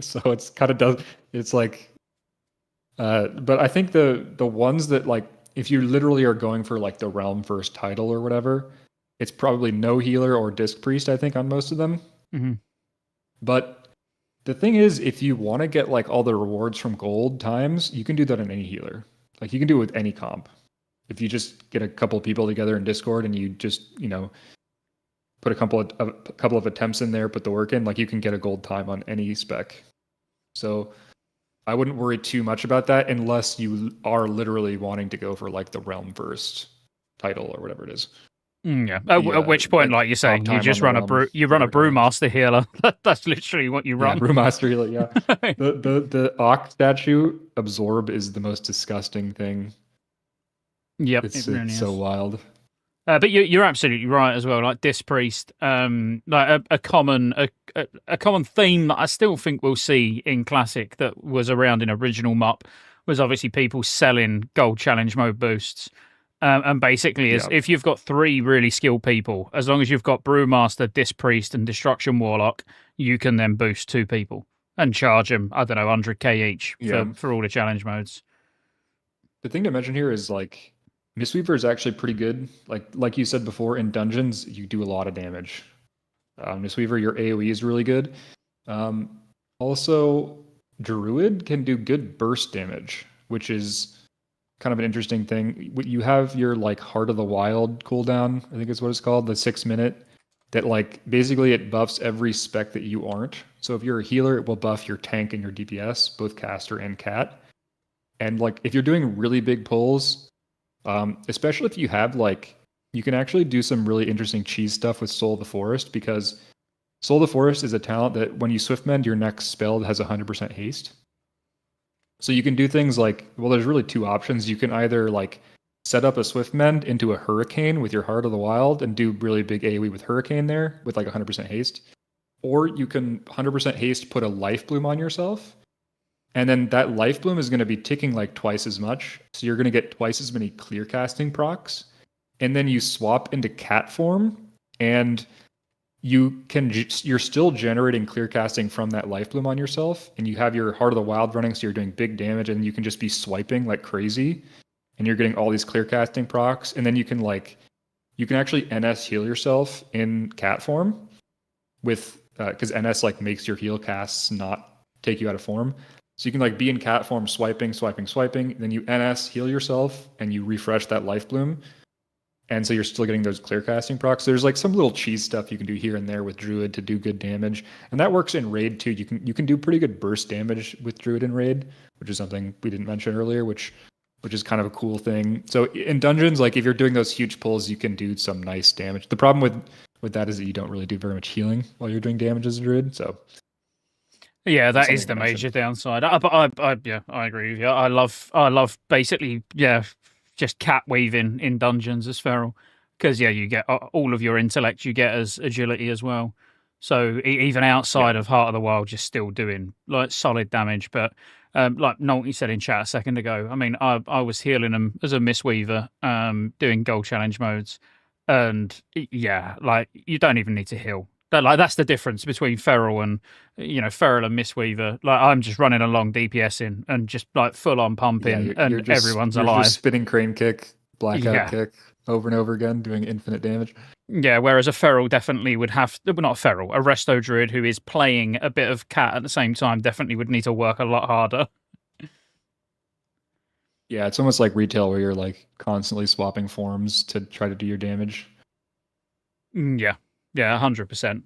So it's kind of it's like, but I think the ones that like, if you literally are going for like the realm first title or whatever, it's probably no healer or disc priest, I think, on most of them. Mm-hmm. But the thing is, if you want to get like all the rewards from gold times, you can do that on any healer. Like you can do it with any comp. If you just get a couple of people together in Discord and you just, put a couple of attempts in there, put the work in, like you can get a gold time on any spec. So I wouldn't worry too much about that unless you are literally wanting to go for like the realm first title or whatever it is. Yeah. The, At which point, like you're top saying, you time just on run the a realms, you run a whatever times. brewmaster healer. That's literally what you Yeah, run. brewmaster healer. Yeah, the Ock statue absorb is the most disgusting thing. Yep, It's it really so is. wild. But you're absolutely right as well. Like Dispriest, like a common theme that I still think we'll see in Classic that was around in original MUP was obviously people selling gold challenge mode boosts. And basically, is Yeah. if you've got 3 really skilled people, as long as you've got Brewmaster, Dispriest, and Destruction Warlock, you can then boost 2 people and charge them, I don't know, 100k each Yeah. for all the challenge modes. The thing to mention here is like Mistweaver is actually pretty good. Like you said before, in dungeons you do a lot of damage. Mistweaver, your AOE is really good. Also, Druid can do good burst damage, which is kind of an interesting thing. You have your like Heart of the Wild cooldown, I think is what it's called, the 6 minute. That like basically it buffs every spec that you aren't. So if you're a healer, it will buff your tank and your DPS, both caster and cat. And like if you're doing really big pulls, especially if you have like, you can actually do some really interesting cheese stuff with Soul of the Forest, because Soul of the Forest is a talent that when you swiftmend, your next spell has 100% haste. So you can do things like, well, there's really 2 options. You can either like set up a swiftmend into a hurricane with your Heart of the Wild and do really big AoE with hurricane there with like 100% haste, or you can 100% haste put a life bloom on yourself. And then that life bloom is going to be ticking like twice as much. So you're going to get twice as many clear casting procs. And then you swap into cat form, and you're still generating clear casting from that life bloom on yourself. And you have your Heart of the Wild running, so you're doing big damage, and you can just be swiping like crazy. And you're getting all these clear casting procs. And then you can actually NS heal yourself in cat form with, because NS like makes your heal casts not take you out of form. So you can like be in cat form, swiping, then you NS heal yourself and you refresh that life bloom. And so you're still getting those clear casting procs. So there's like some little cheese stuff you can do here and there with Druid to do good damage. And that works in raid too. You can do pretty good burst damage with Druid in raid, which is something we didn't mention earlier, which is kind of a cool thing. So in dungeons, like if you're doing those huge pulls, you can do some nice damage. The problem with that is that you don't really do very much healing while you're doing damage as a Druid. So yeah, that is something the to major mention. downside. I agree with you. I love basically, just cat weaving in dungeons as feral, because you get all of your intellect, you get as agility as well. So even outside of Heart of the Wild, you're still doing like solid damage. But like Nolte said in chat a second ago, I mean, I was healing them as a Mistweaver, doing gold challenge modes, and like you don't even need to heal. That's the difference between feral and feral and Mistweaver. Like I'm just running along DPSing and just like full on pumping, you're and everyone's just alive. spinning crane kick, blackout Yeah. kick over and over again, doing infinite damage. Yeah, whereas a feral definitely would have, well, not a feral, a Resto Druid who is playing a bit of cat at the same time definitely would need to work a lot harder. Yeah, it's almost like retail where you're like constantly swapping forms to try to do your damage. Yeah, 100%.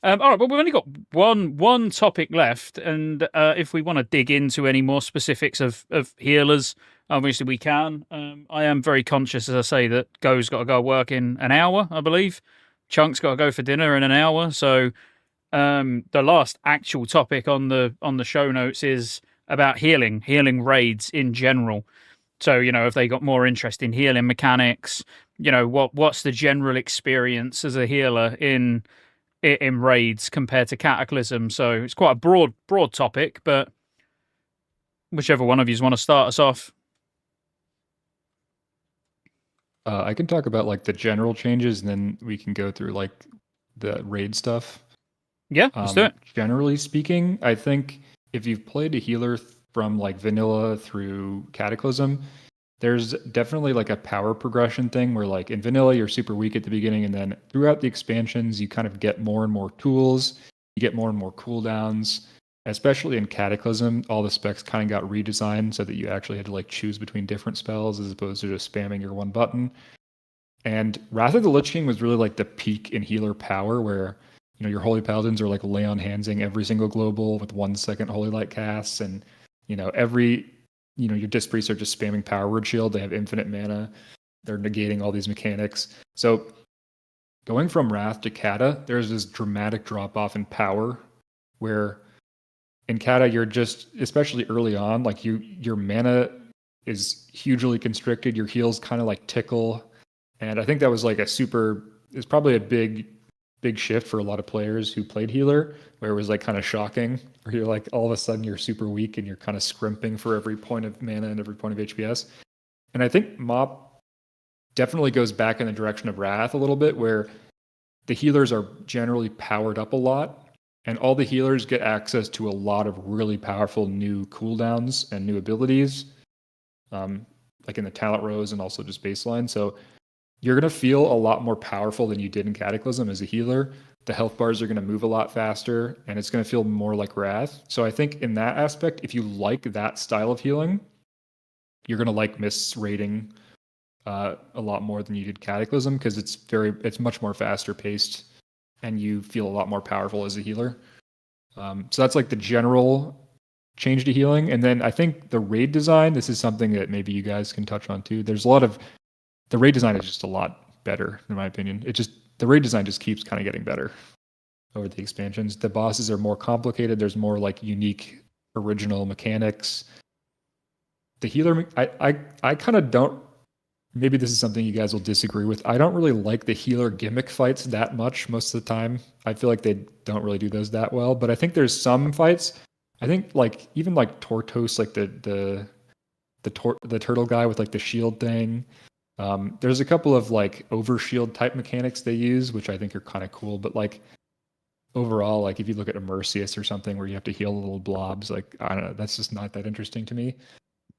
All right, well, we've only got one topic left, and if we want to dig into any more specifics of healers, obviously we can. I am very conscious, as I say, that Gho's got to go work in an hour, I believe. Chunk's got to go for dinner in an hour. So the last actual topic on the show notes is about healing raids in general. So, if they got more interest in healing mechanics, what's the general experience as a healer in raids compared to Cataclysm. So it's quite a broad topic, but whichever one of you want to start us off. I can talk about like the general changes, and then we can go through like the raid stuff. Yeah, let's do it. Generally speaking, I think if you've played a healer from like vanilla through Cataclysm, there's definitely like a power progression thing where like in vanilla you're super weak at the beginning, and then throughout the expansions you kind of get more and more tools, you get more and more cooldowns. Especially in Cataclysm, all the specs kind of got redesigned so that you actually had to like choose between different spells as opposed to just spamming your one button. And Wrath of the Lich King was really like the peak in healer power, where your Holy Paladins are like lay on handsing every single global with 1 second Holy Light casts, and your Disc Priests are just spamming Power Word Shield. They have infinite mana. They're negating all these mechanics. So going from Wrath to Kata, there's this dramatic drop off in power where in Kata you're just, especially early on, like your mana is hugely constricted, your heals kind of like tickle. And I think that was like it's probably a big shift for a lot of players who played healer, where it was like kind of shocking, where you're like all of a sudden you're super weak and you're kind of scrimping for every point of mana and every point of HPS. And I think Mop definitely goes back in the direction of Wrath a little bit, where the healers are generally powered up a lot, and all the healers get access to a lot of really powerful new cooldowns and new abilities, like in the talent rows and also just baseline. So you're going to feel a lot more powerful than you did in Cataclysm as a healer. The health bars are going to move a lot faster, and it's going to feel more like Wrath. So I think in that aspect, if you like that style of healing, you're going to like Mist's rating a lot more than you did Cataclysm, because it's much more faster paced, and you feel a lot more powerful as a healer. So that's like the general change to healing. And then I think the raid design, this is something that maybe you guys can touch on too. The raid design is just a lot better, in my opinion. The raid design just keeps kind of getting better over the expansions. The bosses are more complicated. There's more like unique, original mechanics. The healer, I kind of don't. Maybe this is something you guys will disagree with. I don't really like the healer gimmick fights that much most of the time. I feel like they don't really do those that well. But I think there's some fights. I think like even like Tortos, like the turtle guy with like the shield thing. There's a couple of like overshield type mechanics they use, which I think are kind of cool. But like overall, like if you look at Immersius or something where you have to heal little blobs, like I don't know, that's just not that interesting to me.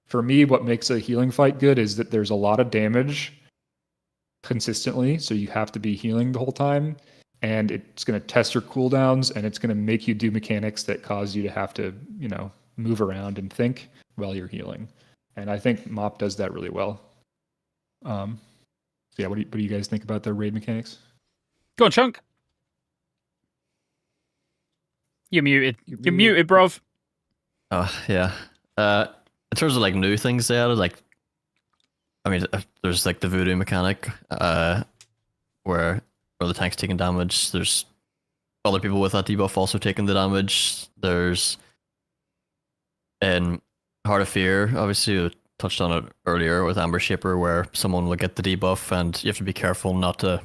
For me, what makes a healing fight good is that there's a lot of damage consistently, so you have to be healing the whole time, and it's going to test your cooldowns, and it's going to make you do mechanics that cause you to have to, move around and think while you're healing. And I think Mop does that really well. So yeah, what do you guys think about the raid mechanics? Go on, Chunk. You're muted. You're muted, bruv. Oh, yeah. In terms of like new things they added, like, I mean, there's like the voodoo mechanic, where the tank's taking damage. There's other people with that debuff also taking the damage. There's in Heart of Fear, obviously, we touched on it earlier with Amber Shaper, where someone will get the debuff, and you have to be careful not to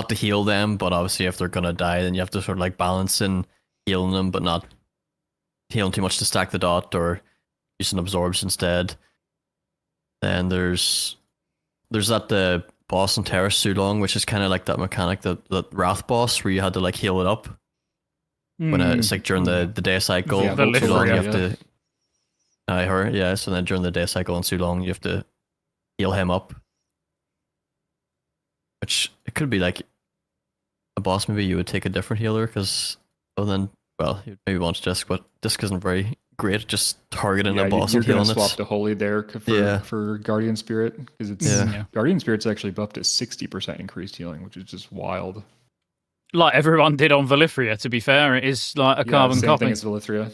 heal them. But obviously, if they're gonna die, then you have to sort of like balance in healing them, but not healing too much to stack the dot, or using absorbs instead. Then there's that the boss in Terrace Sulong, which is kind of like that mechanic, that Wrath boss, where you had to like heal it up when it's like during the day cycle. Yeah, Sulong, you have yeah. to. I heard, yeah. So then during the day cycle in Sulong, you have to heal him up, which it could be like a boss. Maybe you would take a different healer, because you'd maybe want Disc, but Disc isn't very great at just targeting a boss you're and healing gonna swap it. to Holy there for Guardian Spirit, because Guardian Spirit's actually buffed to 60% increased healing, which is just wild. Like everyone did on Voliphria, to be fair. It is like a carbon same copy. Thing as Voliphria.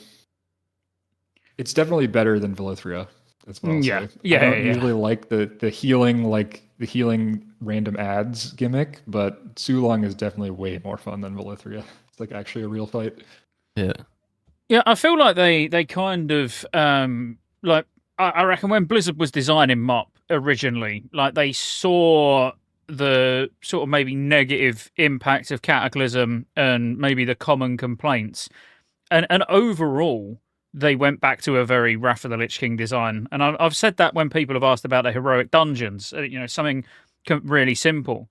It's definitely better than Voliphria. That's what I'll say. Yeah, I don't usually like the healing random adds gimmick, but Sulong is definitely way more fun than Voliphria. It's like actually a real fight. Yeah. Yeah, I feel like they kind of like I reckon when Blizzard was designing Mop originally, like they saw the sort of maybe negative impact of Cataclysm and maybe the common complaints, and overall they went back to a very Wrath of the Lich King design. And I've said that when people have asked about the heroic dungeons, something really simple.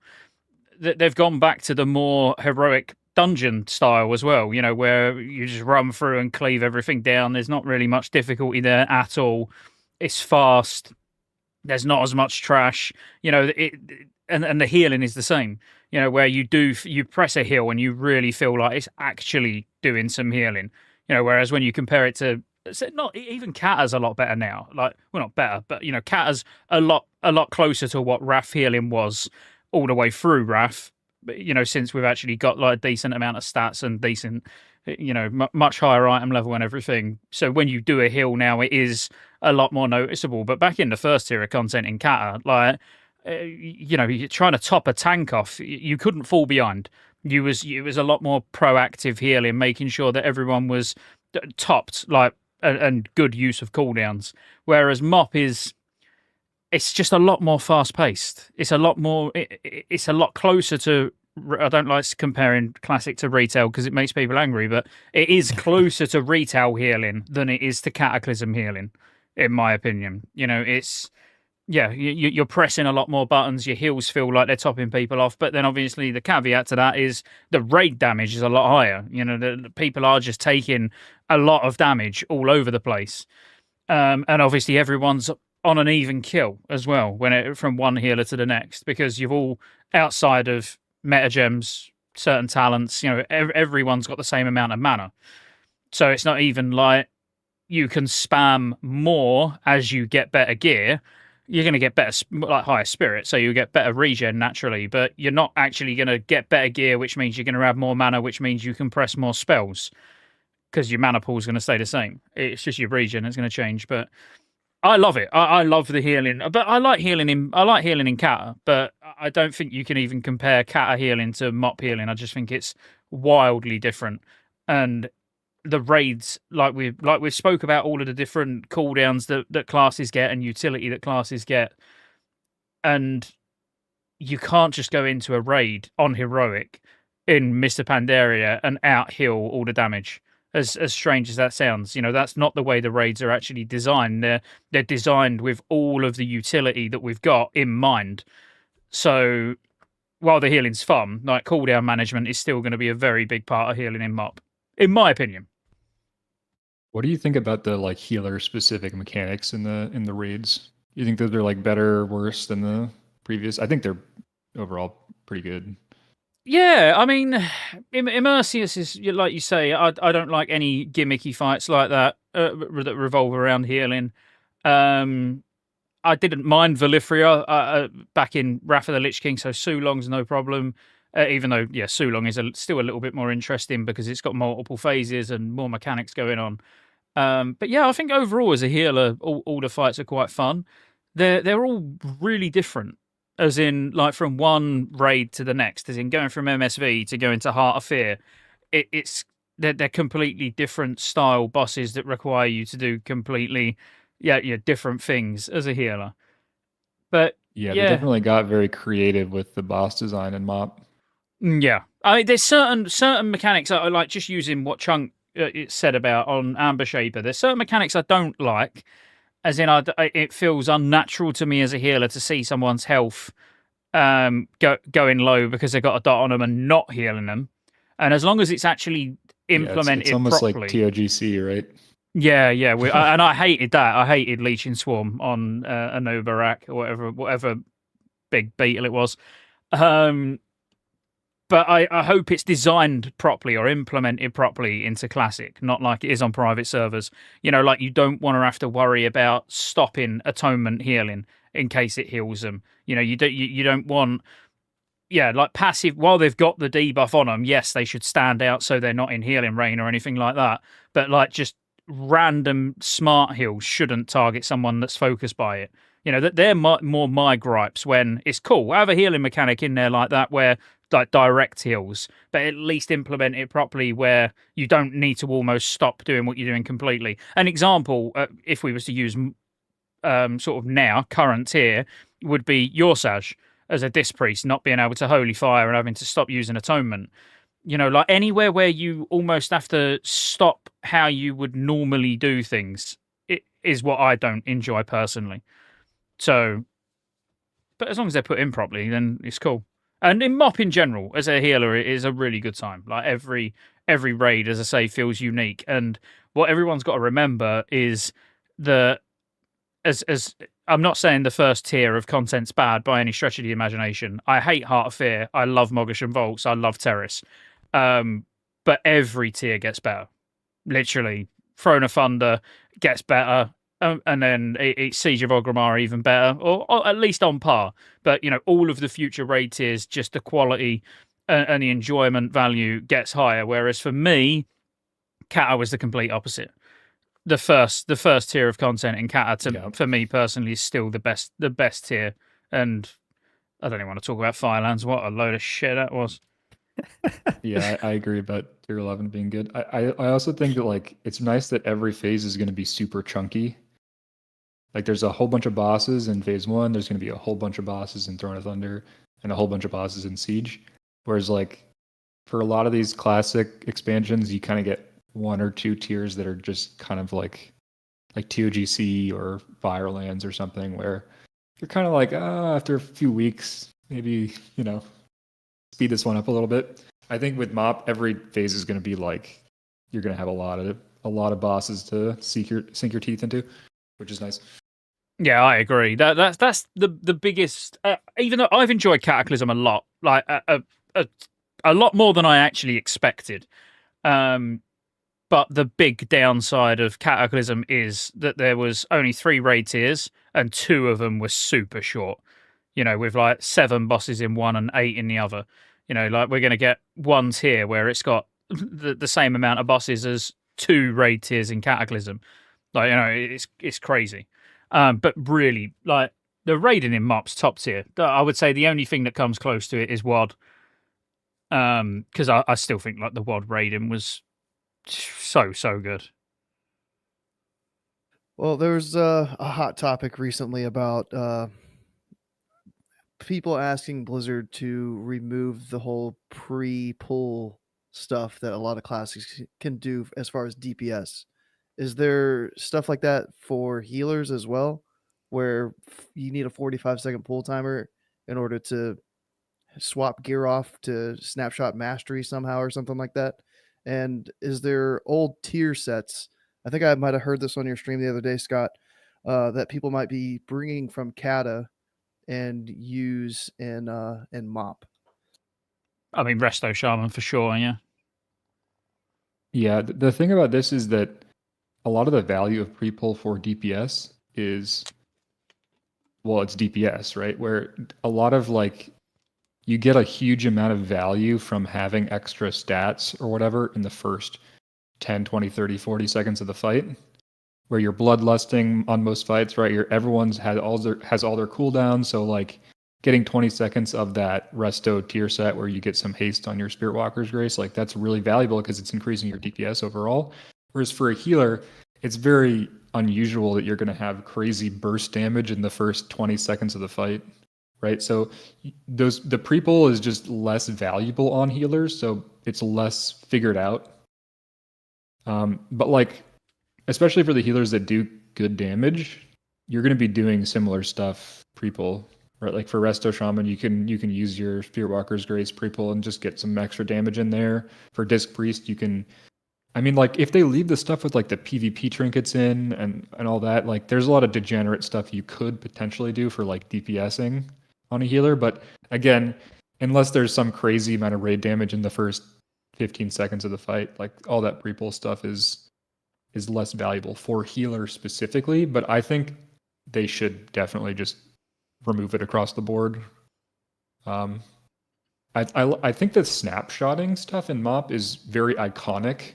They've gone back to the more heroic dungeon style as well, where you just run through and cleave everything down. There's not really much difficulty there at all. It's fast. There's not as much trash, and the healing is the same, where you press a heal and you really feel like it's actually doing some healing, whereas when you compare it to, not even Kata's a lot better now, like, well, not better, but Kata's a lot closer to what Wrath healing was all the way through Wrath. Since we've actually got like a decent amount of stats and decent, much higher item level and everything. So when you do a heal now, it is a lot more noticeable. But back in the first tier of content in Kata, like you're trying to top a tank off. You couldn't fall behind. You was a lot more proactive healing, making sure that everyone was topped, like and good use of cooldowns. Whereas Mop it's just a lot more fast paced. It's a lot more. It's a lot closer to. I don't like comparing classic to retail because it makes people angry, but it is closer to retail healing than it is to Cataclysm healing, in my opinion. It's you're pressing a lot more buttons. Your heals feel like they're topping people off, but then obviously the caveat to that is the raid damage is a lot higher. The people are just taking a lot of damage all over the place, and obviously everyone's on an even kill as well from one healer to the next because you've all outside of metagems, certain talents, everyone's got the same amount of mana. So it's not even like you can spam more as you get better gear. You're going to get better, like higher spirit, so you get better regen naturally, but you're not actually going to get better gear, which means you're going to have more mana, which means you can press more spells because your mana pool is going to stay the same. It's just your regen that's going to change, but I love it. I love the healing, but I like healing in Kata, but I don't think you can even compare Kata healing to Mop healing. I just think it's wildly different. And the raids, like we spoke about all of the different cooldowns that classes get and utility that classes get, and you can't just go into a raid on heroic in Mr. Pandaria and out heal all the damage. As strange as that sounds, that's not the way the raids are actually designed. They're designed with all of the utility that we've got in mind. So while the healing's fun, like cooldown management is still going to be a very big part of healing in Mop, in my opinion. What do you think about the like healer specific mechanics in the raids? You think that they're like better or worse than the previous? I think they're overall pretty good. Yeah, I mean, Immersius is, like you say, I don't like any gimmicky fights like that that revolve around healing. I didn't mind Voliphria back in Wrath of the Lich King, so Sulong's no problem. Even though, Sulong is still a little bit more interesting because it's got multiple phases and more mechanics going on. But yeah, I think overall as a healer, all the fights are quite fun. They're all really different. As in, like, from one raid to the next, as in going from MSV to going to Heart of Fear, they're completely different style bosses that require you to do completely, different things as a healer. But they definitely got very creative with the boss design and Mop. Yeah, I mean, there's certain mechanics I like. Just using what Chunk said about on Amber Shaper, there's certain mechanics I don't like. As in, it feels unnatural to me as a healer to see someone's health going low because they've got a dot on them and not healing them. And as long as it's actually implemented it's almost properly, like TOGC, right? Yeah. And I hated that. I hated Leeching Swarm on Anobarak or whatever big beetle it was. But I hope it's designed properly or implemented properly into Classic, not like it is on private servers. Like you don't want to have to worry about stopping atonement healing in case it heals them. You don't want, like passive, while they've got the debuff on them, yes, they should stand out so they're not in healing rain or anything like that. But like just random smart heals shouldn't target someone that's focused by it. That they're more my gripes when it's cool. I have a healing mechanic in there like that where like direct heals, but at least implement it properly where you don't need to almost stop doing what you're doing completely. An example, if we was to use sort of now current tier, would be Yorsaj as a Disc Priest not being able to Holy Fire and having to stop using Atonement. Like anywhere where you almost have to stop how you would normally do things, it is what I don't enjoy personally. So, but as long as they're put in properly, then it's cool. And in Mop in general, as a healer, it is a really good time. Like every raid, as I say, feels unique. And what everyone's got to remember is that as I'm not saying the first tier of content's bad by any stretch of the imagination. I hate Heart of Fear. I love Moggish and Volts. I love Terrace. But every tier gets better. Literally, Throne of Thunder gets better. And then it's Siege of Orgrimmar even better, or at least on par. But, all of the future raid tiers, just the quality and the enjoyment value gets higher. Whereas for me, Kata was the complete opposite. The first tier of content in Kata, for me personally, is still the best tier. And I don't even want to talk about Firelands. What a load of shit that was. Yeah, I agree about tier 11 being good. I also think that like it's nice that every phase is going to be super chunky. Like there's a whole bunch of bosses in phase 1, there's going to be a whole bunch of bosses in Throne of Thunder, and a whole bunch of bosses in Siege. Whereas like for a lot of these classic expansions, you kind of get 1 or 2 tiers that are just kind of like TOGC or Firelands or something, where you're kind of like, after a few weeks, maybe, speed this one up a little bit. I think with MOP, every phase is going to be like, you're going to have a lot of bosses to sink your teeth into, which is nice. Yeah, I agree. That's the biggest. Even though I've enjoyed Cataclysm a lot, like a lot more than I actually expected. But the big downside of Cataclysm is that there was only 3 raid tiers, and 2 of them were super short. With like 7 bosses in one and 8 in the other. Like we're going to get one tier where it's got the same amount of bosses as 2 raid tiers in Cataclysm. Like, it's crazy. But really, like the raiding in MOP's top tier. I would say the only thing that comes close to it is WOD. Because I still think like the WOD raiding was so good. Well, there was a hot topic recently about people asking Blizzard to remove the whole pre-pull stuff that a lot of classics can do as far as DPS. Is there stuff like that for healers as well, where you need a 45-second pull timer in order to swap gear off to snapshot mastery somehow or something like that? And is there old tier sets? I think I might have heard this on your stream the other day, Scott, that people might be bringing from Cata and use in MOP. I mean, Resto Shaman for sure, yeah. Yeah, the thing about this is that a lot of the value of pre-pull for DPS is, well, it's DPS, right? Where a lot of like, you get a huge amount of value from having extra stats or whatever in the first 10, 20, 30, 40 seconds of the fight, where you're bloodlusting on most fights, right? Everyone's has all their cooldowns, so like getting 20 seconds of that Resto tier set where you get some haste on your Spirit Walker's Grace, like that's really valuable because it's increasing your DPS overall. Whereas for a healer, it's very unusual that you're going to have crazy burst damage in the first 20 seconds of the fight, right? So the pre-pull is just less valuable on healers, so it's less figured out. But like, especially for the healers that do good damage, you're going to be doing similar stuff pre-pull, right? Like for Resto Shaman, you can use your Spirit Walker's Grace pre-pull and just get some extra damage in there. For Disc Priest, you can, I mean, like if they leave the stuff with like the PvP trinkets in and all that, like there's a lot of degenerate stuff you could potentially do for like DPSing on a healer. But again, unless there's some crazy amount of raid damage in the first 15 seconds of the fight, like all that pre-pull stuff is less valuable for healers specifically. But I think they should definitely just remove it across the board. I think the snapshotting stuff in MOP is very iconic.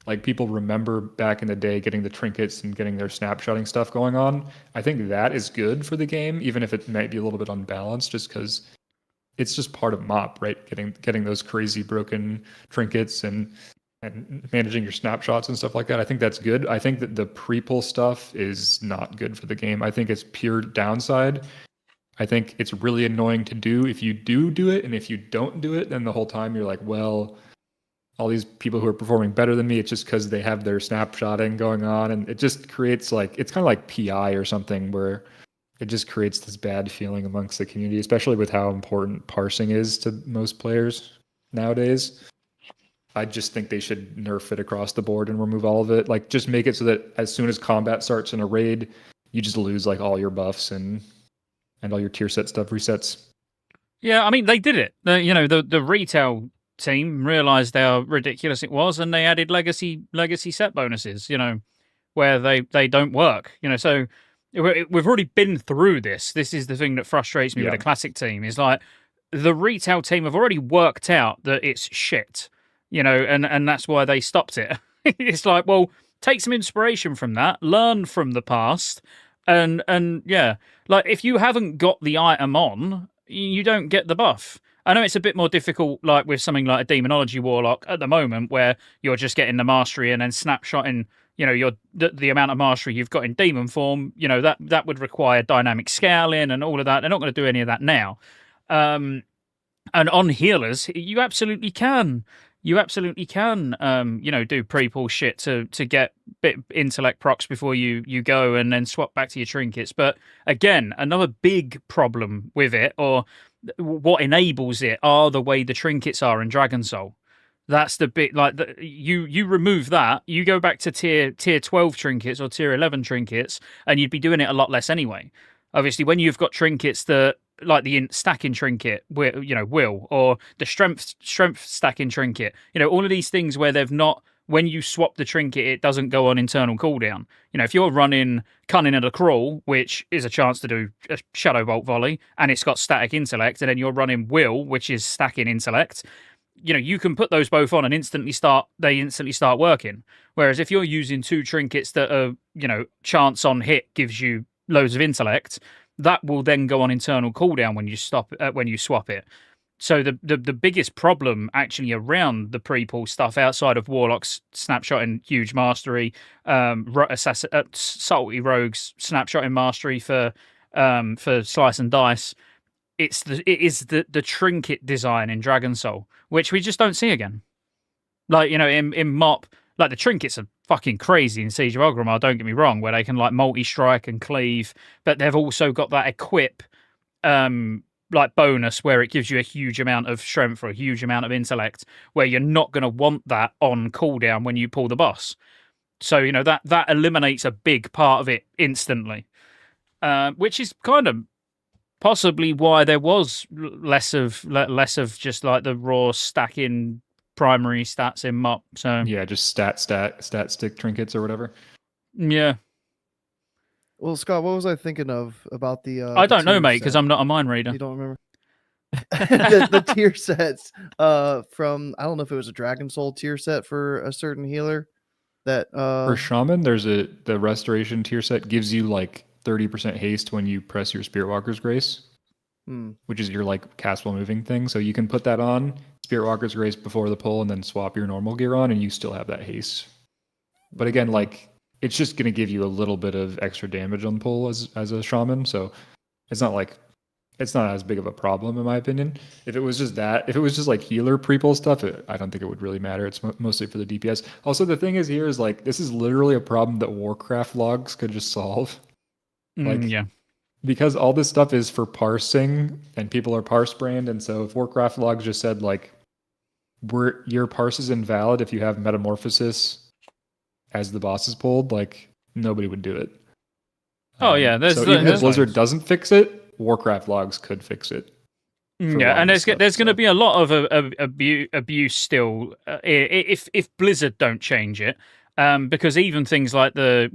Like people remember back in the day getting the trinkets and getting their snapshotting stuff going on. I think that is good for the game, even if it might be a little bit unbalanced, just because it's just part of MOP, right? Getting those crazy broken trinkets and managing your snapshots and stuff like that. I think that's good. I think that the pre-pull stuff is not good for the game. I think it's pure downside. I think it's really annoying to do if you do it, and if you don't do it, then the whole time you're like, well, all these people who are performing better than me, it's just because they have their snapshotting going on, and it just creates like, it's kind of like PI or something, where it just creates this bad feeling amongst the community, especially with how important parsing is to most players nowadays. I just think they should nerf it across the board and remove all of it. Like just make it so that as soon as combat starts in a raid, you just lose like all your buffs and all your tier set stuff resets. Yeah, I mean they did it. The retail team realized how ridiculous it was, and they added legacy set bonuses. Where they don't work. So we've already been through this. This is the thing that frustrates me with the classic team. Is like the retail team have already worked out that it's shit. And that's why they stopped it. It's like, well, take some inspiration from that, learn from the past, and yeah, like if you haven't got the item on you don't get the buff. I know it's a bit more difficult, like with something like a Demonology Warlock at the moment, where you're just getting the mastery and then snapshotting, the amount of mastery you've got in demon form. That would require dynamic scaling and all of that. They're not going to do any of that now. And on healers, you absolutely can. You absolutely can, do pre-pull shit to get bit intellect procs before you go and then swap back to your trinkets. But again, another big problem with it, or what enables it, are the way the trinkets are in Dragon Soul. That's the bit, like, you remove that, you go back to tier 12 trinkets or tier 11 trinkets, and you'd be doing it a lot less anyway. Obviously, when you've got trinkets that, like the stacking trinket, will, or the strength stacking trinket, all of these things where they've not, when you swap the trinket, it doesn't go on internal cooldown. If you're running Cunning and a Crawl, which is a chance to do a Shadow Bolt volley, and it's got static intellect, and then you're running Will, which is stacking intellect, you can put those both on and instantly start working. Whereas if you're using two trinkets that are, chance on hit gives you loads of intellect, that will then go on internal cooldown when you swap it. So the biggest problem actually around the pre-pull stuff, outside of Warlock's snapshotting huge mastery, Salty Rogue's snapshotting mastery for Slice and Dice, it is the trinket design in Dragon Soul, which we just don't see again. Like, in MOP, like, the trinkets are fucking crazy in Siege of Orgrimmar, don't get me wrong, where they can, like, multi-strike and cleave, but they've also got that equip bonus where it gives you a huge amount of strength or a huge amount of intellect, where you're not going to want that on cooldown when you pull the boss. So, that eliminates a big part of it instantly, which is kind of possibly why there was less of just like the raw stacking primary stats in MOP. So yeah, just stat stick trinkets or whatever. Yeah. Well, Scott, what was I thinking of about the? I don't know, mate, because I'm not a mind reader. You don't remember the tier sets from, I don't know if it was a Dragon Soul tier set for a certain healer. That for shaman, there's the restoration tier set gives you like 30% haste when you press your Spirit Walker's Grace, which is your like cast while moving thing. So you can put that on Spirit Walker's Grace before the pull and then swap your normal gear on, and you still have that haste. But again, like, it's just going to give you a little bit of extra damage on pull as a shaman. So it's not as big of a problem, in my opinion. If it was just like healer pre-pull stuff, I don't think it would really matter. It's mostly for the DPS. Also, the thing is like, this is literally a problem that Warcraft logs could just solve. Yeah. Because all this stuff is for parsing, and people are parse brained, and so if Warcraft logs just said like, your parse is invalid if you have Metamorphosis as the boss is pulled, like, nobody would do it. Oh yeah, even if Blizzard doesn't fix it, Warcraft logs could fix it. Yeah, and there's going to be a lot of abuse still if Blizzard don't change it. Because even things like the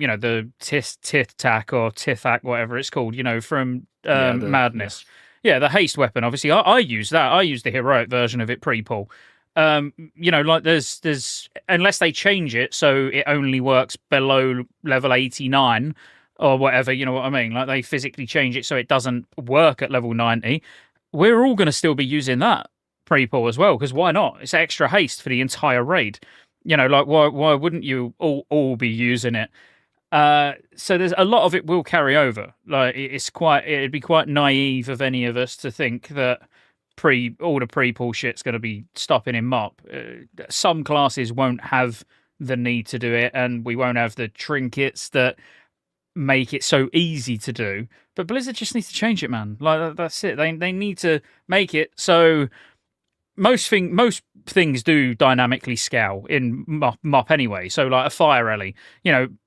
Tith-Tac or Tithak, whatever it's called, from Madness. Yeah, the haste weapon, obviously. I use that. I use the heroic version of it pre-pull. Like there's unless they change it so it only works below level 89 or whatever, you know what I mean? Like they physically change it so it doesn't work at level 90. We're all going to still be using that pre-pull as well, because why not? It's extra haste for the entire raid. Like why wouldn't you all be using it? So there's a lot of it will carry over. Like it'd be quite naive of any of us to think that all the pre-pull shit's going to be stopping in MOP. Some classes won't have the need to do it, and we won't have the trinkets that make it so easy to do. But Blizzard just needs to change it, man. Like that's it. They need to make it so most things do dynamically scale in MOP anyway. So like a Fire Ellie,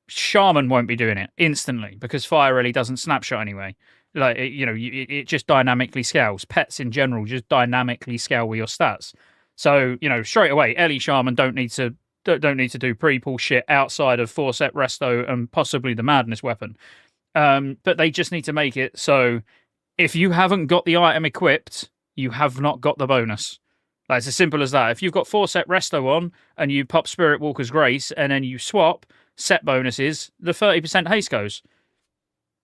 Shaman won't be doing it instantly because Fire Ellie doesn't snapshot anyway. Like it just dynamically scales. Pets in general just dynamically scale with your stats. So straight away, Ellie Shaman don't need to do pre-pull shit outside of 4-set Resto and possibly the Madness weapon. But they just need to make it so if you haven't got the item equipped, you have not got the bonus. Like, it's as simple as that. If you've got 4-set Resto on and you pop Spirit Walker's Grace and then you swap set bonuses, the 30% haste goes.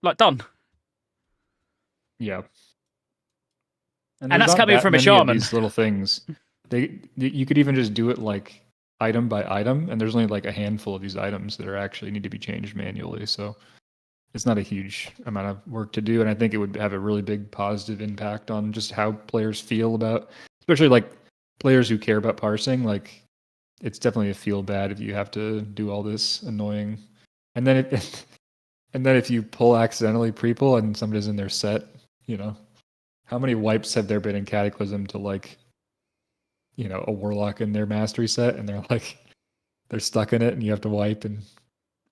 Like, done. Yeah. And there's that's not coming that from a many of shaman. these little things. You could even just do it like item by item, and there's only like a handful of these items that are actually need to be changed manually. So it's not a huge amount of work to do, and I think it would have a really big positive impact on just how players feel about, especially like players who care about parsing. Like, it's definitely a feel bad if you have to do all this annoying, and then and then if you pull accidentally pre-pull and somebody's in their set, you know, how many wipes have there been in Cataclysm to like, you know, a warlock in their mastery set, and they're stuck in it, and you have to wipe and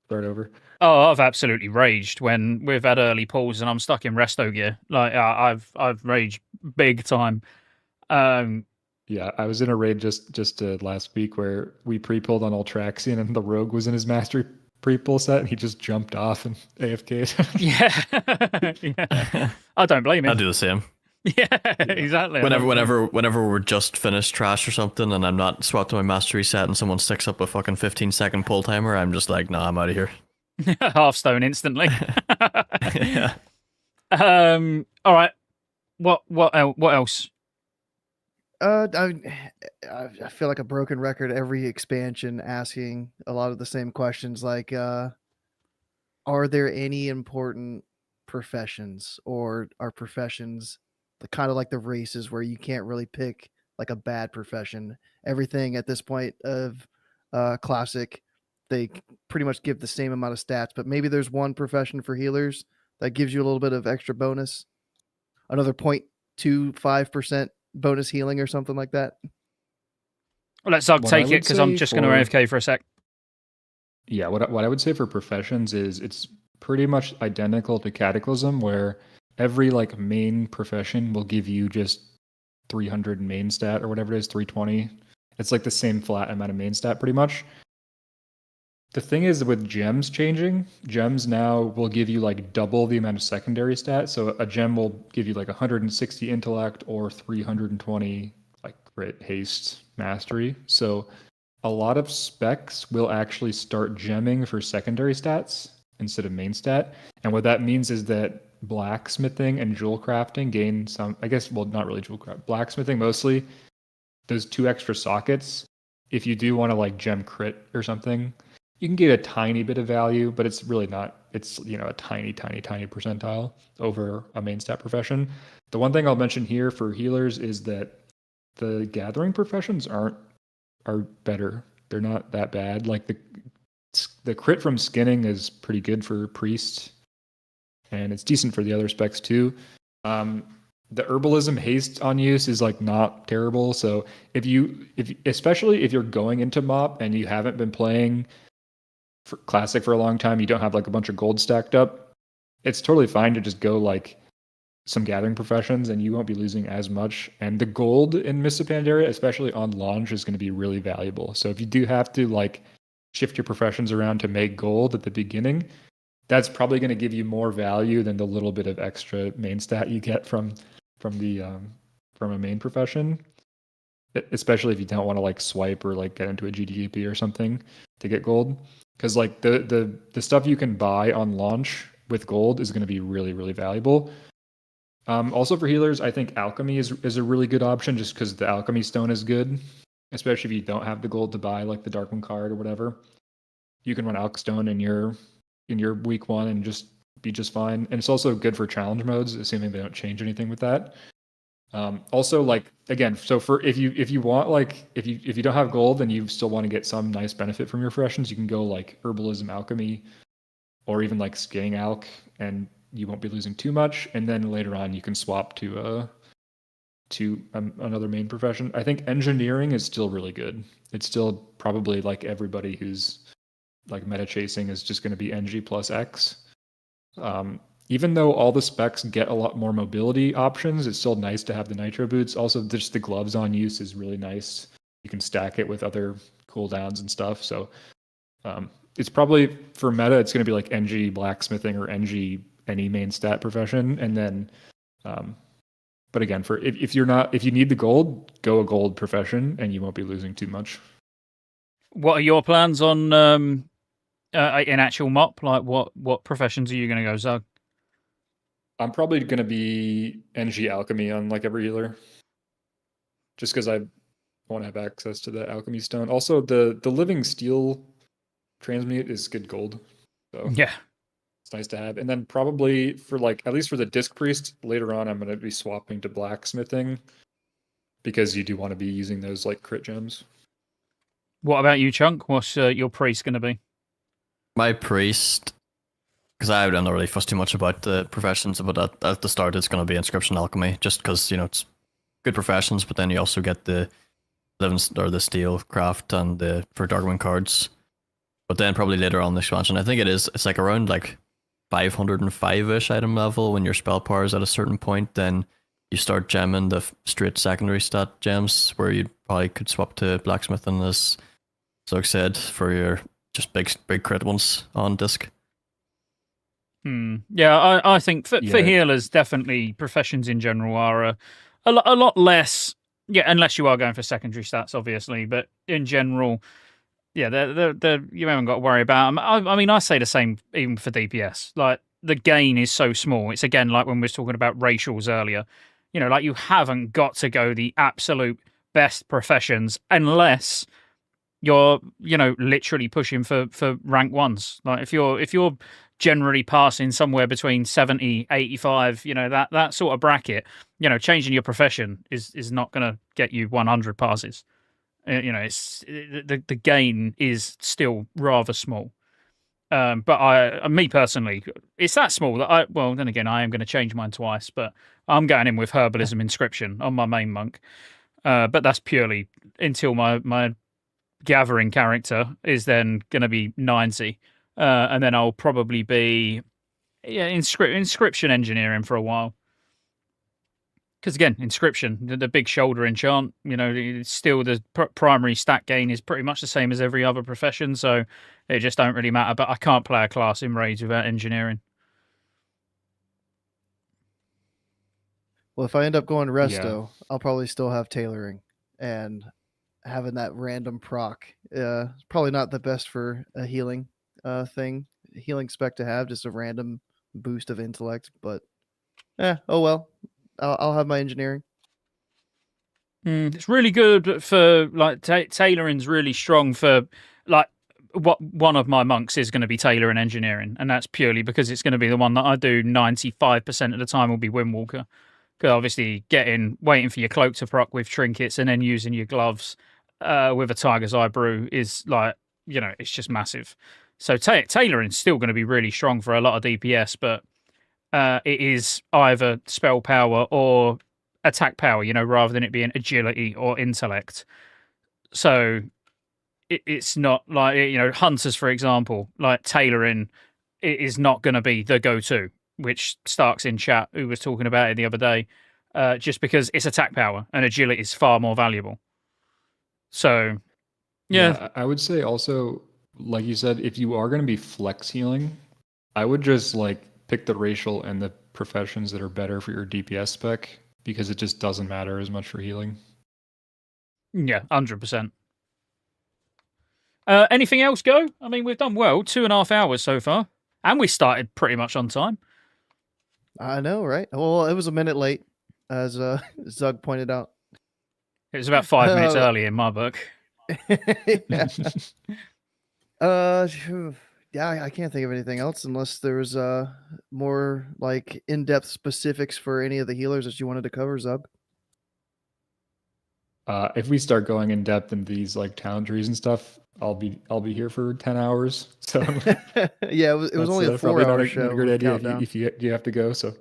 start over. Oh, I've absolutely raged when we've had early pulls and I'm stuck in Resto gear. Like I've raged big time. Yeah, I was in a raid just last week where we pre-pulled on Ultraxian, and the rogue was in his mastery pre-pull set, and he just jumped off and AFK'd. Yeah. I don't blame him. I do the same. Yeah, exactly. Whenever we're just finished trash or something, and I'm not swapped to my mastery set, and someone sticks up a fucking 15-second pull timer, I'm just like, nah, I'm out of here. Half-stone instantly. Yeah. All right. What else? I feel like a broken record every expansion asking a lot of the same questions, like are there any important professions, or are professions kind of like the races where you can't really pick like a bad profession? Everything at this point of classic, they pretty much give the same amount of stats, but maybe there's one profession for healers that gives you a little bit of extra bonus, another 0.25% bonus healing or something like that. Well, let Zug What I take it would because I'm say just going to AFK for a sec. Yeah, what I would say for professions is it's pretty much identical to Cataclysm, where every like main profession will give you just 300 main stat or whatever it is, 320. It's like the same flat amount of main stat pretty much. The thing is, with gems changing, gems now will give you like double the amount of secondary stat. So a gem will give you like 160 intellect or 320 like crit, haste, mastery. So a lot of specs will actually start gemming for secondary stats instead of main stat. And what that means is that blacksmithing and jewel crafting gain some, I guess, well, not really jewel craft, blacksmithing mostly, those 2 extra sockets. If you do want to like gem crit or something, you can get a tiny bit of value, but it's really not, it's, you know, a tiny percentile over a main stat profession. The one thing I'll mention here for healers is that the gathering professions are better. They're not that bad. Like the crit from skinning is pretty good for priest, and it's decent for the other specs too. The herbalism haste on use is like not terrible. So especially if you're going into MOP and you haven't been playing for classic for a long time, you don't have like a bunch of gold stacked up, it's totally fine to just go like some gathering professions and you won't be losing as much. And the gold in Mists of Pandaria, especially on launch, is going to be really valuable. So if you do have to like shift your professions around to make gold at the beginning, that's probably going to give you more value than the little bit of extra main stat you get from a main profession, especially if you don't want to like swipe or like get into a GDP or something to get gold. Because like the stuff you can buy on launch with gold is going to be really, really valuable. Also for healers, I think alchemy is a really good option just because the alchemy stone is good, especially if you don't have the gold to buy like the Darkmoon card or whatever. You can run alch stone in your week 1 and just be just fine. And it's also good for challenge modes, assuming they don't change anything with that. Also, like again, so for if you want like if you don't have gold and you still want to get some nice benefit from your professions, you can go like herbalism, alchemy, or even like skinning alch, and you won't be losing too much. And then later on, you can swap to another main profession. I think engineering is still really good. It's still probably like everybody who's like meta chasing is just going to be NG plus X. Even though all the specs get a lot more mobility options, it's still nice to have the nitro boots. Also, just the gloves on use is really nice. You can stack it with other cooldowns and stuff. So it's probably for meta, it's going to be like NG blacksmithing or NG any main stat profession. And then, but again, for if you need the gold, go a gold profession and you won't be losing too much. What are your plans on in actual MOP? Like what professions are you going to go, Zug? I'm probably going to be NG Alchemy on like every healer. Just because I want to have access to the Alchemy Stone. Also, the Living Steel transmute is good gold. So Yeah. it's nice to have. And then probably for like, at least for the Disc Priest, later on I'm going to be swapping to Blacksmithing. Because you do want to be using those like crit gems. What about you, Chunk? What's your priest going to be? My priest, because I'm not really fussed too much about the professions, but at the start it's going to be Inscription Alchemy, just because, you know, it's good professions, but then you also get the living or the steel craft and the for Darkwind cards. But then probably later on the expansion, I think it's like around like 505-ish item level when your spell power is at a certain point, then you start gemming the straight secondary stat gems where you probably could swap to Blacksmithing, as Zug said, for your just big crit ones on disc. Yeah, I think for healers, definitely professions in general are a lot less. Yeah, unless you are going for secondary stats, obviously. But in general, yeah, they're you haven't got to worry about them. I mean, I say the same even for DPS. Like, the gain is so small. It's again like when we were talking about racials earlier. You know, like, you haven't got to go the absolute best professions unless you're, you know, literally pushing for rank ones. Like, if you're generally passing somewhere between 70, 85, you know, that sort of bracket, you know, changing your profession is not going to get you 100 passes. You know, it's the gain is still rather small. But me personally, it's that small that then again, I am going to change mine twice, but I'm going in with Herbalism Inscription on my main monk. But that's purely until my gathering character is then going to be 90. And then I'll probably be inscription engineering for a while. Because again, inscription, the big shoulder enchant, you know, it's still the primary stat gain is pretty much the same as every other profession, so it just don't really matter. But I can't play a class in raids without engineering. Well, if I end up going Resto, I'll probably still have tailoring, and having that random proc. Probably not the best for a healing thing. Healing spec to have, just a random boost of intellect, but oh well. I'll have my engineering. It's really good for like tailoring's really strong for like what one of my monks is going to be tailoring engineering, and that's purely because it's going to be the one that I do 95% of the time will be Windwalker. Because obviously waiting for your cloak to proc with trinkets and then using your gloves with a Tiger's Eye brew is like, you know, it's just massive. So tailoring's still going to be really strong for a lot of DPS, but it is either spell power or attack power, you know, rather than it being agility or intellect. So it's not like, you know, hunters, for example, like tailoring is not going to be the go-to, which Starks in chat, who was talking about it the other day, just because it's attack power and agility is far more valuable. So, yeah. I would say also, like you said, if you are going to be flex healing, I would just like pick the racial and the professions that are better for your DPS spec, because it just doesn't matter as much for healing. Yeah, 100%. Anything else, Go? I mean, we've done well, 2.5 hours so far, and we started pretty much on time. I know, right? Well, it was a minute late, as Zug pointed out. It was about 5 minutes early in my book. Yeah, I can't think of anything else unless there's more like in-depth specifics for any of the healers that you wanted to cover, Zug. If we start going in depth in these like talent trees and stuff, I'll be here for 10 hours. So yeah, it was only a 4-hour show. Not a good idea if you have to go. So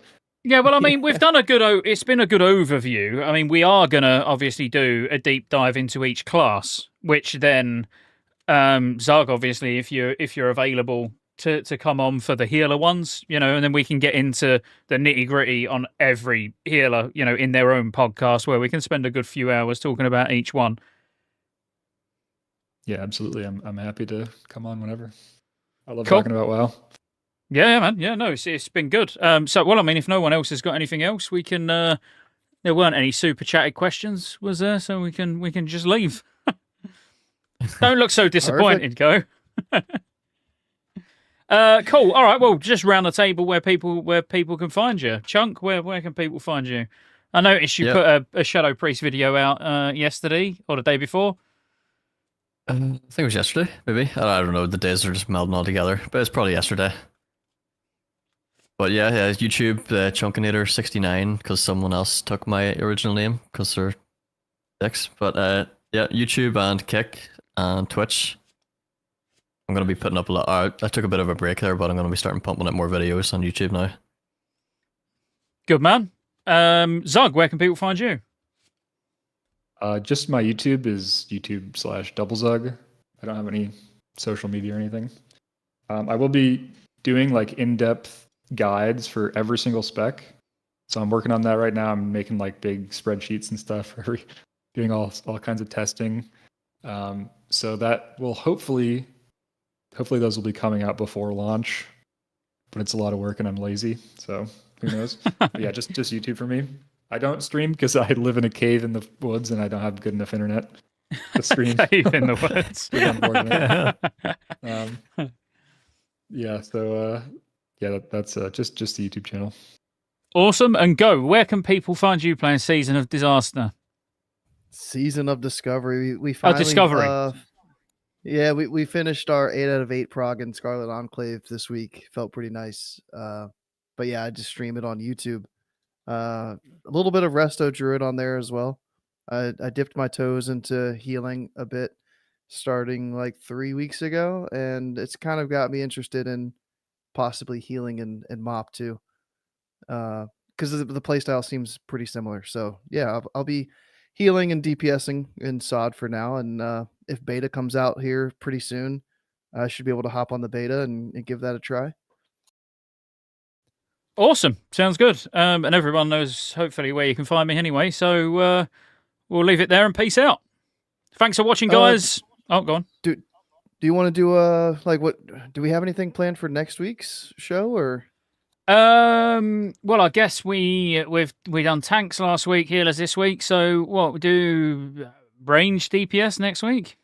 yeah, well, I mean, we've done it's been a good overview. I mean, we are gonna obviously do a deep dive into each class, which then Zug, obviously, if you're available to come on for the healer ones, you know, and then we can get into the nitty gritty on every healer, you know, in their own podcast where we can spend a good few hours talking about each one. Yeah, absolutely. I'm happy to come on whenever. I love talking about WoW. Yeah, man. Yeah, no, it's been good. So, well, I mean, if no one else has got anything else, we can. There weren't any super chatted questions, was there? So we can just leave. Don't look so disappointed, Go. Cool. All right. Well, just round the table where people can find you. Chunk, where can people find you? I noticed you put a Shadow Priest video out yesterday or the day before. I think it was yesterday, maybe. I don't know. The days are just melding all together, but it's probably yesterday. But yeah, YouTube, Chunkinator69, because someone else took my original name because they're dicks. But yeah, YouTube and Kick and Twitch. I'm going to be putting up a lot. I took a bit of a break there, but I'm going to be starting pumping out more videos on YouTube now. Good man. Zug, where can people find you? Just my YouTube is YouTube/DoubleZug. I don't have any social media or anything. I will be doing like in-depth guides for every single spec. So I'm working on that right now. I'm making like big spreadsheets and stuff, doing all kinds of testing. So that will hopefully those will be coming out before launch. But it's a lot of work and I'm lazy, so who knows? But yeah, just YouTube for me. I don't stream because I live in a cave in the woods and I don't have good enough internet to stream. Cave in the woods. Yeah, so that's just the YouTube channel. Awesome. And Go, where can people find you playing Season of Disaster? Season of Discovery. We finally, Discovery. Yeah, we finished our 8 out of 8 Prague and Scarlet Enclave this week. Felt pretty nice. But yeah, I just stream it on YouTube. A little bit of Resto Druid on there as well. I dipped my toes into healing a bit starting like 3 weeks ago, and it's kind of got me interested in possibly healing and mop too. Because the playstyle seems pretty similar. So yeah, I'll be healing and DPSing in SOD for now, and if beta comes out here pretty soon, I should be able to hop on the beta and give that a try. Awesome. Sounds good. And everyone knows hopefully where you can find me anyway. So we'll leave it there and peace out. Thanks for watching, guys. Go on. Do you want to do what do we have anything planned for next week's show or? Well, I guess we done tanks last week, healers this week. So what we do range DPS next week?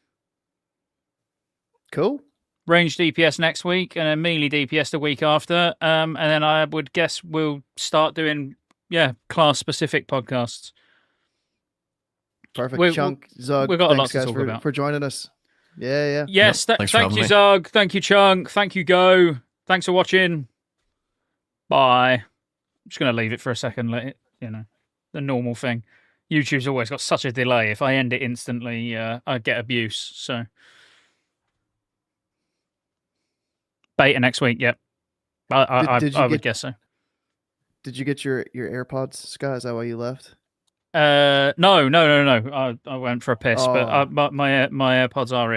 Cool. Range DPS next week, and then melee DPS the week after. And then I would guess we'll start doing class specific podcasts. Perfect. Chunk, Zug, we've got a lot thanks, to guys, talk about for joining us. Yeah. Yes, thanks thank you, Zug. Thank you, Chunk. Thank you, Go. Thanks for watching. Bye. I'm just going to leave it for a second. Let it, the normal thing. YouTube's always got such a delay. If I end it instantly, I get abuse. So, beta next week. Yep. I would guess so. Did you get your AirPods, Scott? Is that why you left? No. I went for a piss, but my AirPods are in.